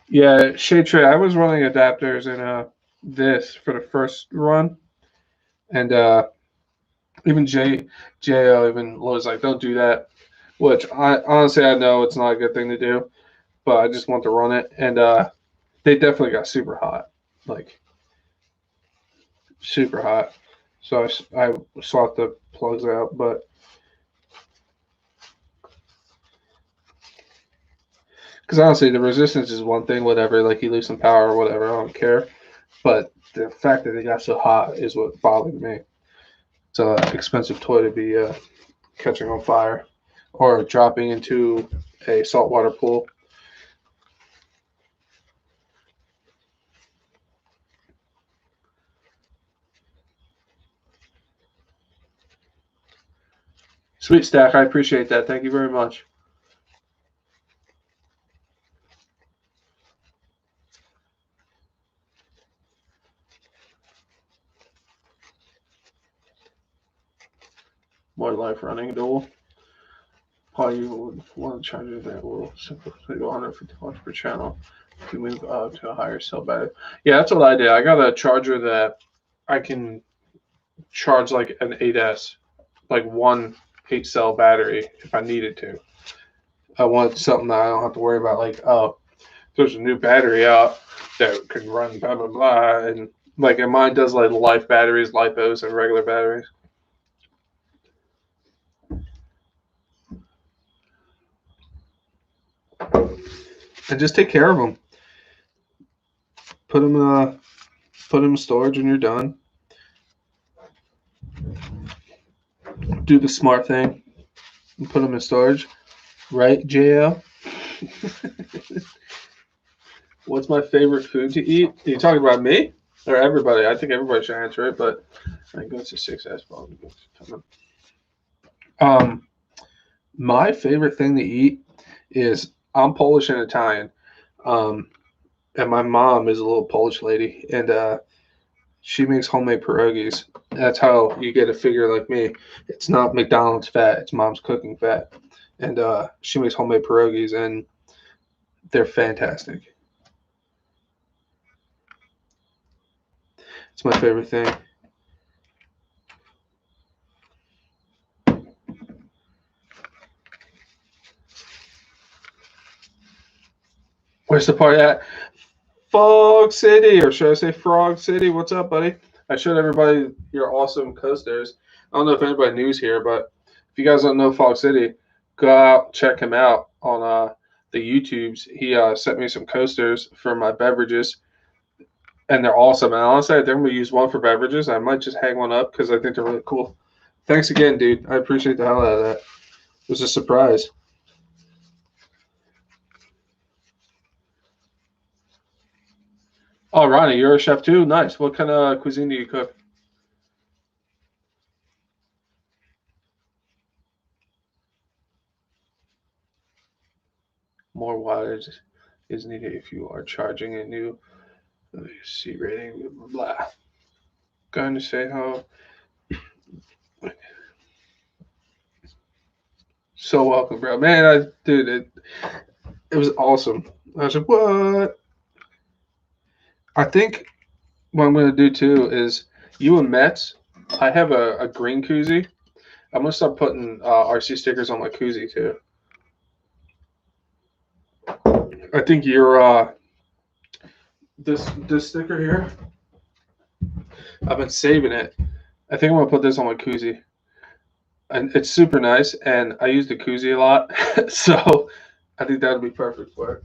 Yeah, Shade Trade. I was running adapters in this for the first run, and even Jo even was like, "Don't do that," which I honestly I know it's not a good thing to do, but I just want to run it, and they definitely got super hot, like super hot. So I swapped the plugs out, but because honestly, the resistance is one thing, whatever. Like you lose some power or whatever, I don't care. But the fact that it got so hot is what bothered me. It's an expensive toy to be catching on fire or dropping into a saltwater pool. Sweet Stack, I appreciate that. Thank you very much. More life running duel. Why you would want to charge it that will simply go 150 watts per channel to move to a higher cell battery. Yeah, that's what I did. I got a charger that I can charge like an 8S, like one 8-cell battery if I needed to. I want something that I don't have to worry about, like, oh, there's a new battery out that can run blah blah blah, and like, and mine does like life batteries, lipos, and regular batteries. And just take care of them. Put them in storage, and you're done. Do the smart thing and put them in storage, right, JL? What's my favorite food to eat? Are you talking about me or everybody? I think everybody should answer it, but I go to 6S phone. My favorite thing to eat is, I'm Polish and Italian, and my mom is a little Polish lady, and she makes homemade pierogies. That's how you get a figure like me. It's not McDonald's fat; it's mom's cooking fat, and she makes homemade pierogies, and they're fantastic. It's my favorite thing. Where's the party at? Fog City, or should I say Frog City? What's up, buddy? I showed everybody your awesome coasters. I don't know if anybody knows here, but if you guys don't know Fog City, go out, check him out on the YouTubes. He sent me some coasters for my beverages, and they're awesome. And honestly, I think I'm going to use one for beverages. I might just hang one up because I think they're really cool. Thanks again, dude. I appreciate the hell out of that. It was a surprise. Oh, Ronnie, you're a chef too? Nice. What kind of cuisine do you cook? More wattage is needed if you are charging a new C rating, blah, blah, blah. Going to say how. So welcome, bro. Man, dude, it was awesome. I was like, what? I think what I'm going to do too is, you and Mets, I have a green koozie. I'm going to start putting RC stickers on my koozie too. I think your this sticker here, I've been saving it. I think I'm going to put this on my koozie. And it's super nice, and I use the koozie a lot, so I think that would be perfect for it.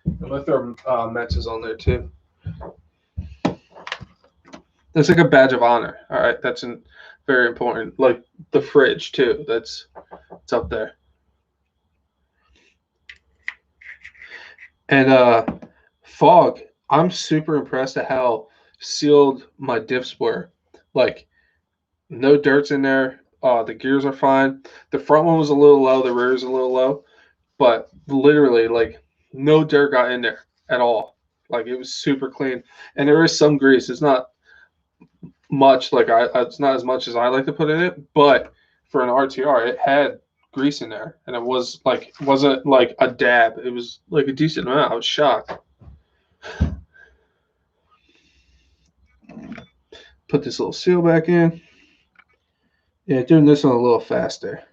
I'm going to throw Mets on there too. That's like a badge of honor. All right, that's very important. Like the fridge too. It's up there. And fog. I'm super impressed at how sealed my diffs were. Like, no dirt's in there. The gears are fine. The front one was a little low. The rear is a little low, but literally, like, no dirt got in there at all. Like, it was super clean, and there is some grease. It's not much, like, it's not as much as I like to put in it, but for an RTR, it had grease in there, and it wasn't like a dab. It was like a decent amount. I was shocked. Put this little seal back in. Yeah, doing this one a little faster.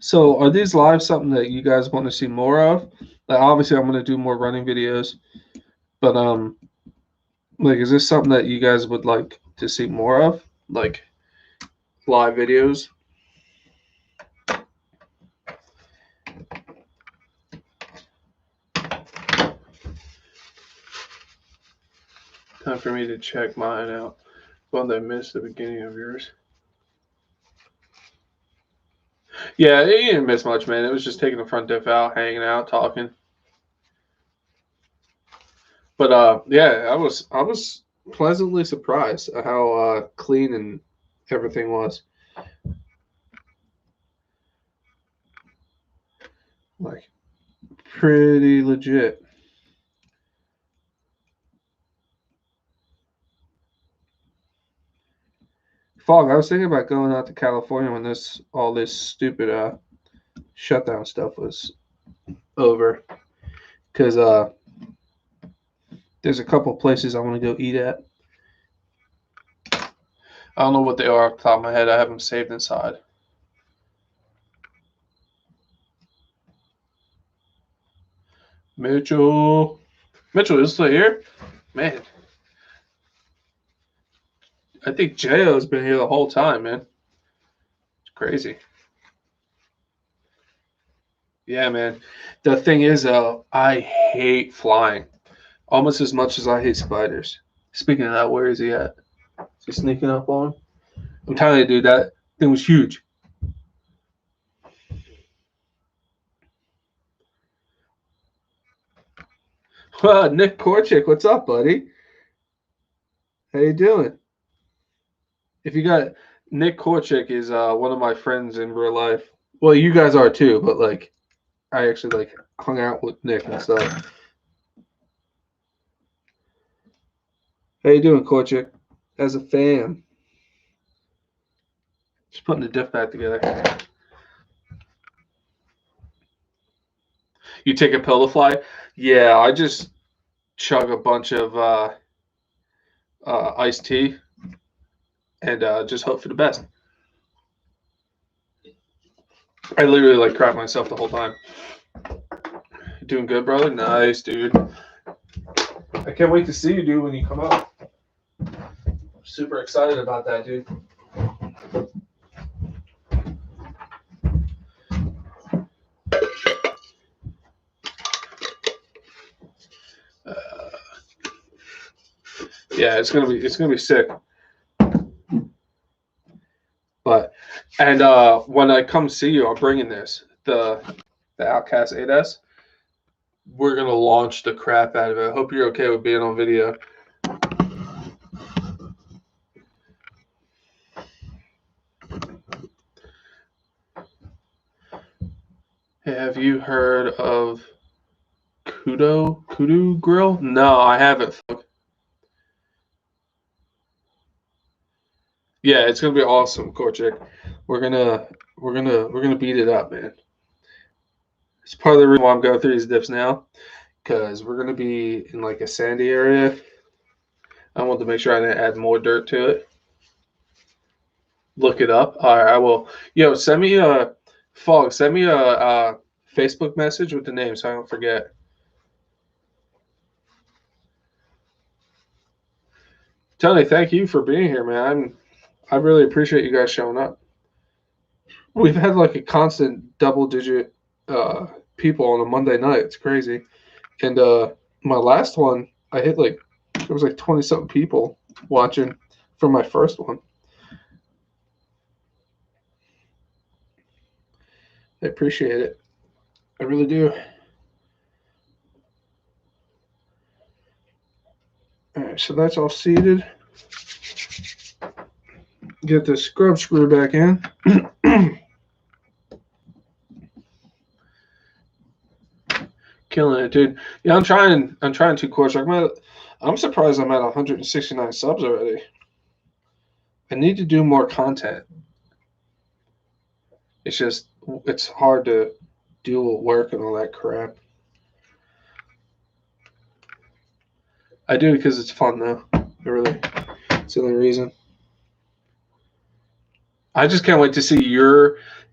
So, are these live something that you guys want to see more of? Like, obviously, I'm going to do more running videos, but like, is this something that you guys would like to see more of, like live videos? Time for me to check mine out. One that I missed the beginning of yours. Yeah, you didn't miss much, man. It was just taking the front diff out, hanging out, talking. But yeah, I was pleasantly surprised at how clean and everything was. Like, pretty legit. Fog, I was thinking about going out to California when all this stupid shutdown stuff was over, because there's a couple places I want to go eat at. I don't know what they are off the top of my head. I have them saved inside. Mitchell is still here? Man. I think J.O.'s been here the whole time, man. It's crazy. Yeah, man. The thing is, I hate flying almost as much as I hate spiders. Speaking of that, where is he at? Is he sneaking up on him? I'm telling you, dude, that thing was huge. Nick Korchik, what's up, buddy? How you doing? If you got Nick Korchik is one of my friends in real life. Well, you guys are too, but like I actually like hung out with Nick and stuff. How you doing, Korchik? As a fan. Just putting the diff back together. You take a pill to fly? Yeah, I just chug a bunch of iced tea and just hope for the best. I literally like crap myself the whole time. Doing good, brother? Nice, dude. I can't wait to see you, dude, when you come up. I'm super excited about that, dude. Yeah, it's gonna be sick. But when I come see you, I'm bringing the OUTCAST 8S. We're gonna launch the crap out of it. I hope you're okay with being on video. Have you heard of Kudu Grill? No, I haven't. Yeah, it's gonna be awesome, Korchik. We're gonna beat it up, man. It's part of the reason why I'm going through these dips now, because we're gonna be in like a sandy area. I want to make sure I didn't add more dirt to it. Look it up. All right, I will. Yo, send me a Facebook message with the name so I don't forget. Tony, thank you for being here, man. I really appreciate you guys showing up. We've had like a constant double-digit people on a Monday night. It's crazy. And my last one, I hit like there was like 20-something people watching for my first one. I appreciate it. I really do. All right, so that's all seated. Get the scrub screw back in. Killing it, dude. Yeah, I'm trying to course. I'm surprised I'm at 169 subs already. I need to do more content. It's hard to do work and all that crap. I do it because it's fun though. It's the only reason. I just can't wait to see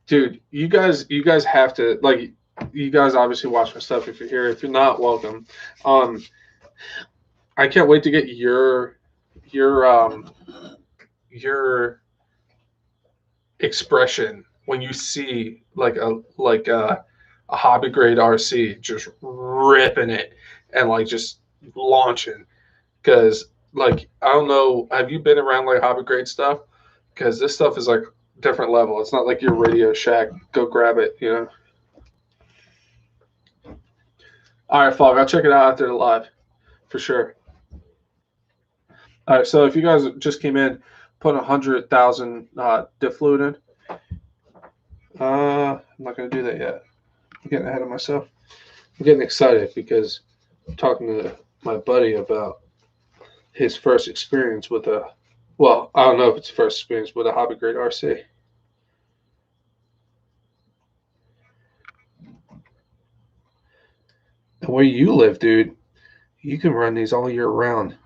dude. You guys have to like. You guys obviously watch my stuff if you're here. If you're not, welcome. I can't wait to get your expression when you see like a hobby grade RC just ripping it and like just launching. Because like I don't know, have you been around like hobby grade stuff? Because this stuff is like different level. It's not like your Radio Shack. Go grab it, you know. All right, Fog. I'll check it out after the live, for sure. All right, so if you guys just came in, put 100,000 diff fluid in. I'm not gonna do that yet. I'm getting ahead of myself. I'm getting excited because I'm talking to my buddy about his first experience with a Well, I don't know if it's first experience with a hobby grade RC. And where you live, dude, you can run these all year round.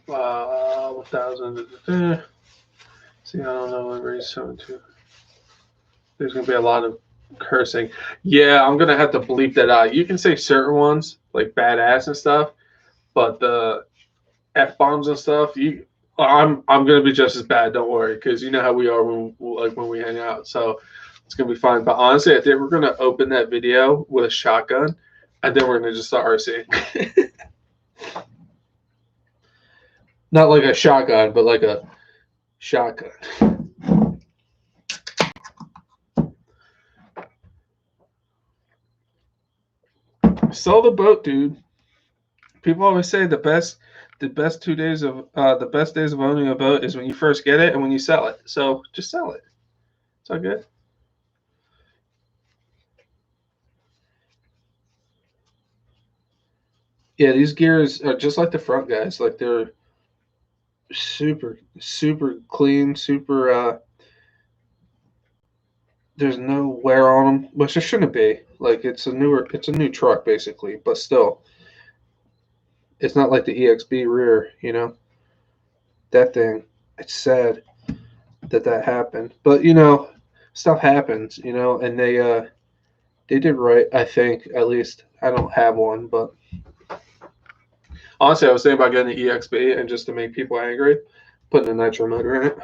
Uh, 1,000. See, I don't know what raise 72. There's gonna be a lot of cursing. Yeah, I'm gonna have to bleep that out. You can say certain ones like badass and stuff, but the f bombs and stuff, I'm gonna be just as bad. Don't worry, because you know how we are when we hang out. So it's gonna be fine. But honestly, I think we're gonna open that video with a shotgun, and then we're gonna just start RC. Not like a shotgun, but like a shotgun. Sell the boat, dude. People always say the best 2 days of the best days of owning a boat is when you first get it and when you sell it. So just sell it. It's all good. Yeah, these gears are just like the front guys. Like they're super clean, super there's no wear on them, which there shouldn't be. Like it's a new truck basically, but still, it's not like the EXB rear. That thing. It's sad that happened, but stuff happens. And they did right. I think at least I don't have one, but honestly, I was thinking about getting the EXB and just to make people angry, putting a nitro motor in it.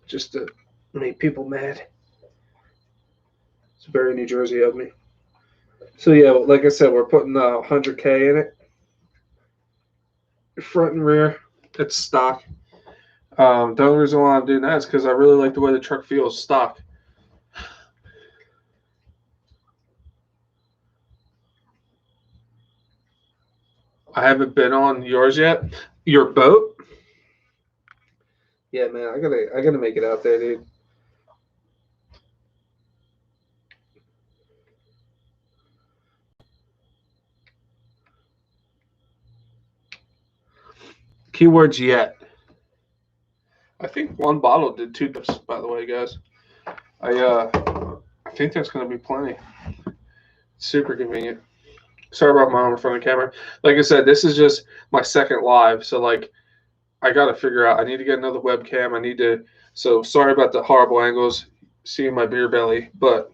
Just to make people mad. It's very New Jersey of me. So yeah, like I said, we're putting 100K in it, front and rear. It's stock. The only reason why I'm doing that is because I really like the way the truck feels stock. I haven't been on yours yet. Your boat? Yeah, man, I gotta make it out there, dude. Keywords yet. I think one bottle did 2 Diffs, by the way, guys. I think that's gonna be plenty. Super convenient. Sorry about my arm in front of the camera. Like I said, this is just my second live, so like I gotta figure out. I need to get another webcam. I need to. So sorry about the horrible angles. Seeing my beer belly, but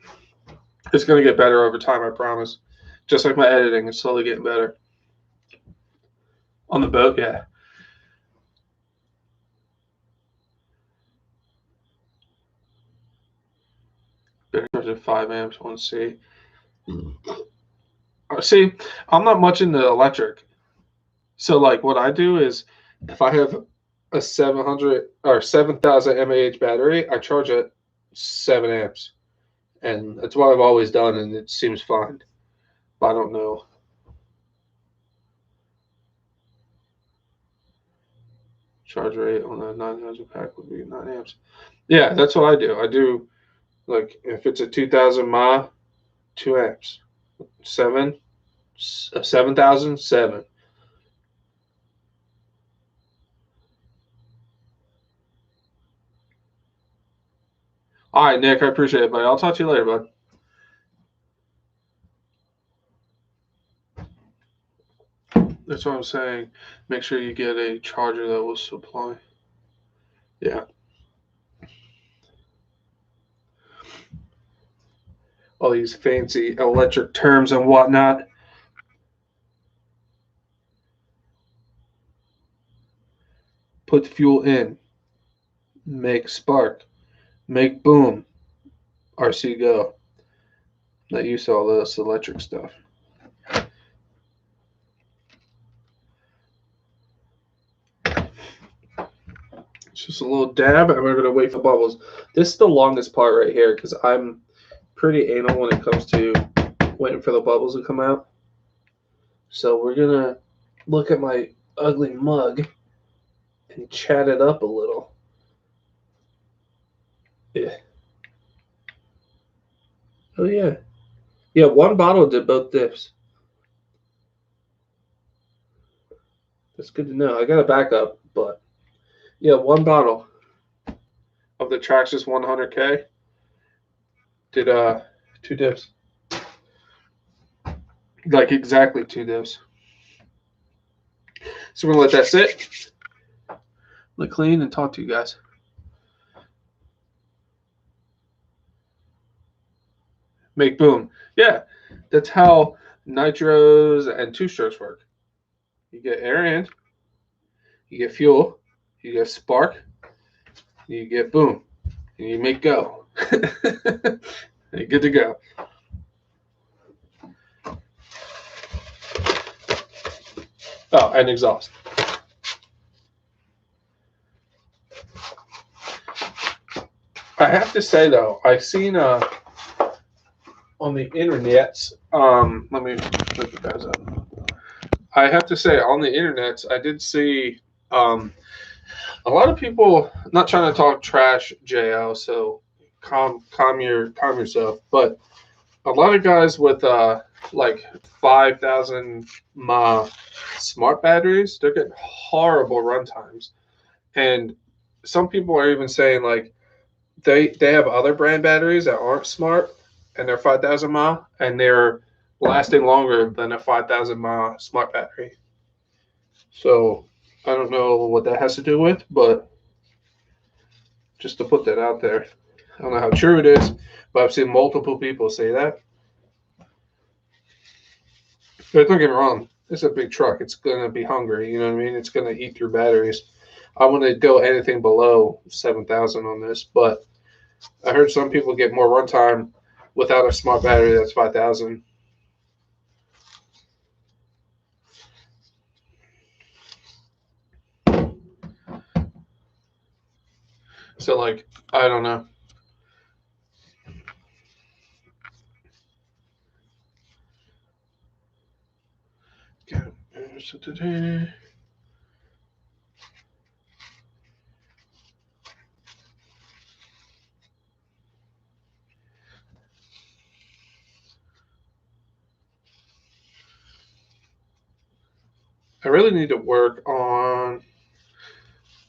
it's gonna get better over time. I promise. Just like my editing, it's slowly getting better. On the boat, yeah. 5 amps, 1C. See, I'm not much into electric. So like what I do is if I have a 700 or 7,000 mAh battery, I charge it 7 amps. And that's what I've always done, and it seems fine. But I don't know. Charge rate on a 900 pack would be 9 amps. Yeah, that's what I do. I do, like, if it's a 2,000 mAh, 2 amps. 7,000, 7. All right, Nick, I appreciate it, buddy. I'll talk to you later, bud. That's what I'm saying. Make sure you get a charger that will supply. Yeah. All these fancy electric terms and whatnot. Put fuel in. Make spark. Make boom. RC go. Not used to all this electric stuff. It's just a little dab, and we're going to wait for bubbles. This is the longest part right here because I'm pretty anal when it comes to waiting for the bubbles to come out. So we're going to look at my ugly mug and chat it up a little. Yeah. Oh yeah. Yeah, one bottle did both diffs. That's good to know. I got a backup, but yeah, one bottle of the Traxxas 100K did 2 diffs. Like exactly 2 diffs. So we're gonna let that sit, let clean, and talk to you guys. Make boom. Yeah, that's how nitros and two-strokes work. You get air in, you get fuel, you get spark, you get boom, and you make go. You're good to go. Oh, and exhaust. I have to say though, I've seen on the internet. Let me flip you guys up. I have to say on the internet, I did see a lot of people. Not trying to talk trash, JL. So calm yourself. But a lot of guys with like 5,000 mAh smart batteries, they're getting horrible run times, and some people are even saying like they have other brand batteries that aren't smart and they're 5,000 mAh and they're lasting longer than a 5,000 mAh smart battery. So I don't know what that has to do with, but just to put that out there. I don't know how true it is, but I've seen multiple people say that. But don't get me wrong, it's a big truck. It's going to be hungry. You know what I mean? It's going to eat through batteries. I want to go anything below 7,000 on this, but I heard some people get more runtime without a smart battery that's 5,000. So, like, I don't know. I really need to work on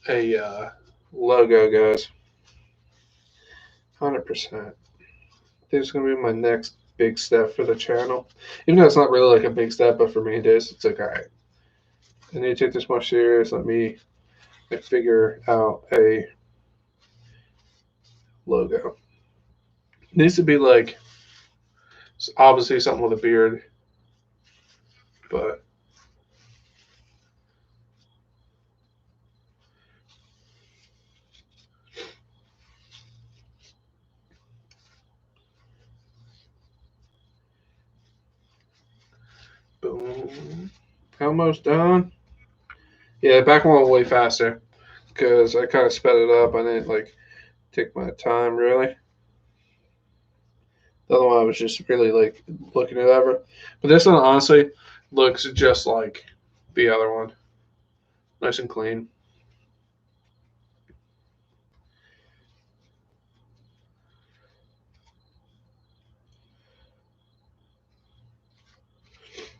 a logo, guys. 100%. I think it's going to be my next big step for the channel. Even though it's not really like a big step, but for me it is. It's like, all right, I need to take this more serious. Let me figure out a logo. It needs to be like, obviously something with a beard, but boom. Almost done. Yeah, back one way faster because I kind of sped it up. I didn't like take my time really. The other one I was just really like looking at ever. But this one honestly looks just like the other one. Nice and clean.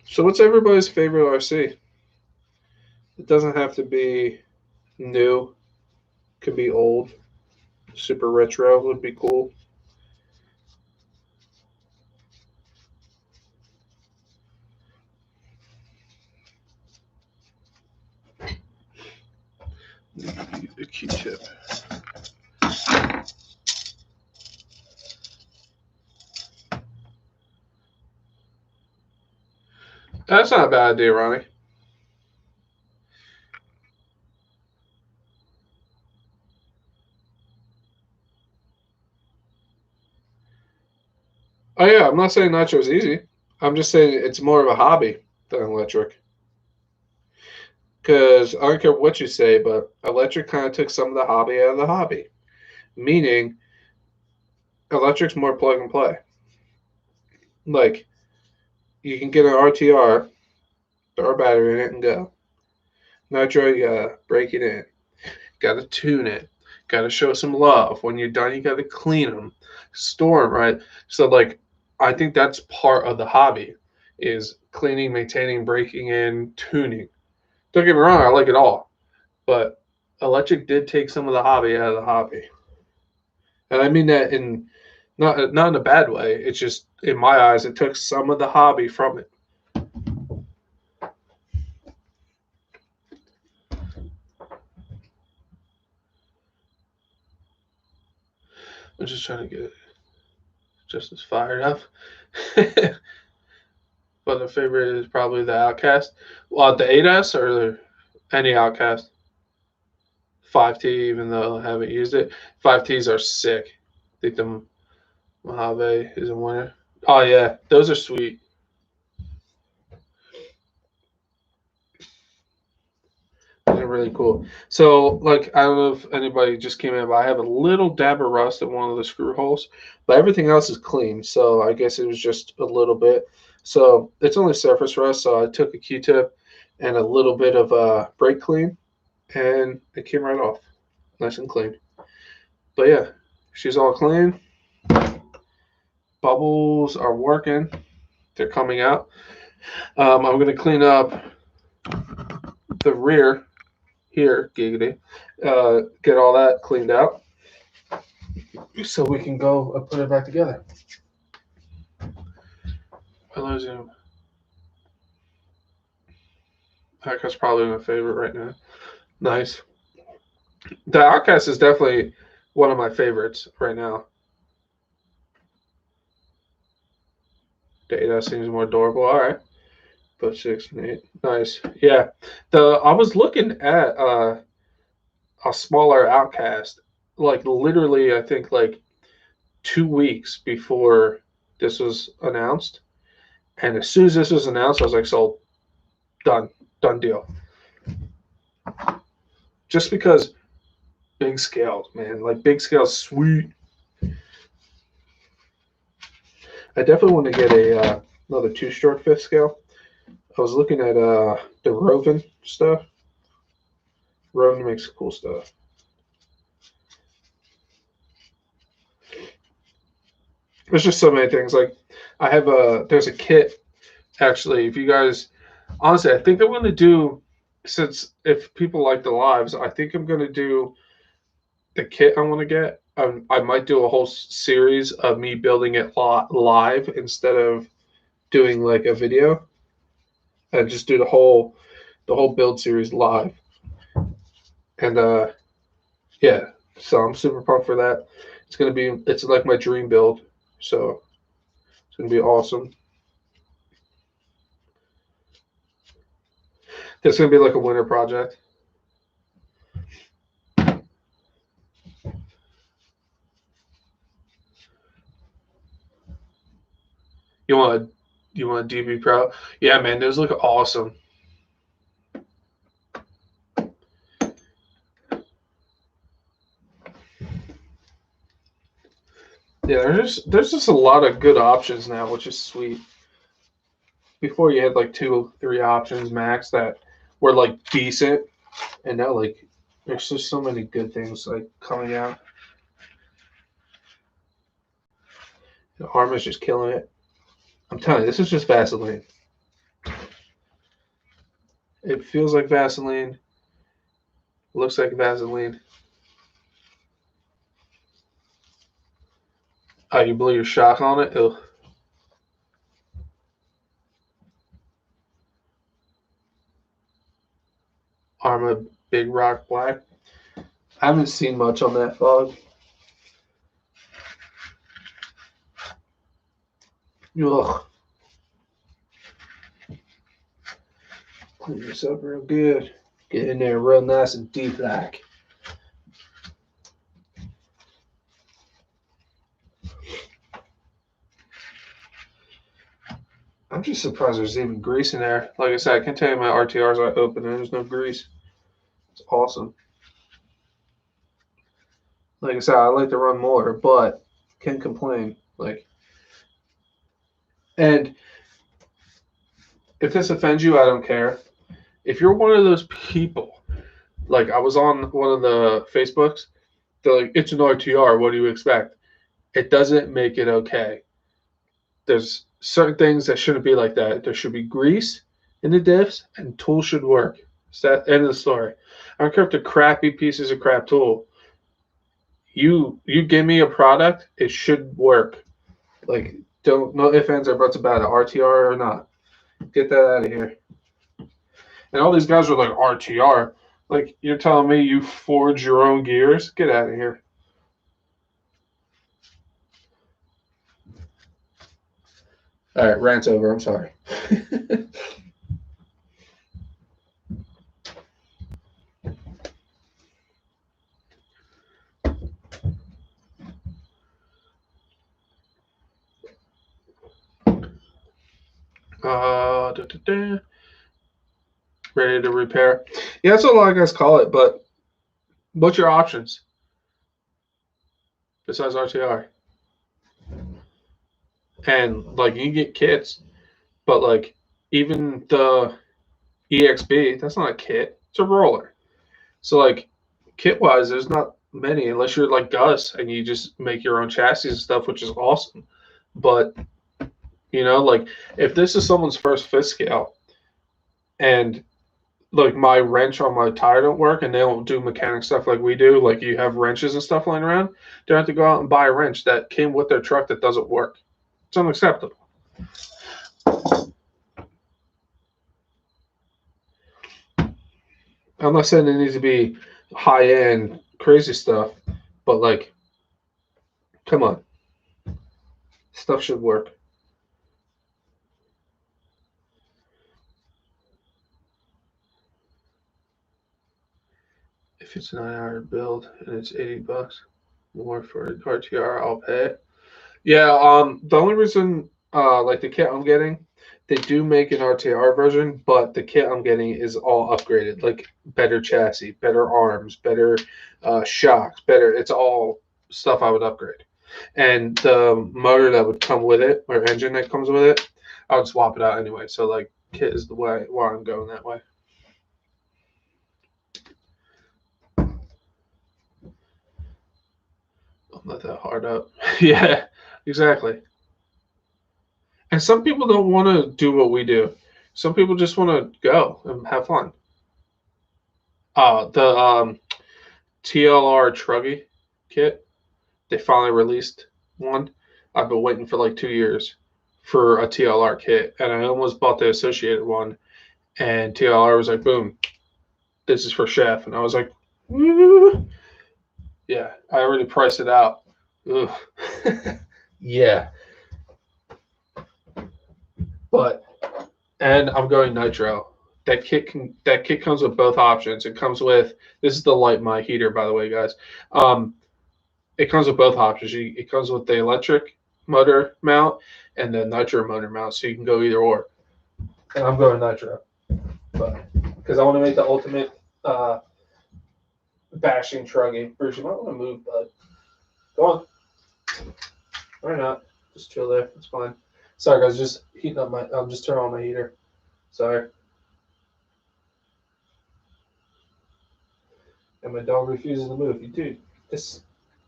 So what's everybody's favorite RC? It doesn't have to be new. It could be old. Super retro would be cool. A Q-tip. That's not a bad idea, Ronnie. Oh yeah, I'm not saying nitro is easy. I'm just saying it's more of a hobby than electric. Because I don't care what you say, but electric kind of took some of the hobby out of the hobby. Meaning, electric's more plug and play. Like, you can get an RTR, throw a battery in it, and go. Nitro, you gotta break it in. Gotta tune it. Got to show some love. When you're done, you got to clean them, store them, right? So, like, I think that's part of the hobby is cleaning, maintaining, breaking in, tuning. Don't get me wrong, I like it all. But electric did take some of the hobby out of the hobby. And I mean that in not in a bad way. It's just in my eyes, it took some of the hobby from it. I'm just trying to get just as fired up. But the favorite is probably the OUTCAST. Well, the 8S or any OUTCAST. 5T, even though I haven't used it. 5Ts are sick. I think the Mojave is a winner. Oh, yeah. Those are sweet. Those are really cool. So, like, I don't know if anybody just came in, but I have a little dab of rust in one of the screw holes, but everything else is clean. So, I guess it was just a little bit. So, it's only surface rust. So, I took a Q-tip and a little bit of brake clean, and it came right off. Nice and clean. But yeah, she's all clean. Bubbles are working. They're coming out. I'm going to clean up the rear here, giggity. Get all that cleaned out so we can go put it back together. I'm losing him. That's probably my favorite right now. Nice. The OUTCAST is definitely one of my favorites right now. Data seems more adorable. All right. But 6 and 8. Nice. Yeah. I was looking at a smaller OUTCAST, like literally, I think like 2 weeks before this was announced. And as soon as this was announced, I was like, sold. Done deal. Just because big scales, man. Like big scales, sweet. I definitely want to get another 2-stroke fifth scale. I was looking at the Roven stuff. Roven makes cool stuff. There's just so many things. Like I have there's a kit actually. If you guys, honestly, I think I'm going to do, since if people like the lives, I think I'm going to do the kit I want to get. I might do a whole series of me building it live instead of doing like a video. And just do the whole build series live. And yeah, so I'm super pumped for that. It's like my dream build, so it's gonna be awesome. It's gonna be like a winter project. You want a DB Pro? Yeah, man, those look awesome. Yeah, there's just a lot of good options now, which is sweet. Before you had like 2-3 options max that were like decent, and now like there's just so many good things like coming out. The Arma's just killing it. I'm telling you, this is just Vaseline. It feels like Vaseline. Looks like Vaseline. Oh, you blew your shock on it? Ugh. Arma Big Rock Black. I haven't seen much on that fog. Ugh. Clean this up real good. Get in there real nice and deep like. I'm just surprised there's even grease in there. Like I said, I can tell you my RTRs are open and there's no grease. It's awesome. Like I said, I like to run more, but can't complain. And if this offends you, I don't care. If you're one of those people, like I was on one of the Facebooks, They're like, it's an RTR. What do you expect? It doesn't make it okay. There's certain things that shouldn't be like that. There should be grease in the diffs, and tool should work. It's that end of the story. I don't care if the crappy pieces of crap tool. You give me a product, it should work. Like, don't no ifs, ands, or buts about it, RTR or not. Get that out of here. And all these guys are like RTR. Like, you're telling me you forge your own gears? Get out of here. All right, rant's over. I'm sorry. Da, da, da. Ready to repair. Yeah, that's what a lot of guys call it, but what's your options besides RTR? And like, you can get kits, but like, even the EXB, that's not a kit, it's a roller. So like, kit wise, there's not many unless you're like Gus and you just make your own chassis and stuff, which is awesome. But like, if this is someone's first fifth scale and like my wrench on my tire don't work and they don't do mechanic stuff like we do, like you have wrenches and stuff lying around, they have to go out and buy a wrench that came with their truck that doesn't work. It's unacceptable. I'm not saying it needs to be high end crazy stuff, but like, come on, stuff should work. If it's a 9-hour build and it's $80 more for a RTR, I'll pay it. Yeah, the only reason like the kit I'm getting, they do make an RTR version, but the kit I'm getting is all upgraded, like better chassis, better arms, better shocks, better. It's all stuff I would upgrade. And the motor that would come with it, or engine that comes with it, I would swap it out anyway. So like, kit is the way why I'm going that way. Don't let that hard up. Yeah, exactly. And some people don't want to do what we do. Some people just want to go and have fun. The TLR Truggy kit, they finally released one. I've been waiting for like 2 years for a TLR kit, and I almost bought the associated one. And TLR was like, boom, this is for Chef. And I was like, yeah, I already priced it out. Yeah. But and I'm going nitro. That kit comes with both options. It comes with, this is the light my heater, by the way, guys. It comes with both options. It comes with the electric motor mount and the nitro motor mount, so you can go either or. And I'm going nitro, but because I want to make the ultimate bashing truggy. Bruce, you might want to move, bud. Go on. Or not. Just chill there. It's fine. Sorry, guys. Just heating up my. I'm just turning on my heater. Sorry. And my dog refuses to move. You dude, just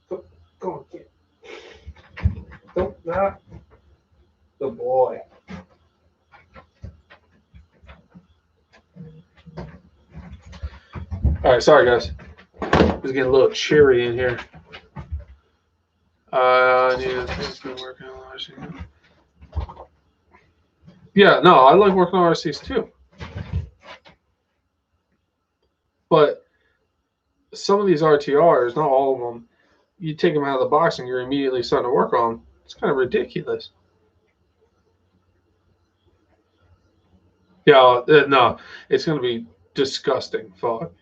go on, get. Don't not. Good boy. All right, sorry guys. It's getting a little cheery in here. I need to be working on RC. Yeah, no, I like working on RCs too. But some of these RTRs, not all of them, you take them out of the box and you're immediately starting to work on. It's kind of ridiculous. Yeah, no, it's going to be disgusting. Fuck.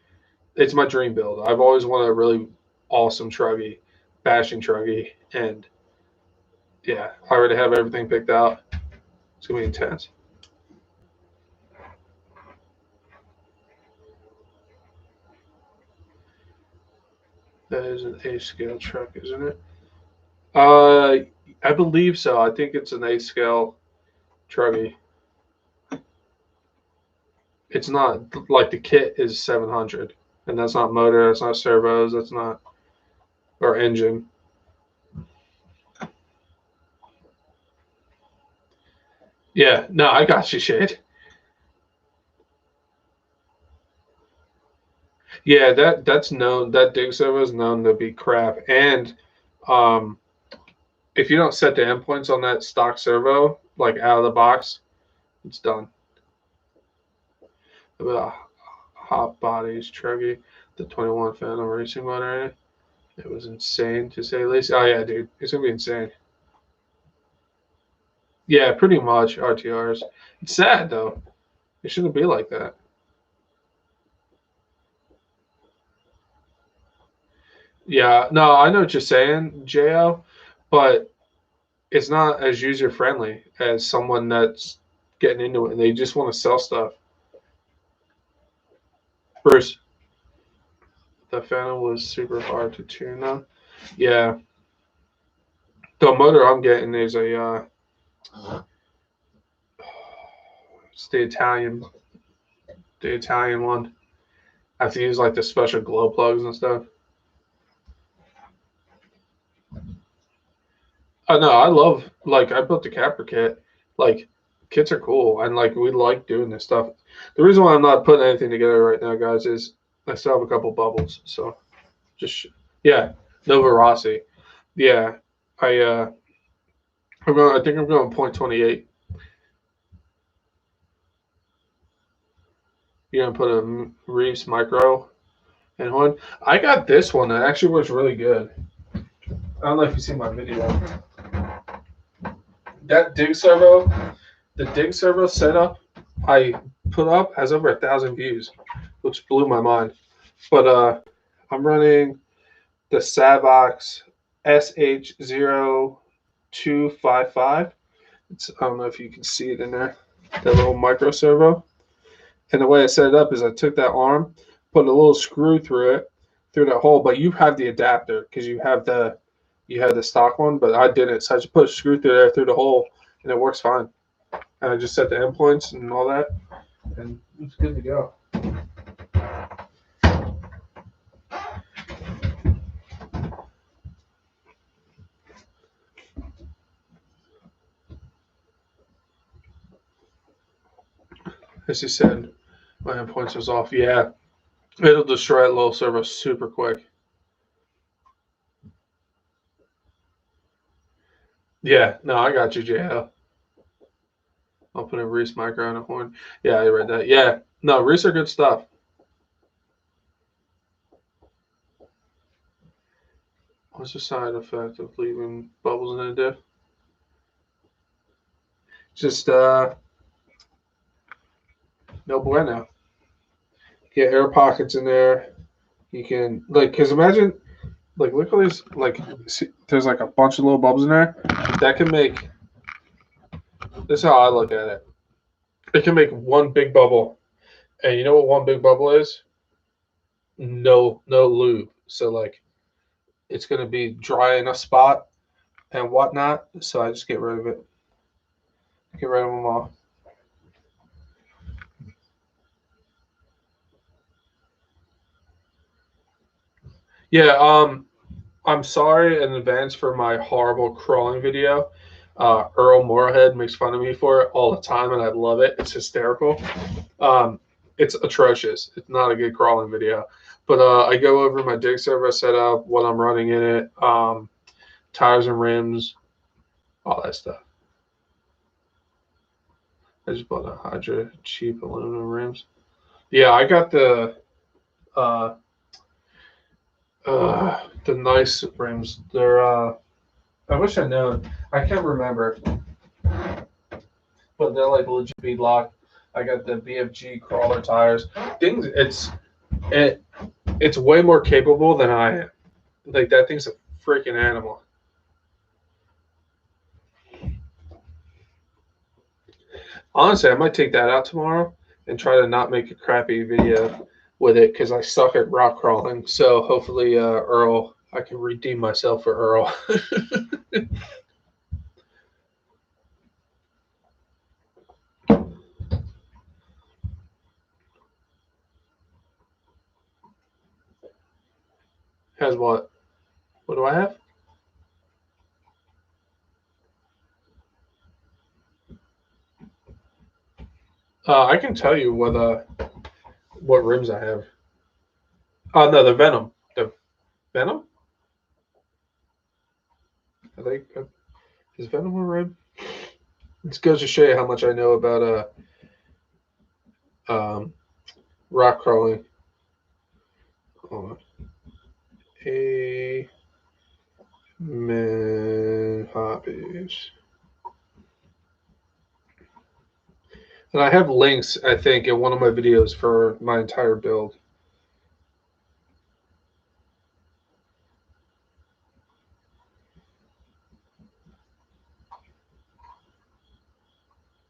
It's my dream build. I've always wanted a really awesome truggy, bashing truggy, and yeah, I already have everything picked out. It's going to be intense. That is an A scale truck, isn't it? I believe so. I think it's an A scale truggy. It's not like the kit is 700, and that's not motor, that's not servos, that's not. or engine. Yeah, no, I got you, Shade. Yeah, that's known. That dig servo is known to be crap. And um, if you don't set the endpoints on that stock servo, like out of the box, it's done. About hot bodies, Truggy, the 21 Phantom racing motor. It was insane to say the least. Oh yeah, dude, it's gonna be insane. Yeah, pretty much RTRs. It's sad though. It shouldn't be like that. Yeah, no, I know what you're saying, Jo, but it's not as user friendly as someone that's getting into it and they just want to sell stuff. Bruce, the Phantom was super hard to tune on. Yeah, the motor I'm getting is it's the Italian one. I have to use like the special glow plugs and stuff. Oh no, I love like I built the capper kit. Like kits are cool and like we like doing this stuff. The reason why I'm not putting anything together right now, guys, is I still have a couple bubbles. So just yeah, no veracity. Yeah, I I think I'm going 0.28. You're gonna put a Reeves micro in one. I got this one that actually works really good. I don't know if you see my video. That dig servo, the dig servo setup I put up has over 1,000 views, which blew my mind. But I'm running the Savox SH0255. I don't know if you can see it in there, that little micro servo. And the way I set it up is I took that arm, put a little screw through it, through that hole. But you have the adapter because you have the stock one, but I didn't. So I just put a screw through there through the hole, and it works fine. And I just set the endpoints and all that, and it's good to go. As you said, my endpoints was off. Yeah, it'll destroy that little servo super quick. Yeah, no, I got you, JL. I'll put a Reese micro on a horn. Yeah, I read that. Yeah, no, Reese are good stuff. What's the side effect of leaving bubbles in a diff? Just no bueno. Get air pockets in there. You can like, cause imagine like look at these like see, there's like a bunch of little bubbles in there. That can make. This is how I look at it. It can make one big bubble, and you know what one big bubble is? No lube. So like it's gonna be dry in a spot and whatnot. So I just get rid of it. Get rid of them all. Yeah. I'm sorry in advance for my horrible crawling video. Earl Moorhead makes fun of me for it all the time, and I love it. It's hysterical. Um, it's atrocious. It's not a good crawling video. But I go over my dig servo setup, what I'm running in it, tires and rims, all that stuff. I just bought a Hydra cheap aluminum rims. Yeah, I got uh, the nice rims. They're I wish I known. I can't remember, but they're like legit beadlock. I got the BFG crawler tires. Things it it's way more capable than I am. Like that thing's a freaking animal. Honestly, I might take that out tomorrow and try to not make a crappy video with it because I suck at rock crawling. So hopefully, Earl, I can redeem myself for Earl. Has what? What do I have? I can tell you what rims I have. Oh no, the Venom. The Venom? I think is Venom a rim? This goes to show you how much I know about rock crawling. Amen hobbies. And I have links, I think, in one of my videos for my entire build.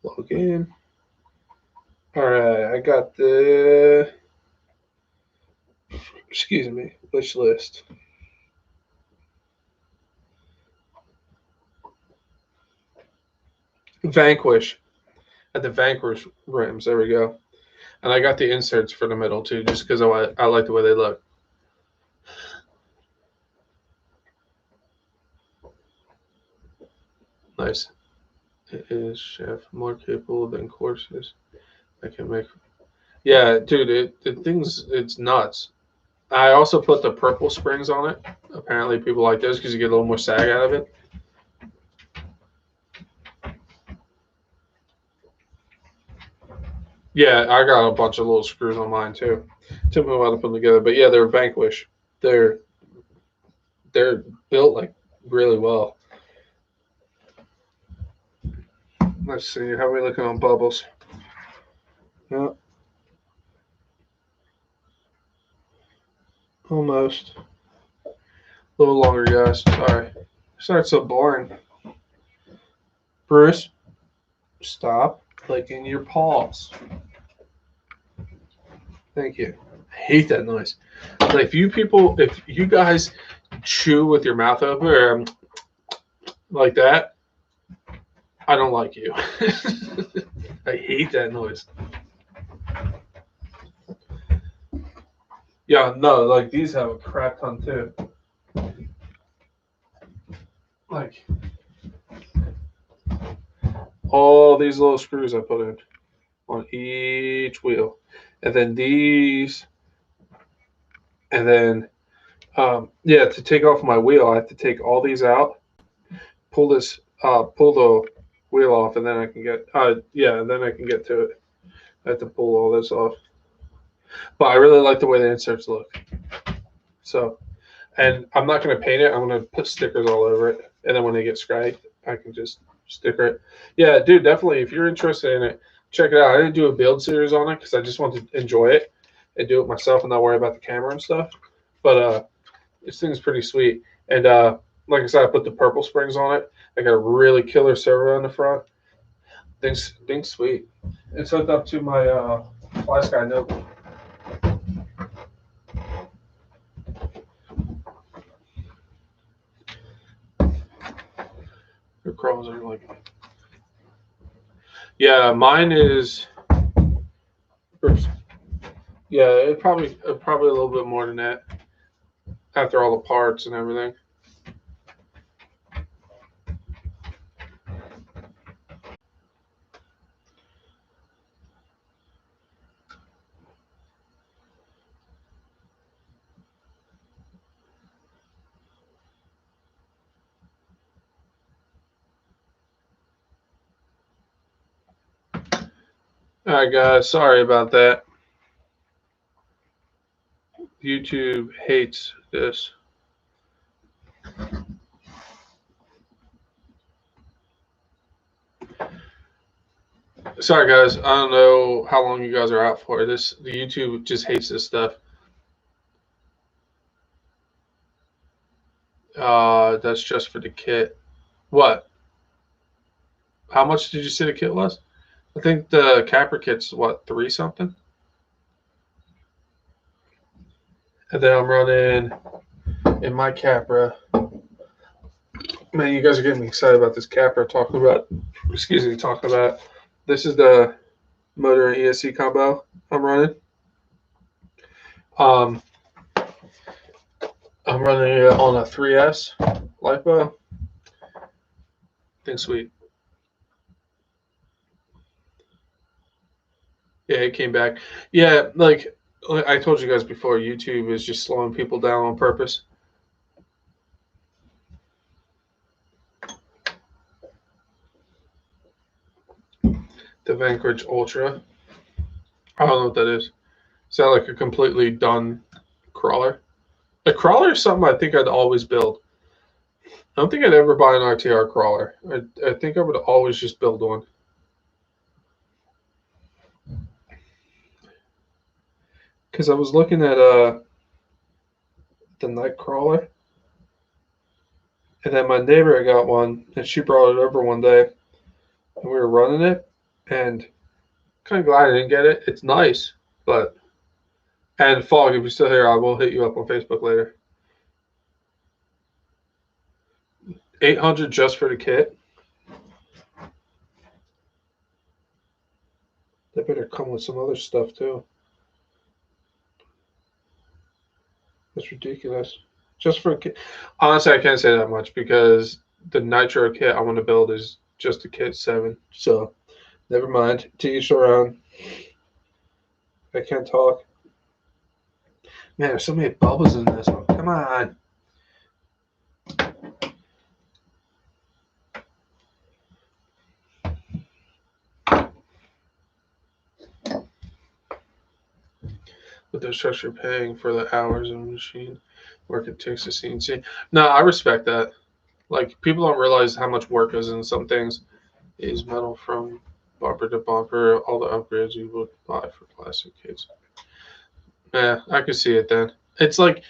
Log in. All right, I got the, excuse me, wish list. Vanquish. At the Vanquish rims, there we go. And I got the inserts for the middle too, just because I like the way they look. Nice. It is chef more capable than courses. I can make. Yeah, dude, it's nuts. I also put the purple springs on it. Apparently, people like those because you get a little more sag out of it. Yeah, I got a bunch of little screws on mine too. Took me a while to put them together, but yeah, they're Vanquish. They're built like really well. Let's see, how are we looking on bubbles? Yeah, almost. A little longer, guys. Sorry. Starts so boring. Bruce, stop clicking your paws. Thank you. I hate that noise. Like if you guys chew with your mouth open or like that, I don't like you. I hate that noise. Yeah, no, like these have a crap ton too. Like all these little screws I put in on each wheel, and then these, and then yeah, to take off my wheel, I have to take all these out, pull the wheel off, and then I can get yeah, and then I can get to it. I have to pull all this off, but I really like the way the inserts look. So, and I'm not going to paint it. I'm going to put stickers all over it, and then when they get scratched, I can just sticker it. Yeah, dude, definitely. If you're interested in it, check it out. I didn't do a build series on it because I just want to enjoy it and do it myself and not worry about the camera and stuff. But this thing's pretty sweet. And like I said, I put the purple springs on it. I got a really killer servo in the front. Thing's sweet. It's hooked up to my Fly Sky notebook. Your crawls are like, yeah, mine is. Yeah, it probably a little bit more than that after all the parts and everything. All right, guys, sorry about that. YouTube hates this. Sorry, guys. I don't know how long you guys are out for this. The YouTube just hates this stuff. That's just for the kit. What? How much did you say the kit was? I think the capper kit's what, 3 something? And then I'm running in my Capra. Man, you guys are getting me excited about this Capra talking about. This is the motor and ESC combo I'm running. I'm running it on a 3S LiPo. Think sweet. Yeah, it came back. Yeah, like I told you guys before, YouTube is just slowing people down on purpose. The Vanquish Ultra. I don't know what that is. Is that like a completely done crawler? A crawler is something I think I'd always build. I don't think I'd ever buy an RTR crawler. I think I would always just build one. Because I was looking at the night crawler, and then my neighbor got one, and she brought it over one day, and we were running it, and kind of glad I didn't get it. It's nice, but and Fog, if you're still here, I will hit you up on Facebook later. 800 just for the kit. They better come with some other stuff too. That's ridiculous. Just for a kit. Honestly, I can't say that much because the Nitro kit I want to build is just a kit 7. So never mind. To each their own. I can't talk. Man, there's so many bubbles in this one. Come on. With the structure you're paying for the hours of machine work it takes to CNC. No, I respect that. Like, people don't realize how much work goes into some things. Is metal from bumper to bumper, all the upgrades you would buy for plastic kits. Yeah, I could see it then. It's like,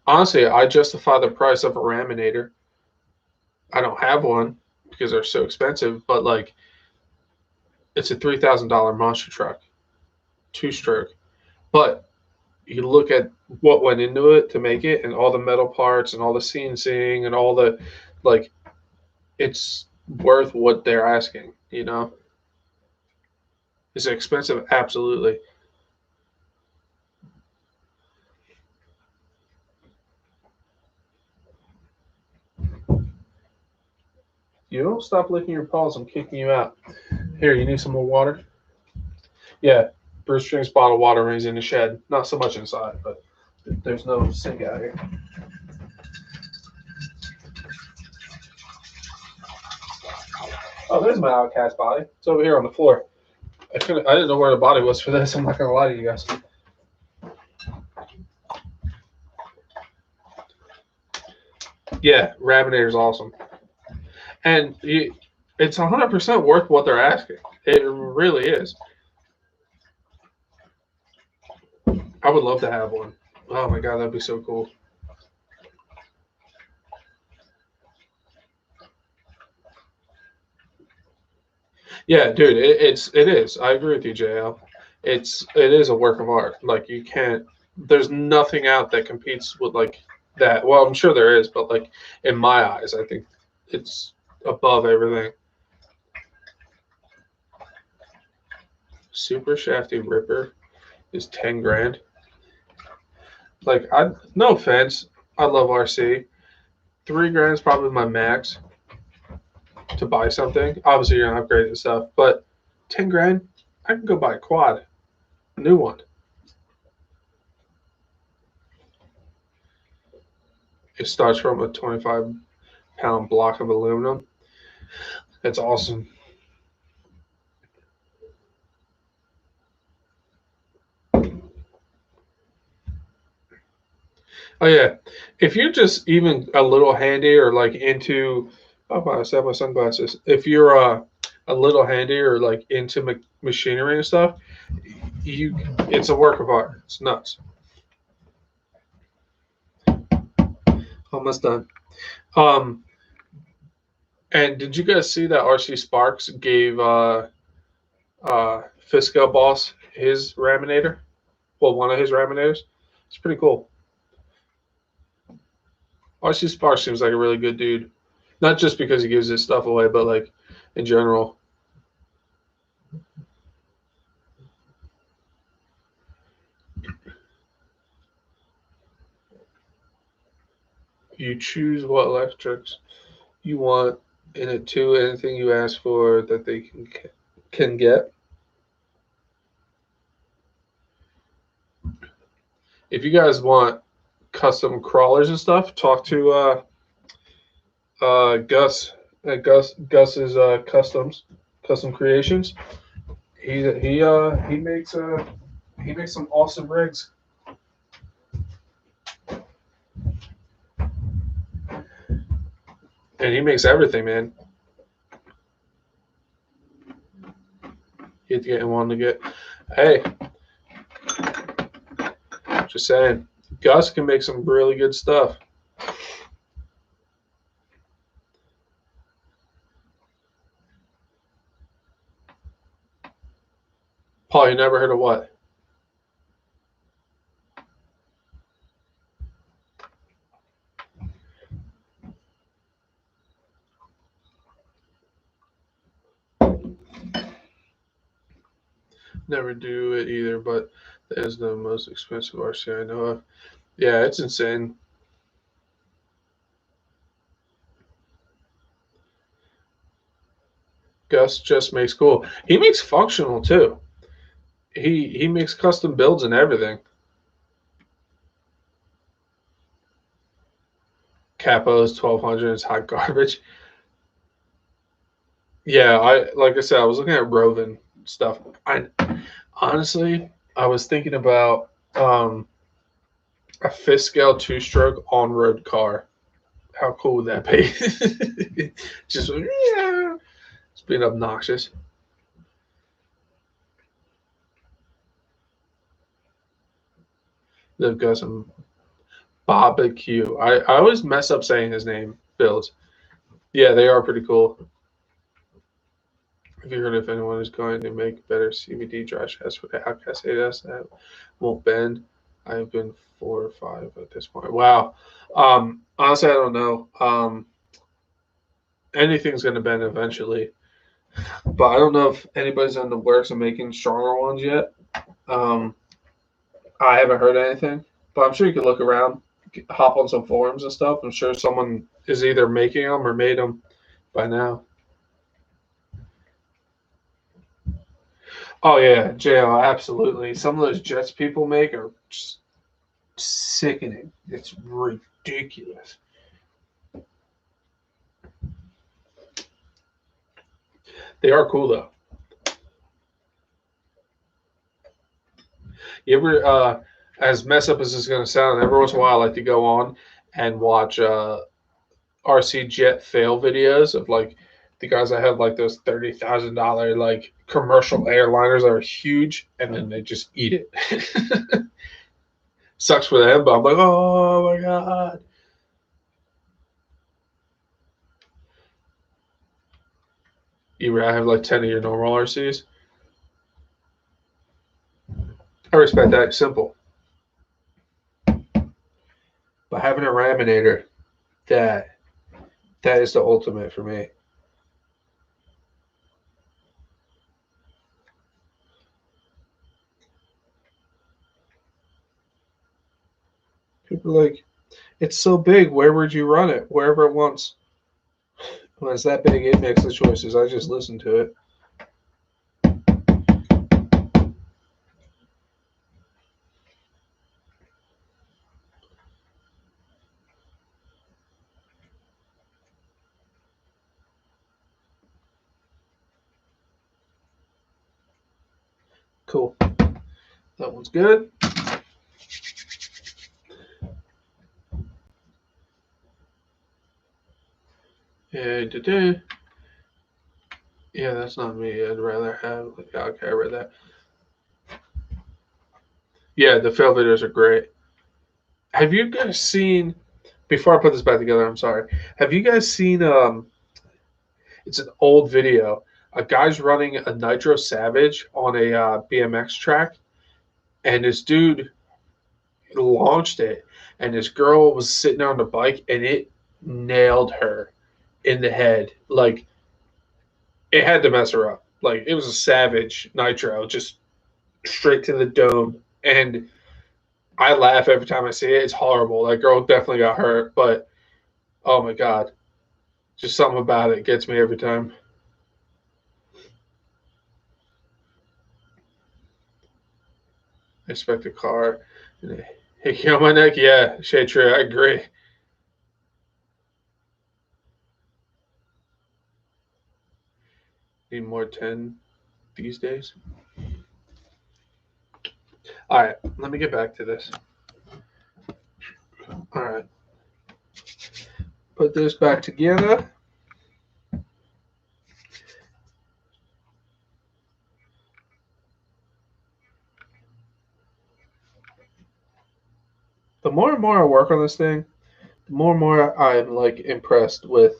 honestly, I justify the price of a Raminator. I don't have one because they're so expensive, but like, it's a $3,000 monster truck, 2-stroke. But you look at what went into it to make it, and all the metal parts, and all the CNCing, and all the, like, it's worth what they're asking. You know, is it expensive? Absolutely. You don't stop licking your paws, I'm kicking you out. Here, you need some more water? Yeah, Bruce drinks bottled water when he's in the shed. Not so much inside, but there's no sink out here. Oh, there's my OUTCAST body. It's over here on the floor. I didn't know where the body was for this. I'm not gonna lie to you guys. Yeah, Rabinator's awesome, and it's 100% worth what they're asking. It really is. I would love to have one. Oh my god, that'd be so cool. Yeah, dude, it is. I agree with you, JL. It is a work of art. Like, you can't. There's nothing out that competes with like that. Well, I'm sure there is, but like, in my eyes, I think it's above everything. Super Shafty Ripper is 10 grand. Like, no offense, I love RC. 3 grand is probably my max to buy something. Obviously, you're gonna upgrade and stuff, but 10 grand, I can go buy a quad, a new one. It starts from a 25-pound block of aluminum. It's awesome. Oh yeah, if you're just even a little handy or like into, oh, I have my sunglasses. If you're a little handy or like into machinery and stuff, it's a work of art. It's nuts. Almost done. Um, and did you guys see that RC Sparks gave Fisco Boss his Raminator? Well, one of his Raminators. It's pretty cool. RC Sparks seems like a really good dude. Not just because he gives his stuff away, but like in general. You choose what electrics you want in it too. Anything you ask for that they can get. If you guys want custom crawlers and stuff, talk to Gus. Gus's custom creations. He makes some awesome rigs. And he makes everything, man. You have to get him on to get. Hey, just saying, Gus can make some really good stuff. Paul, you never heard of what? Never do it either, but that is the most expensive RC I know of. Yeah, it's insane. Gus just makes cool. He makes functional too. He makes custom builds and everything. Capos 1200 is hot garbage. Yeah, like I said, I was looking at Roven stuff. I honestly, I was thinking about a fifth scale two stroke on road car. How cool would that be? Just yeah, it's being obnoxious. They've got some barbecue. I always mess up saying his name. Builds. Yeah, they are pretty cool. Have you heard if anyone is going to make better CVD dry shafts for the OUTCAST 8S that won't bend? I've been 4 or 5 at this point. Wow. Honestly, I don't know. Anything's going to bend eventually, but I don't know if anybody's in the works of making stronger ones yet. I haven't heard anything, but I'm sure you could look around, hop on some forums and stuff. I'm sure someone is either making them or made them by now. Oh yeah, JL, absolutely. Some of those jets people make are just sickening. It's ridiculous. They are cool though. You ever, as messed up as this is going to sound, every once in a while I like to go on and watch RC jet fail videos of like the guys that have like those $30,000 like commercial airliners that are huge, and then they just eat it. Sucks for them, but I'm like, oh my god. You rather have like 10 of your normal RCs? I respect that. Simple. But having a raminator, that is the ultimate for me. People are like, it's so big. Where would you run it? Wherever it wants. When it's that big, it makes the choices. I just listen to it. Cool. That one's good. Yeah, yeah, that's not me. I'd rather have like okay, I read that. Yeah, the fail videos are great. Have you guys seen? Before I put this back together, I'm sorry. Have you guys seen? It's an old video. A guy's running a Nitro Savage on a BMX track, and this dude launched it, and this girl was sitting on the bike, and it nailed her in the head. Like it had to mess her up. Like it was a Savage Nitro, just straight to the dome, and I laugh every time I see it. It's horrible. That girl definitely got hurt, but Oh my God. Just something about it gets me every time. I expect a car. Hickey on my neck? Yeah, shade tree, I agree. Need more 10 these days. All right, let me get back to this. All right. Put this back together. The more and more I work on this thing, the more and more I'm like impressed with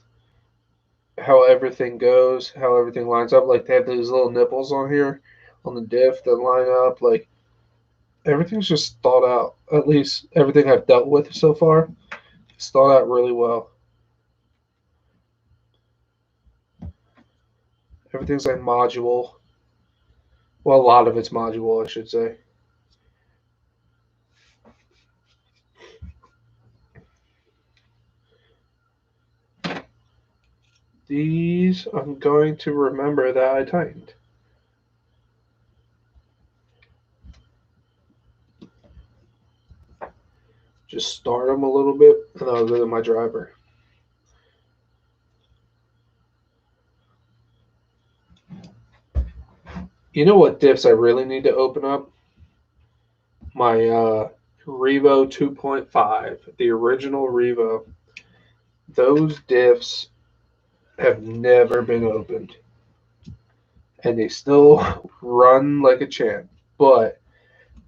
how everything goes, how everything lines up. Like they have these little nipples on here on the diff that line up. Like everything's just thought out. At least everything I've dealt with so far, it's thought out really well. Everything's like module. Well, a lot of it's module, I should say. These I'm going to remember that I tightened. Just start them a little bit, and I'll go to my driver. You know what diffs I really need to open up? My Revo 2.5, the original Revo. Those diffs have never been opened. And they still run like a champ, but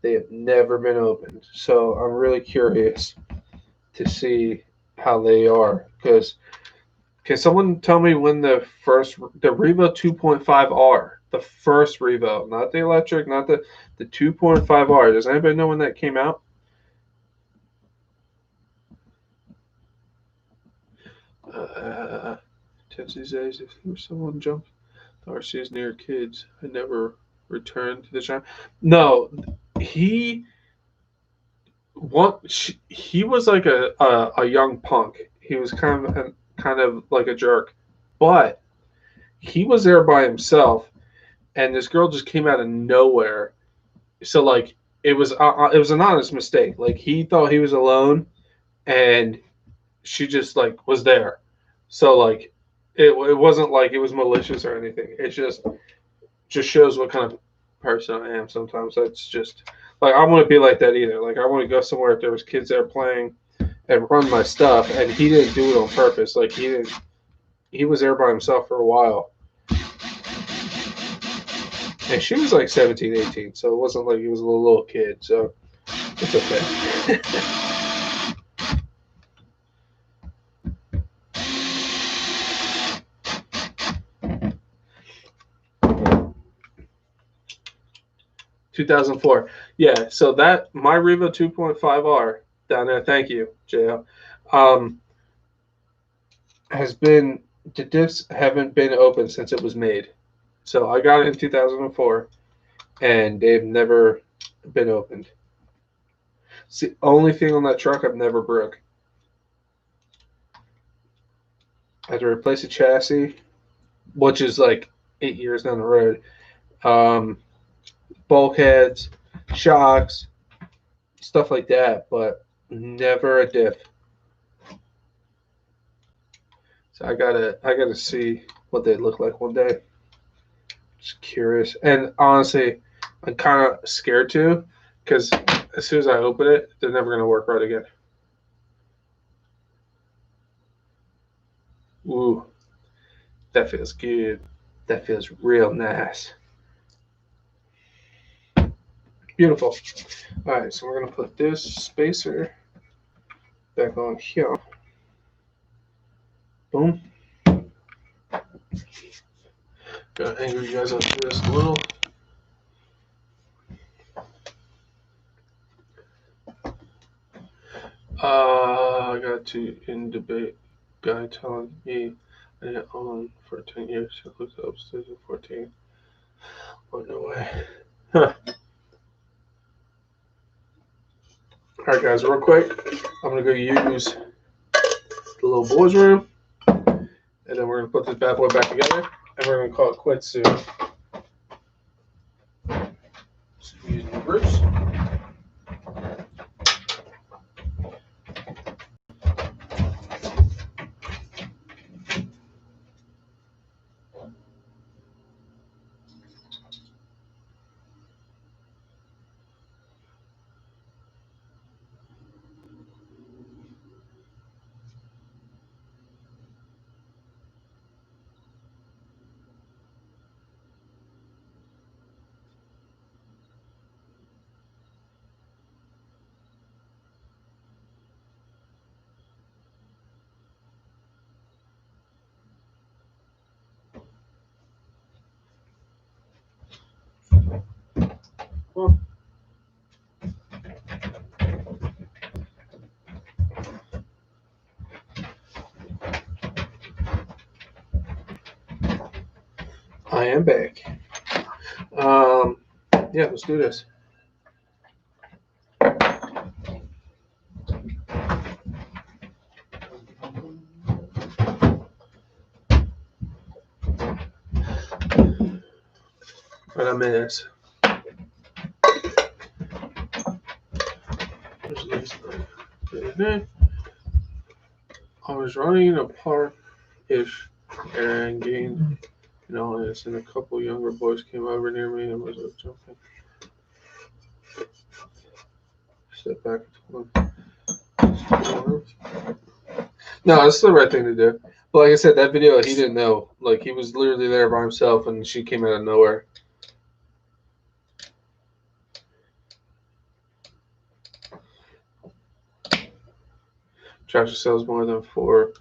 they have never been opened. So I'm really curious to see how they are. Because can someone tell me when the Revo 2.5R, the first Revo, not the electric, not the 2.5R, does anybody know when that came out? These days, if there was someone jumped the RCs near kids, I never returned to the channel. No, he he was like a young punk. He was kind of like a jerk, but he was there by himself, and this girl just came out of nowhere. So like it was an honest mistake. Like he thought he was alone, and she just like was there. So like it wasn't like it was malicious or anything. It just shows what kind of person I am sometimes. That's just like I want to be like that either. Like I want to go somewhere if there was kids there playing and run my stuff, and he didn't do it on purpose. Like he was there by himself for a while. And she was like 17, 18, so it wasn't like he was a little kid, so it's okay. 2004. Yeah, so that my Revo 2.5R down there, thank you, JL, has been, the diffs haven't been open since it was made. So I got it in 2004, and they've never been opened. It's the only thing on that truck I've never broke. I had to replace a chassis, which is like 8 years down the road. Bulkheads, shocks, stuff like that, but never a diff. So I gotta see what they look like one day. Just curious, and honestly, I'm kind of scared too, because as soon as I open it, they're never gonna work right again. Ooh, that feels good. That feels real nice. Beautiful. All right, so we're gonna put this spacer back on here. Boom. Gonna angle you guys up just a little. I got to in debate. Guy telling me I didn't own for 10 years. I looked upstairs at 14. Oh, no way. Huh. All right, guys, real quick, I'm going to go use the the little boys' room. And then we're going to put this bad boy back together. And we're going to call it quits soon. So we use numbers. Well, I am back. Yeah, let's do this. Right, I'm in this. I was running in a park-ish and getting, and a couple younger boys came over near me and was jumping. Step back. No, it's the right thing to do. But like I said, that video, he didn't know. Like, he was literally there by himself, and she came out of nowhere. Tractor sells more than 4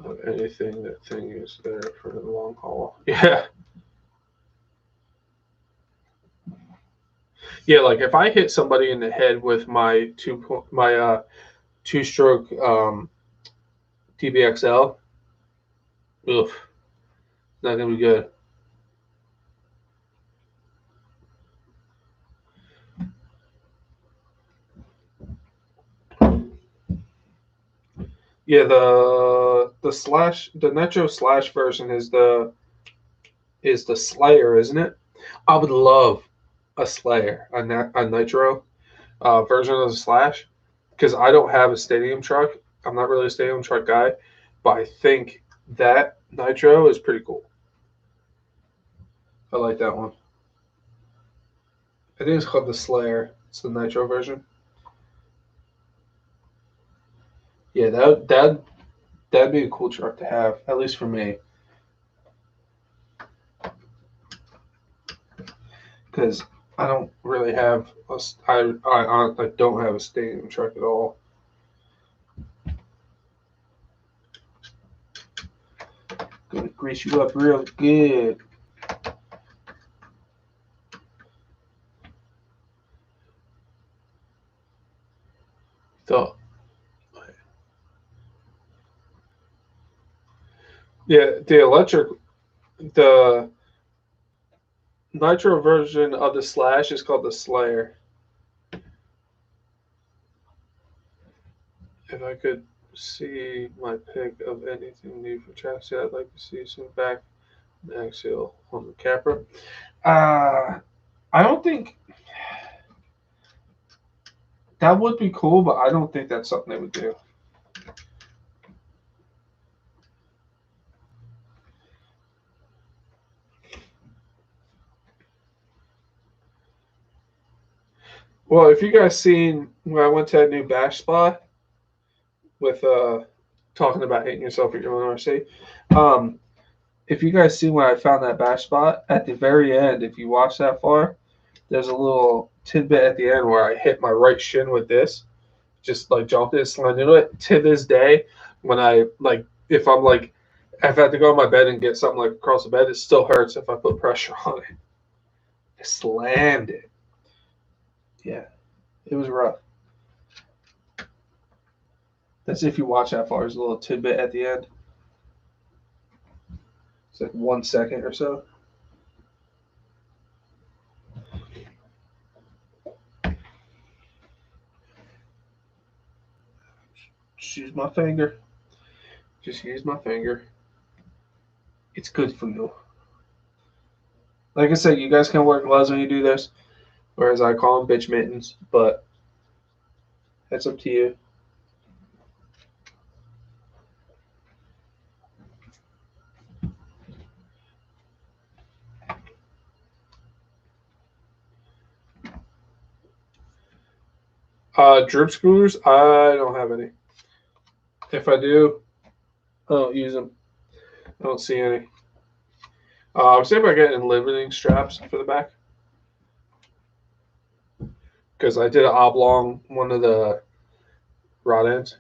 of anything. That thing is there for the long haul. Yeah. Yeah, like if I hit somebody in the head with my two-stroke TBXL, oof, not gonna be good. Yeah, the Nitro Slash version is the Slayer, isn't it? I would love a Slayer, a Nitro version of the Slash, because I don't have a stadium truck. I'm not really a stadium truck guy, but I think that Nitro is pretty cool. I like that one. I think it's called the Slayer. It's the Nitro version. Yeah, that'd be a cool truck to have, at least for me. Because I don't really have I don't have a stadium truck at all. Gonna grease you up real good. The Nitro version of the Slash is called the Slayer. If I could see my pick of anything new for chassis, I'd like to see some back axial on the Capra. I don't think that would be cool, but I don't think that's something they would do. Well, if you guys seen when I went to that new bash spot with talking about hitting yourself at your own RC, if you guys see when I found that bash spot at the very end, if you watch that far, there's a little tidbit at the end where I hit my right shin with this, just like jumped it, slammed into it. To this day, when if I have to go on my bed and get something like across the bed, it still hurts if I put pressure on it. I slammed it. Yeah, it was rough. That's if you watch that far. There's a little tidbit at the end. It's like 1 second or so. Excuse my finger. Just use my finger. It's good for you. Like I said, you guys can wear gloves when you do this, or as I call them, bitch mittens, but that's up to you. Drip screws, I don't have any. If I do, I don't use them. I don't see any. I was thinking about getting limiting straps for the back because I did an oblong one of the rod ends.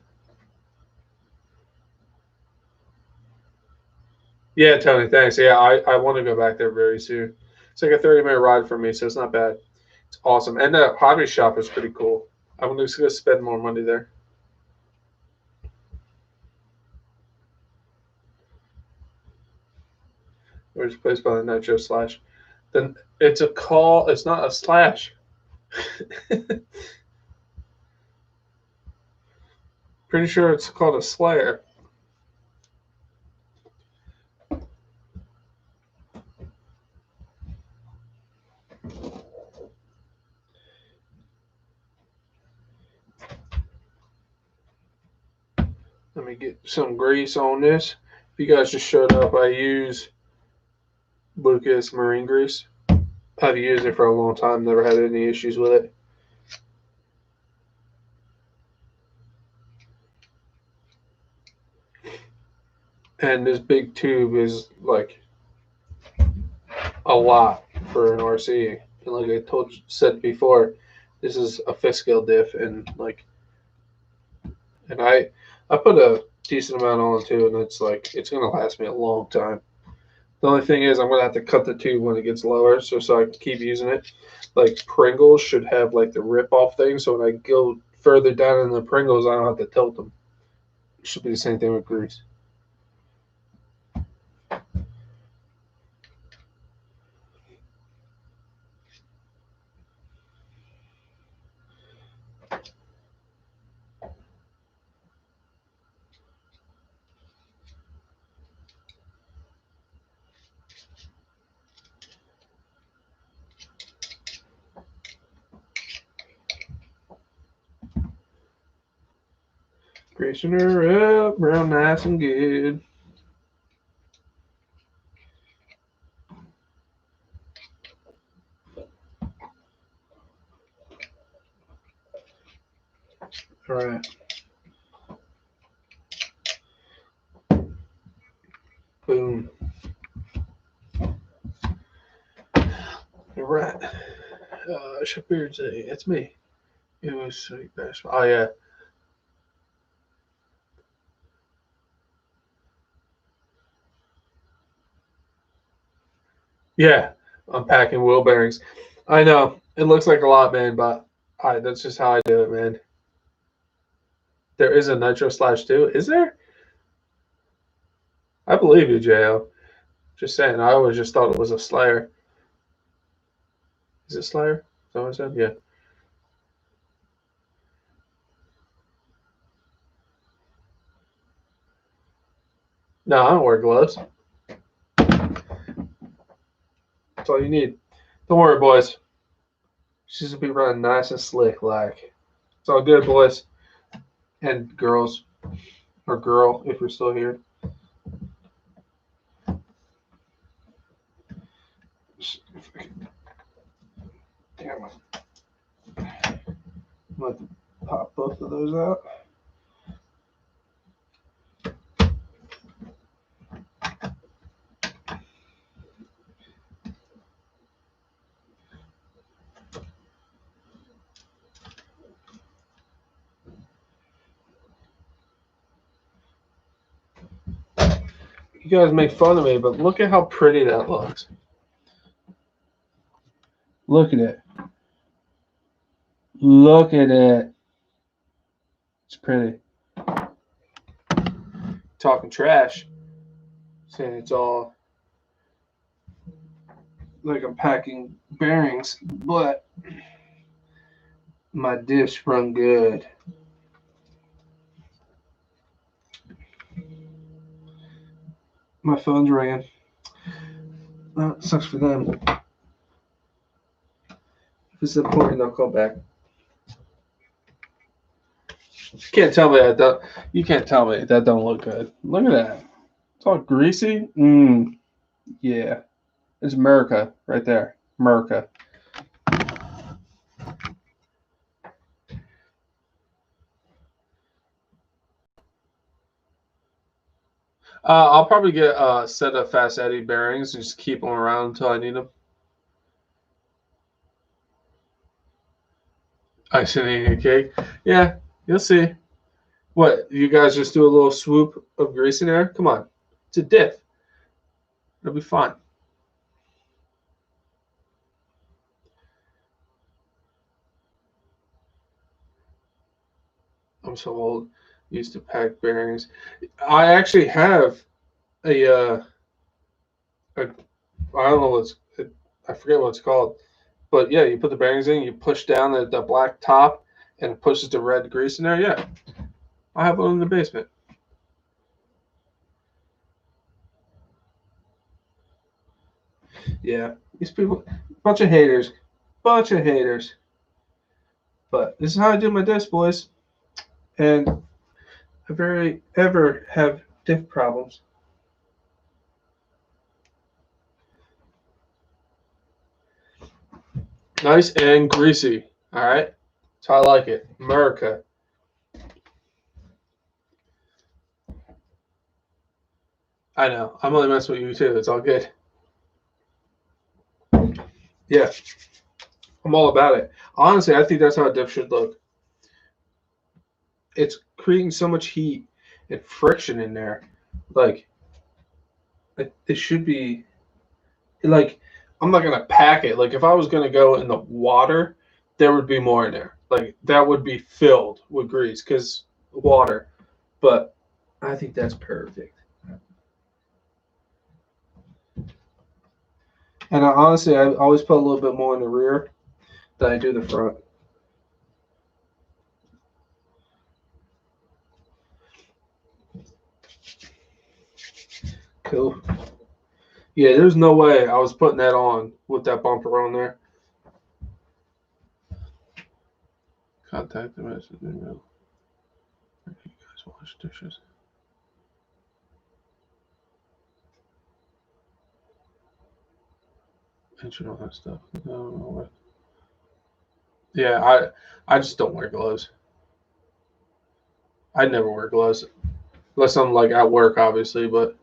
Yeah, Tony, thanks. Yeah, I want to go back there very soon. It's like a 30-minute ride for me, so it's not bad. It's awesome. And the hobby shop is pretty cool. I'm just going to spend more money there. There's a place by the Nitro Slash. Then it's a call. It's not a slash. Pretty sure it's called a Slayer. Let me get some grease on this. If you guys just showed up, I use Lucas Marine Grease. I've used it for a long time, never had any issues with it. And this big tube is like a lot for an RC. And like I said before, this is a fifth scale diff, and I put a decent amount on too, and it's gonna last me a long time. The only thing is I'm gonna have to cut the tube when it gets lower, so I can keep using it. Like Pringles should have like the rip off thing, so when I go further down in the Pringles, I don't have to tilt them. It should be the same thing with grease. Greasing her up real nice and good. All right. Boom. All right. Shapiro, it's me. It was sweet best. Oh yeah. Yeah. Unpacking wheel bearings. I know. It looks like a lot, man, but that's just how I do it, man. There is a Nitro Slash too. Is there? I believe you, Jo. Just saying. I always just thought it was a Slayer. Is it Slayer? Is that what I said? Yeah. No, I don't wear gloves. That's all you need. Don't worry, boys. She's gonna be running nice and slick, like. It's all good, boys and girls, or girl if you're still here. Damn it. I'm going to pop both of those out. You guys make fun of me, but look at how pretty that looks. Look at it. Look at it. It's pretty. Talking trash. Saying it's all like I'm packing bearings, but my Diffs run good. My phone's ringing. Well, it sucks for them. If it's important, I'll call back. You can't tell me that don't. You can't tell me that don't look good. Look at that. It's all greasy. Yeah. It's America right there. America. I'll probably get a set of fast eddy bearings and just keep them around until I need them. Icing a cake. Yeah, you'll see. What, you guys just do a little swoop of grease in there? Come on. It's a diff. It'll be fun. I'm so old. Used to pack bearings. I actually have a I don't know I forget what it's called. But yeah, you put the bearings in, you push down the black top and it pushes the red grease in there. Yeah. I have one in the basement. Yeah. These people, bunch of haters. Bunch of haters. But this is how I do my diffs, boys. And I very ever have diff problems. Nice and greasy. All right. That's how I like it. America. I know. I'm only messing with you too. It's all good. Yeah. I'm all about it. Honestly, I think that's how a diff should look. It's creating so much heat and friction in there. Like, it should be like, I'm not gonna pack it. Like, if I was gonna go in the water, there would be more in there. Like, that would be filled with grease because water. But I think that's perfect. And honestly, I always put a little bit more in the rear than I do the front. Cool. Yeah, there's no way I was putting that on with that bumper on there. Contact the message. You guys wash dishes. Mention all that stuff. No. Yeah, I just don't wear gloves. I never wear gloves unless I'm like at work, obviously. But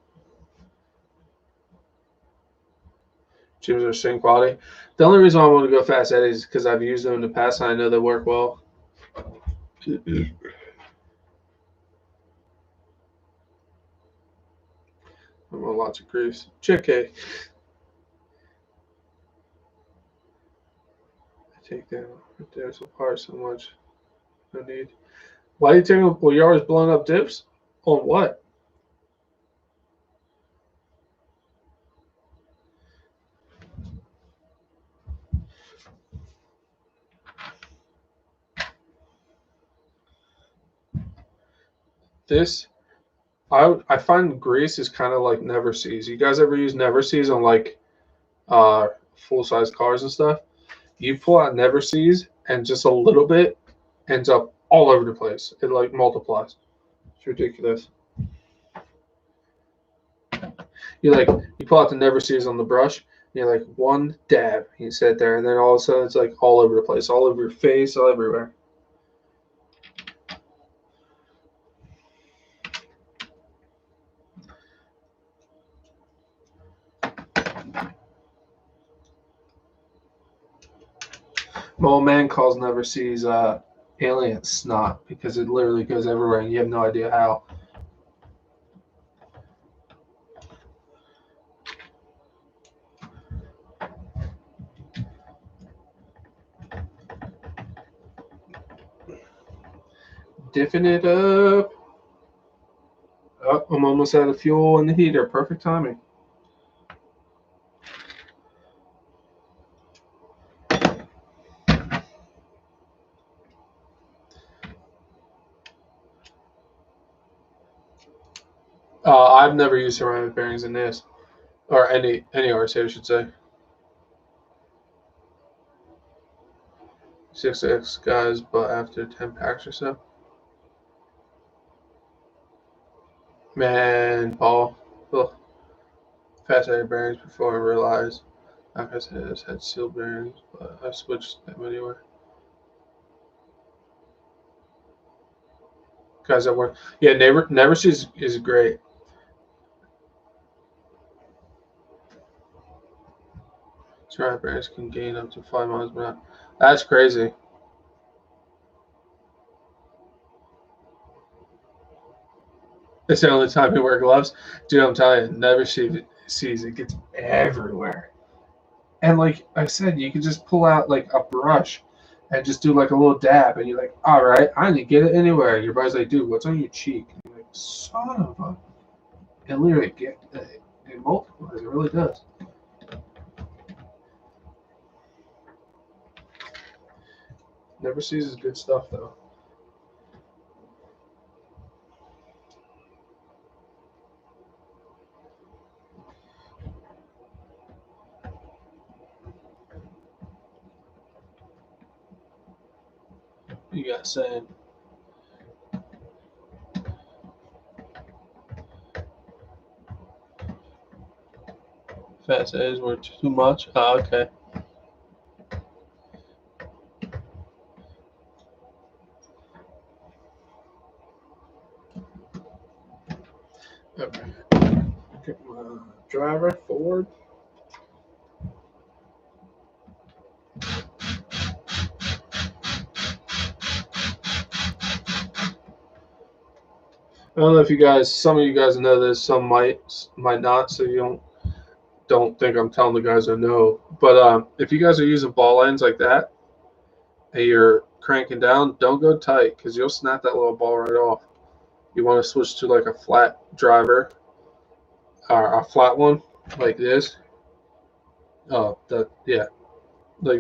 gyms are same quality. The only reason I want to go fast eddies is because I've used them in the past and I know they work well. I'm on lots of grease. JK. I take that right there's apart so much. No need. Why are you taking? Well, you're always blowing up dips. On what? This I find grease is kind of like never sees. You guys ever use never sees on like full size cars and stuff? You pull out never sees and just a little bit ends up all over the place. It like multiplies. It's ridiculous. You pull out the never sees on the brush. And you're like one dab. You sit there, and then all of a sudden it's like all over the place, all over your face, all everywhere. My old man calls never sees alien snot because it literally goes everywhere, and you have no idea how. Diffing it up. Oh, I'm almost out of fuel in the heater. Perfect timing. I've never used ceramic bearings in this, or any RC, I should say. 6X guys, but after 10 packs or so. Man, Paul. Ugh. Fast air bearings before I realized OUTCAST had seal bearings, but I switched them anyway. Guys that work. Yeah, Never is great. Ceramic bearings can gain up to 5 miles per hour. That's crazy. It's the only time you wear gloves. Dude, I'm telling you, Never sees it gets everywhere. And like I said, you can just pull out like a brush and just do like a little dab, and you're like, all right, I didn't get it anywhere. Your buddy's like, dude, what's on your cheek? And you're like, son of a. It literally it multiplies. It really does. Never sees good stuff though. You got saying. Fast A's were too much. Oh, okay. Okay. Get my driver forward. I don't know if you guys, some of you guys know this, some might not, so you don't think I'm telling the guys I know. But if you guys are using ball ends like that and you're cranking down, don't go tight because you'll snap that little ball right off. You want to switch to like a flat driver or a flat one like this. Like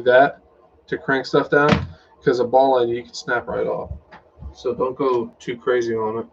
that to crank stuff down because a ball end you can snap right off. So don't go too crazy on it.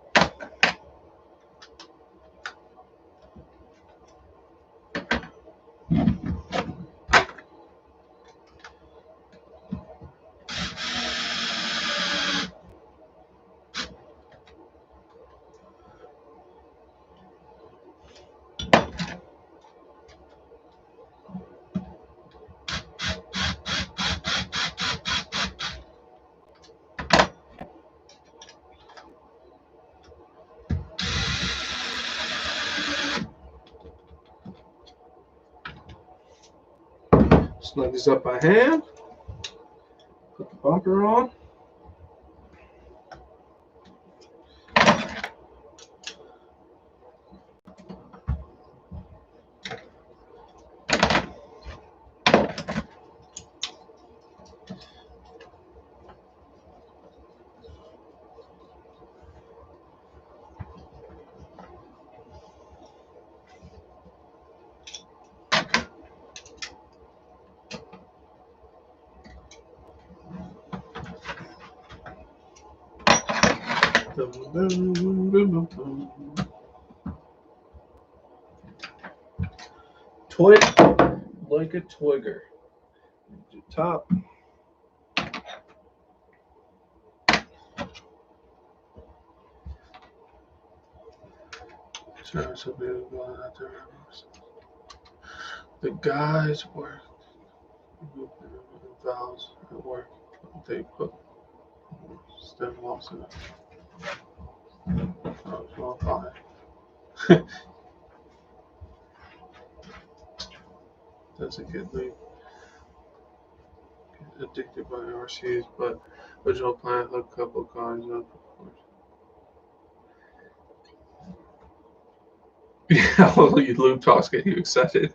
Snug this up by hand. Put the bumper on. Twig like a twigger. Top. The guys work. Valves at work. They put stem walls in it. Oh, fine. That's a good lead. Addicted by RCs, but original plan hook couple cars up. Yeah, you loop talks get you excited.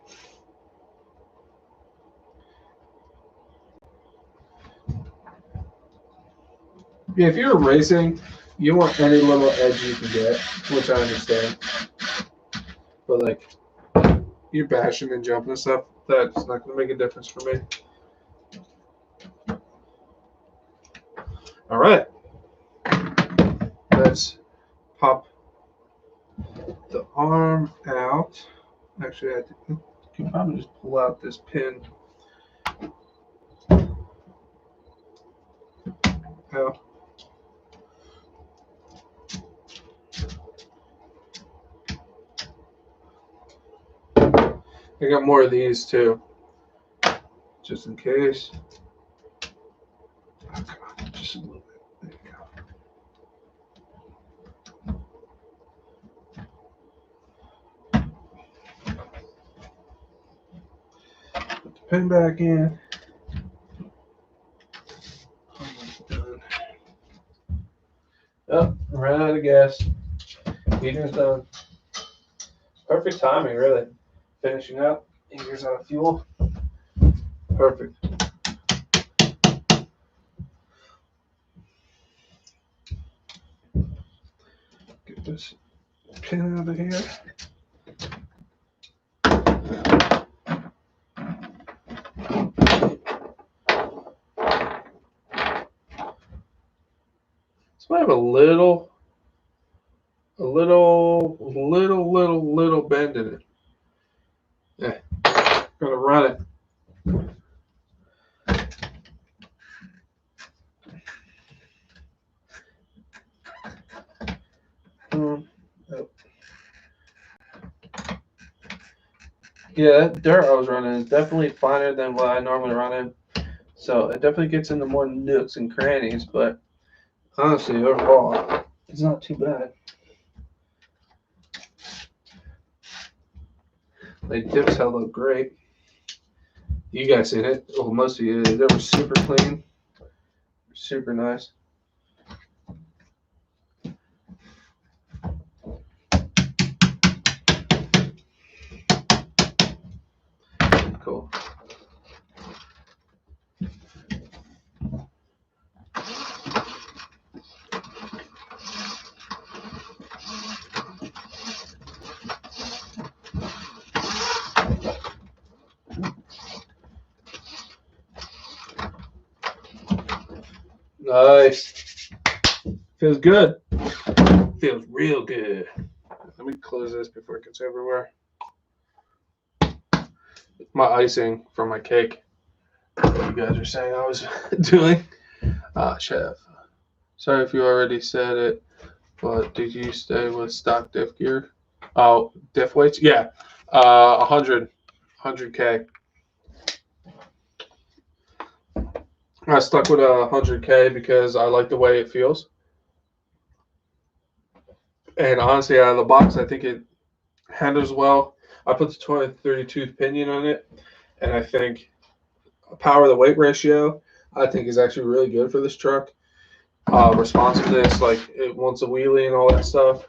Yeah, if you're racing, you want any little edge you can get, which I understand. But like, you're bashing and jumping and stuff, that's not going to make a difference for me. All right. Let's pop the arm out. Actually, I can probably just pull out this pin. Oh. I got more of these too, just in case. Oh, come on, just a little bit. There you go. Put the pin back in. Almost done. Oh, ran out of gas. Heater's done. Perfect timing, really. Finishing up. Here's our fuel. Perfect. Get this pin out of here. So I have a little bend in it. Yeah, gonna run it. Yeah, that dirt I was running is definitely finer than what I normally run in. So it definitely gets into more nooks and crannies, but honestly, overall, it's not too bad. Like, Diffs held up great. You guys seen it. Well, most of you did. They were super clean. Super nice. Cool. Nice. Feels good. Feels real good. Let me close this before it gets everywhere. My icing from my cake. What you guys are saying I was doing. Chef. Sorry if you already said it, but did you stay with stock diff gear? Oh, diff weights? Yeah. 100K. I stuck with 100K because I like the way it feels. And honestly, out of the box, I think it handles well. I put the 20-30 tooth pinion on it, and I think power to weight ratio, I think is actually really good for this truck. Responsiveness, like it wants a wheelie and all that stuff.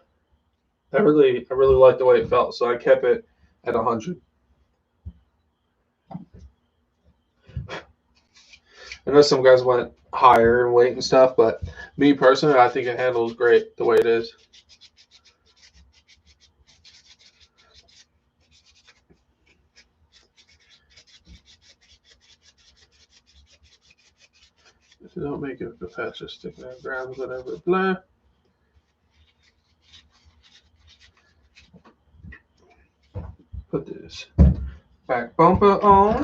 I really like the way it felt, so I kept it at 100. I know some guys went higher in weight and stuff, but me personally, I think it handles great the way it is. If you don't make it the faster sticking out grams, whatever, blah. Put this back bumper on.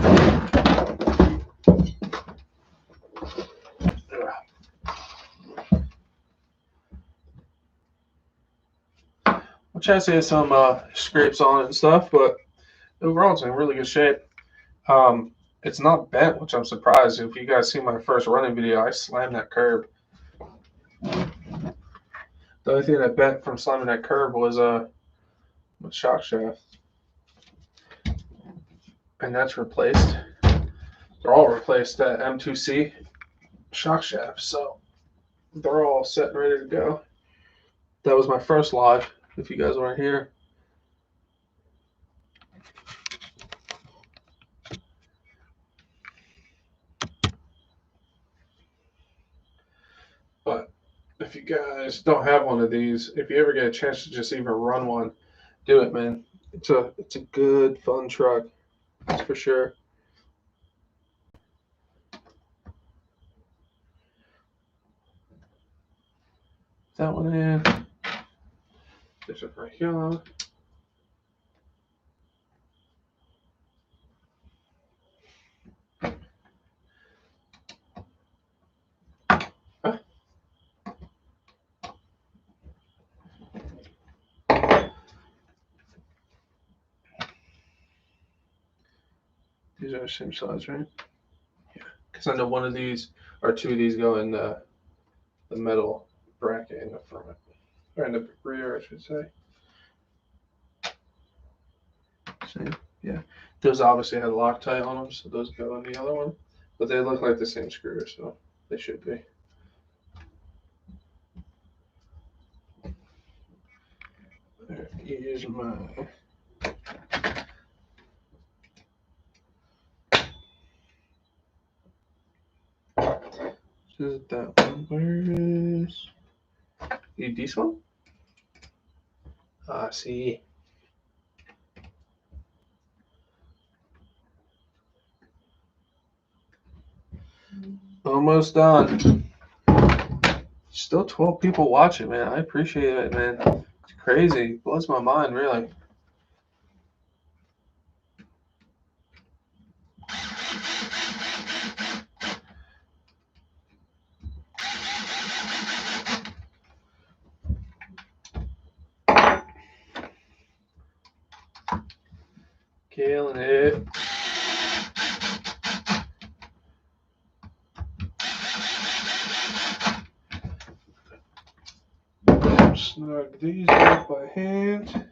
My chassis has some scrapes on it and stuff, but overall it's in really good shape. It's not bent, which I'm surprised. If you guys see my first running video, I slammed that curb. The only thing that bent from slamming that curb was my shock shaft, and that's replaced. They're all replaced at M2C shock shaft, so they're all set and ready to go. That was my first live. If you guys weren't here. But if you guys don't have one of these, if you ever get a chance to just even run one, do it, man. It's a good, fun truck. That's for sure. That one in. This is right here. are the same size, right? Yeah. Because I know one of these or two of these go in the metal bracket in the front. Or in the rear, I should say. Same. Yeah. Those obviously had Loctite on them, so those go on the other one. But they look like the same screw, so they should be. Here's my. Is it that one? Where is. This one? Ah, see. Almost done. Still 12 people watching, man. I appreciate it, man. It's crazy. It blows my mind, really. Killing it. Snug these up by hand.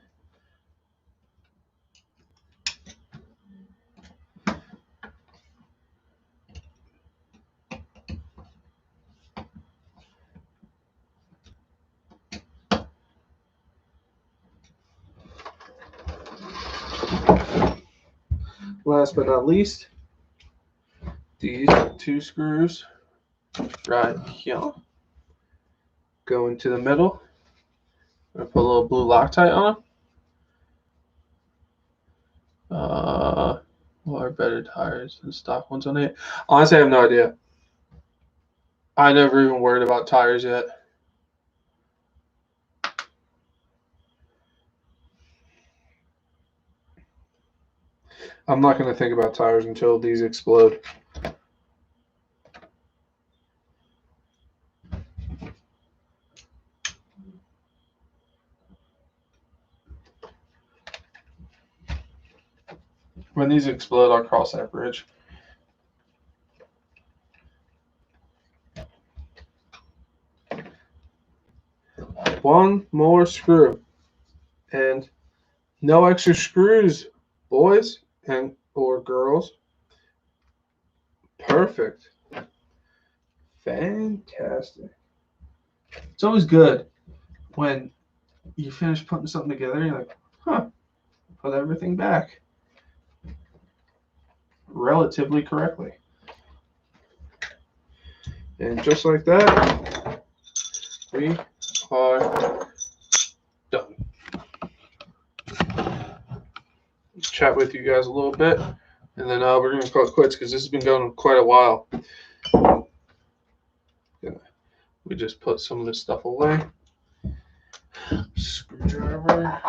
Last but not least, these two screws right here go into the middle. I'm gonna put a little blue Loctite on them. What are better tires than stock ones on it? Honestly, I have no idea. I never even worried about tires yet. I'm not going to think about tires until these explode. When these explode, I'll cross that bridge. One more screw. And no extra screws, boys and or girls. Perfect. Fantastic. It's always good when you finish putting something together and you're like, huh, put everything back relatively correctly. And just like that, we are done. Chat with you guys a little bit, and then we're going to call it quits because this has been going quite a while. We just put some of this stuff away. Screwdriver.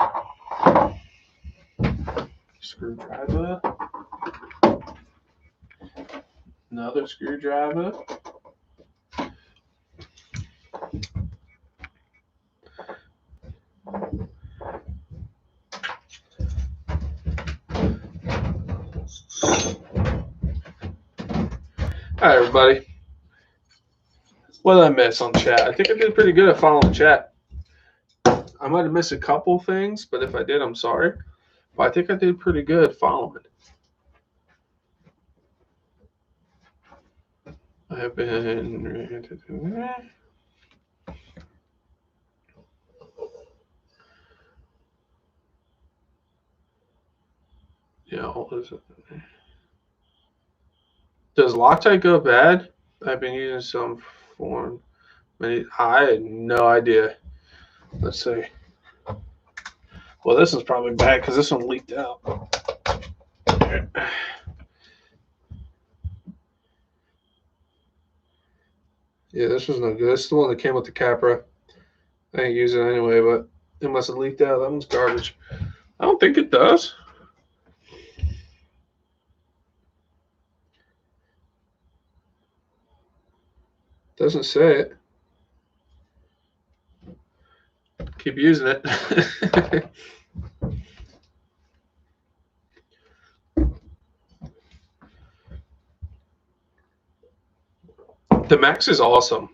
Another screwdriver. All right, everybody. What did I miss on chat? I think I did pretty good at following chat. I might have missed a couple things, but if I did, I'm sorry. But I think I did pretty good following. I have been. Yeah, what is it? Does Loctite go bad? I've been using some form. I had no idea. Let's see. Well, this is probably bad because this one leaked out. Yeah, this was no good. This is the one that came with the Capra. I ain't use it anyway, but it must have leaked out. That one's garbage. I don't think it does. Doesn't say it. Keep using it. The Max is awesome.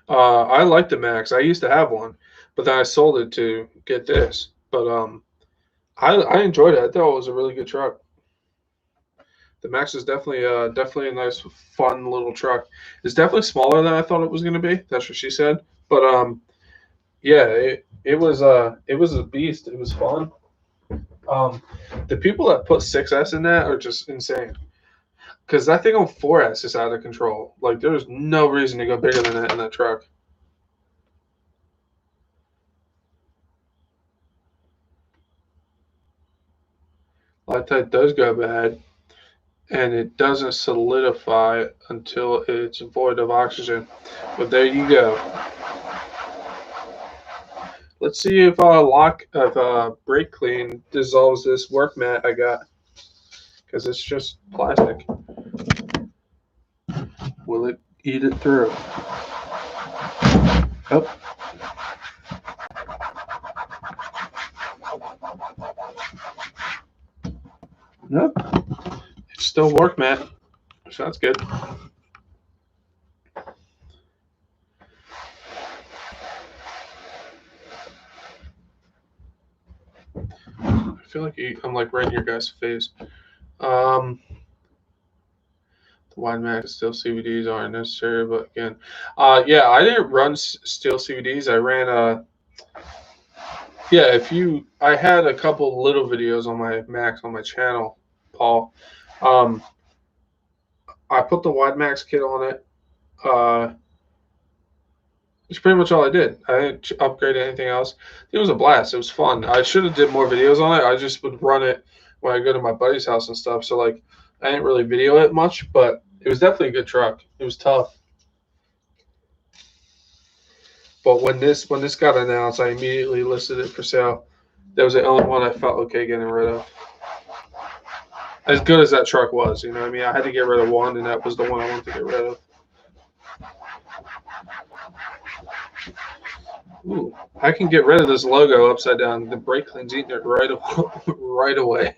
I like the Max. I used to have one, but then I sold it to get this. But I enjoyed it. I thought it was a really good truck. The Max is definitely a nice, fun little truck. It's definitely smaller than I thought it was going to be. That's what she said. But yeah, it was a beast. It was fun. The people that put 6S in that are just insane. Because that thing on 4S is out of control. Like, there's no reason to go bigger than that in that truck. Loctite does go bad, and it doesn't solidify until it's void of oxygen. But there you go. Let's see if brake clean dissolves this work mat I got, because it's just plastic. Will it eat it through? Oh. Nope. It's still work mat. So that's good. I feel like I'm like right in your guys' face. The wide mat steel CVDs aren't necessary, but again, yeah, I didn't run steel CVDs. I ran I had a couple little videos on my Max on my channel, Paul. I put the wide max kit on it. It's pretty much all I did. I didn't upgrade anything else. It was a blast. It was fun. I should have did more videos on it. I just would run it when I go to my buddy's house and stuff. So like, I didn't really video it much, but it was definitely a good truck. It was tough. But when this got announced, I immediately listed it for sale. That was the only one I felt okay getting rid of. As good as that truck was, you know what I mean? I had to get rid of one, and that was the one I wanted to get rid of. Ooh, I can get rid of this logo upside down. The brake clean's eating it right away.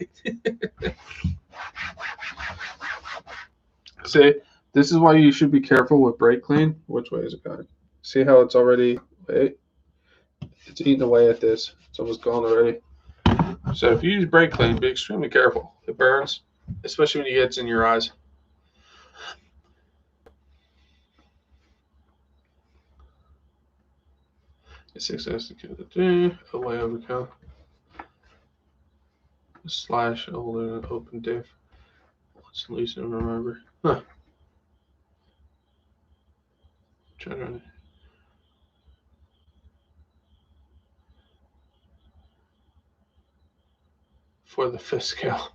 See, this is why you should be careful with brake clean. Which way is it going? See how it's already, wait, it's eating away at this. It's almost gone already. So if you use brake clean, be extremely careful. It burns, especially when it gets in your eyes. Success away overkill. Slash open diff. Let's at least remember. Huh. Trying for the fifth scale.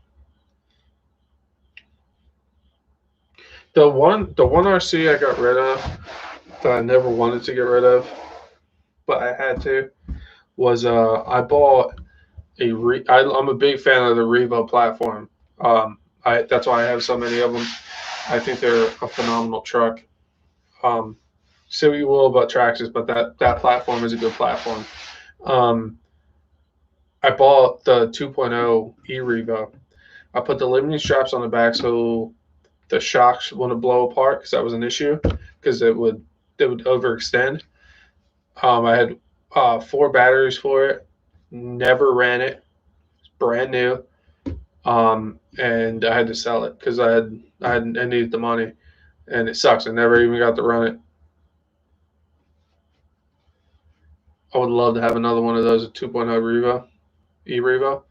The one RC I got rid of that I never wanted to get rid of, but I had to, was I bought I'm a big fan of the Revo platform. That's why I have so many of them. I think they're a phenomenal truck. Say what you will about Traxxas, but that platform is a good platform. I bought the 2.0 e-Revo. I put the limiting straps on the back so the shocks wouldn't blow apart, because that was an issue, because they would overextend. I had 4 batteries for it. Never ran it. It's brand new. And I had to sell it because I needed the money, and it sucks. I never even got to run it. I would love to have another one of those, a 2.0 Revo, e-Revo.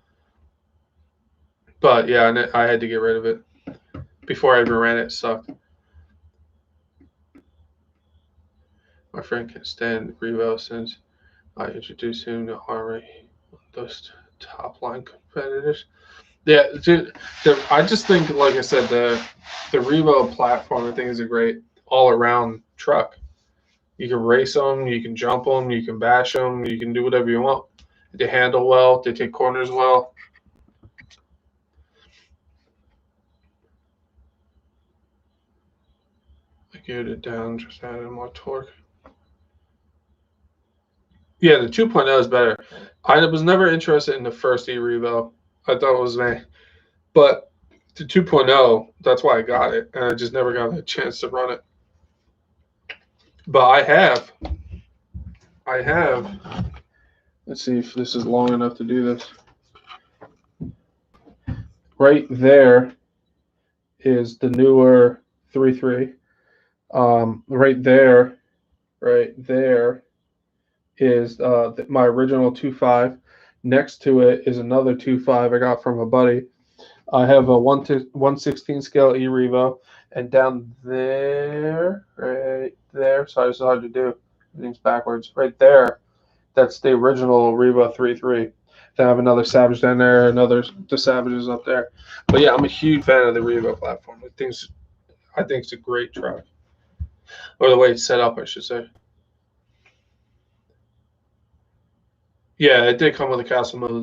But yeah, I had to get rid of it before I even ran it. It sucked. My friend can't stand Revo since I introduced him to Armory, those top line competitors. Yeah, dude, I just think, like I said, the Revo platform, I think, is a great all-around truck. You can race them, you can jump them, you can bash them, you can do whatever you want. They handle well, they take corners well. I geared it down, just added more torque. Yeah, the 2.0 is better. I was never interested in the first e-Revo. I thought it was me. But The 2.0, that's why I got it, and I just never got a chance to run it. But I have. Let's see if this is long enough to do this. Right there is the newer 3.3. Right there is my original 2.5. Next to it is another 2.5 I got from a buddy. I have a 1/16 scale E-Revo, and down there, right there, sorry, it's hard to do. Everything's backwards. Right there, that's the original Revo 3.3. Then I have another Savage down there, the Savages up there. But yeah, I'm a huge fan of the Revo platform. I think it's a great truck, or the way it's set up, I should say. Yeah, it did come with a Castle motor.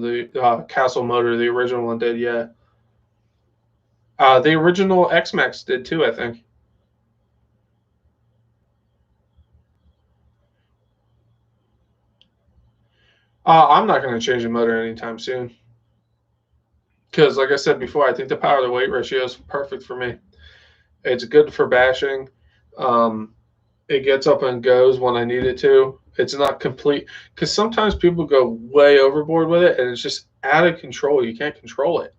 The original one did. Yeah, the original X-Max did too, I think. I'm not going to change the motor anytime soon. Because, like I said before, I think the power to weight ratio is perfect for me. It's good for bashing. It gets up and goes when I need it to. It's not complete. Because sometimes people go way overboard with it, and it's just out of control. You can't control it.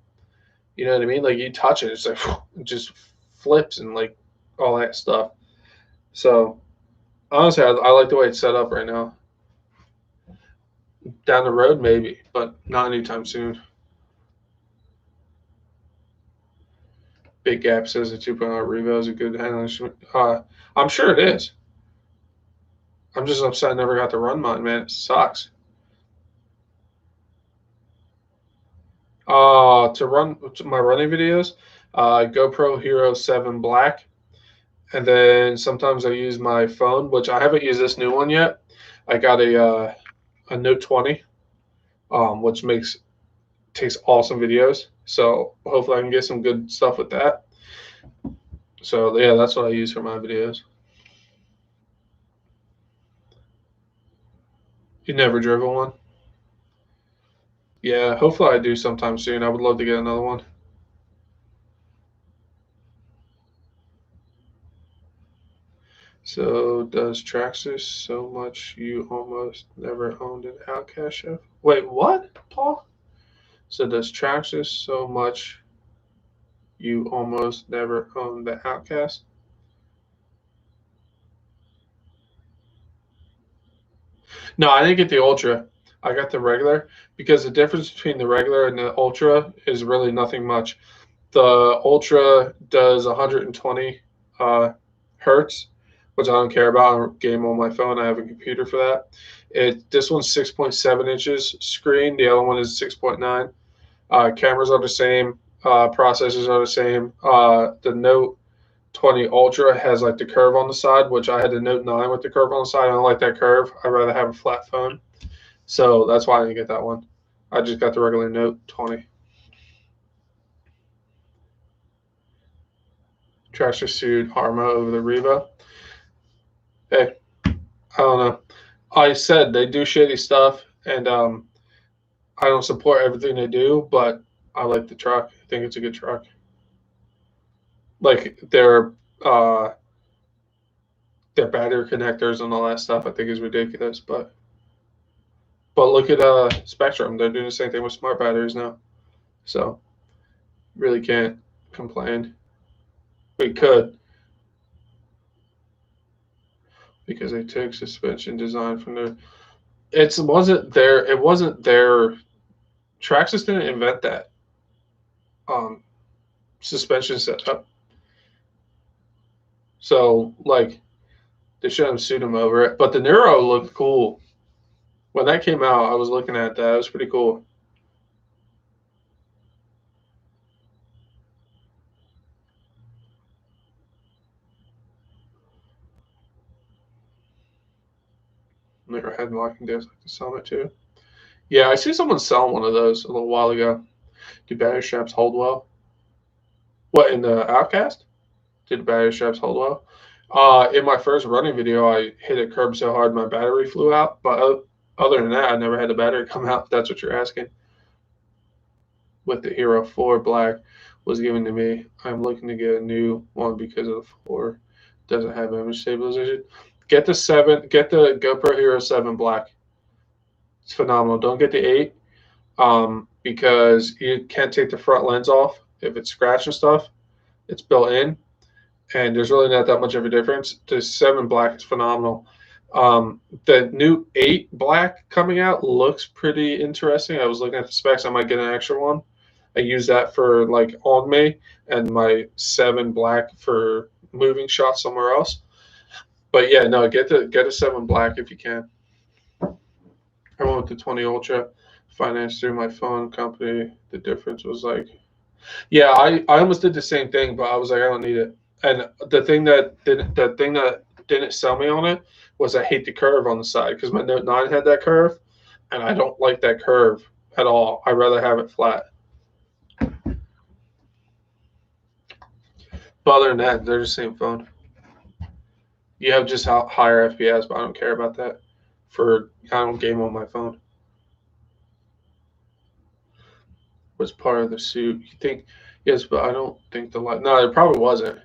You know what I mean? Like, you touch it, it's like, it just flips and, like, all that stuff. So, honestly, I like the way it's set up right now. Down the road, maybe, but not anytime soon. Big Gap says the 2.0 Revo is a good handling. I'm sure it is. I'm just upset I never got to run mine, man. It sucks. To run my running videos, GoPro Hero 7 Black, and then sometimes I use my phone, which I haven't used this new one yet. I got a Note 20, which takes awesome videos. So hopefully I can get some good stuff with that. So yeah, that's what I use for my videos. You never driven one? Yeah, hopefully I do sometime soon. I would love to get another one. So does Traxxas so much you almost never owned an OUTCAST chef? Wait, what, Paul? So does Traxxas so much you almost never owned the OUTCAST? No, I didn't get the Ultra. I got the regular because the difference between the regular and the Ultra is really nothing much. The Ultra does 120 hertz, which I don't care about. I game on my phone. I have a computer for that. This one's 6.7 inches screen. The other one is 6.9. Cameras are the same. Processors are the same. The Note 20 Ultra has like the curve on the side, which I had the Note 9 with the curve on the side. I don't like that curve. I'd rather have a flat phone. So that's why I didn't get that one. I just got the regular Note 20. Tractor sued Arma over the Revo. Hey, I don't know. I said they do shitty stuff, and I don't support everything they do, but I like the truck. I think it's a good truck. Like their battery connectors and all that stuff, I think is ridiculous. But look at Spectrum. They're doing the same thing with smart batteries now. So really can't complain. We could, because they took suspension design from their. It wasn't their. Traxxas didn't invent that suspension setup. So like they shouldn't have sued him over it. But the Neuro looked cool. When that came out, I was looking at that. It was pretty cool. Never had locking days like the Summit too. Yeah, I see someone selling one of those a little while ago. Do battery straps hold well? What, in the OUTCAST? Did the battery straps hold well? In my first running video, I hit a curb so hard my battery flew out. But other than that, I never had the battery come out. If that's what you're asking. With the Hero 4 Black, was given to me. I'm looking to get a new one because of the 4 doesn't have image stabilization. Get the 7. Get the GoPro Hero 7 Black. It's phenomenal. Don't get the 8 because you can't take the front lens off if it's scratched and stuff. It's built in, and there's really not that much of a difference. The 7 Black is phenomenal. The new 8 Black coming out looks pretty interesting. I was looking at the specs. I might get an extra one. I use that for like on me, and my 7 Black for moving shots somewhere else. But yeah, no, get a 7 Black if you can. I went with the 20 Ultra, financed through my phone company. The difference was like, yeah, I almost did the same thing, but I was like, I don't need it. And the thing that didn't sell me on it was I hate the curve on the side because my Note 9 had that curve, and I don't like that curve at all. I'd rather have it flat. But other than that, they're the same phone. You have just higher FPS, but I don't care about that. I don't game on my phone. Was part of the suit. You think, yes, but I don't think the light. No, it probably wasn't.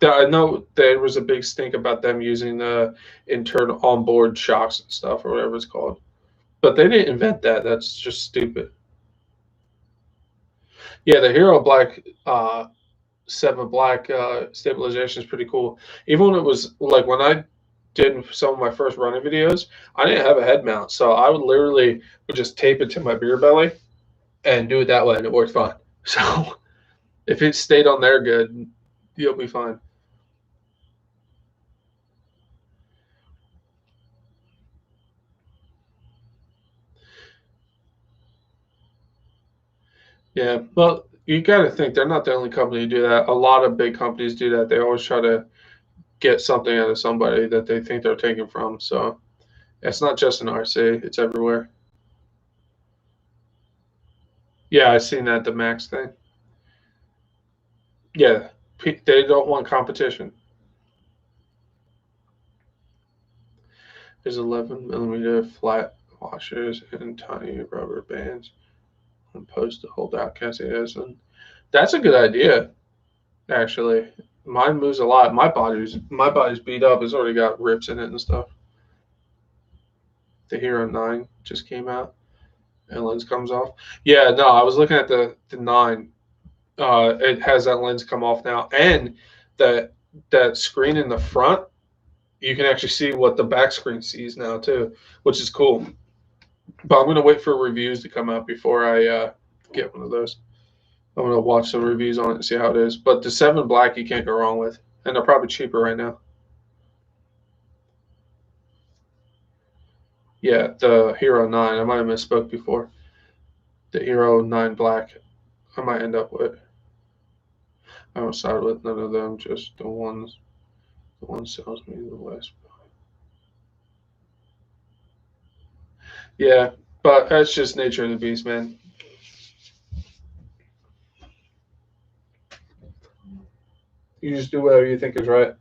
I know there was a big stink about them using the internal onboard shocks and stuff, or whatever it's called. But they didn't invent that. That's just stupid. Yeah, the Hero Black 7 Black stabilization is pretty cool. Even when it was like when I did some of my first running videos, I didn't have a head mount, so I would just tape it to my beer belly and do it that way, and it worked fine. So if it stayed on there good, you'll be fine. Yeah, well, you got to think they're not the only company to do that. A lot of big companies do that. They always try to get something out of somebody that they think they're taking from. So it's not just an RC; it's everywhere. Yeah, I've seen that, the Max thing. Yeah, they don't want competition. There's 11mm flat washers and tiny rubber bands on post to hold out Cassius, and that's a good idea. Actually, mine moves a lot. My body's beat up. It's already got rips in it and stuff. The Hero 9 just came out, and lens comes off. Yeah, no, I was looking at the 9. It has that lens come off now, and that screen in the front, you can actually see what the back screen sees now too, which is cool. But I'm gonna wait for reviews to come out before I get one of those. I'm gonna watch some reviews on it and see how it is. But the 7 Black you can't go wrong with, and they're probably cheaper right now. Yeah, the Hero 9. I might have misspoke before. The Hero 9 Black. I might end up with. I don't side with none of them. Just the ones. The one sells me the less. Yeah, but that's just nature of the beast, man. You just do whatever you think is right.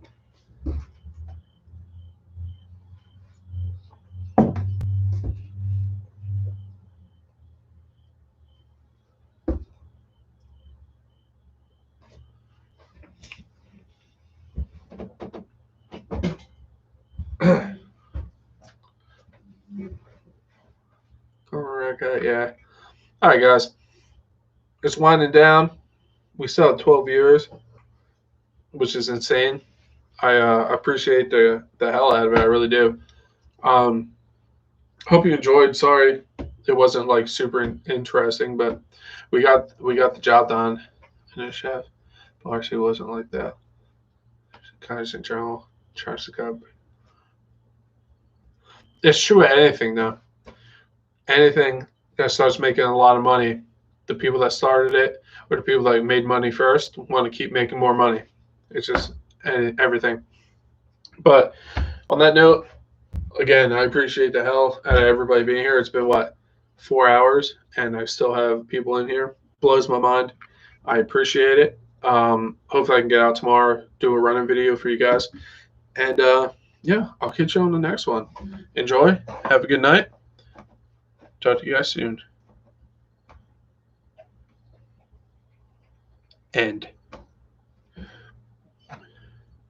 Correct. Yeah. All right, guys. It's winding down. We still have 12 viewers, which is insane. I appreciate the hell out of it. I really do. Hope you enjoyed. Sorry, it wasn't like super interesting, but we got the job done. And the chef, well, actually, it wasn't like that. Kind of in general, charge the cup. It's true at anything though. Anything that starts making a lot of money, the people that started it or the people that made money first want to keep making more money. It's just everything. But on that note, again, I appreciate the hell out of everybody being here. It's been what, 4 hours, and I still have people in here. Blows my mind. I appreciate it. Hopefully I can get out tomorrow, do a running video for you guys. And yeah, I'll catch you on the next one. Enjoy. Have a good night. Talk to you guys soon. End.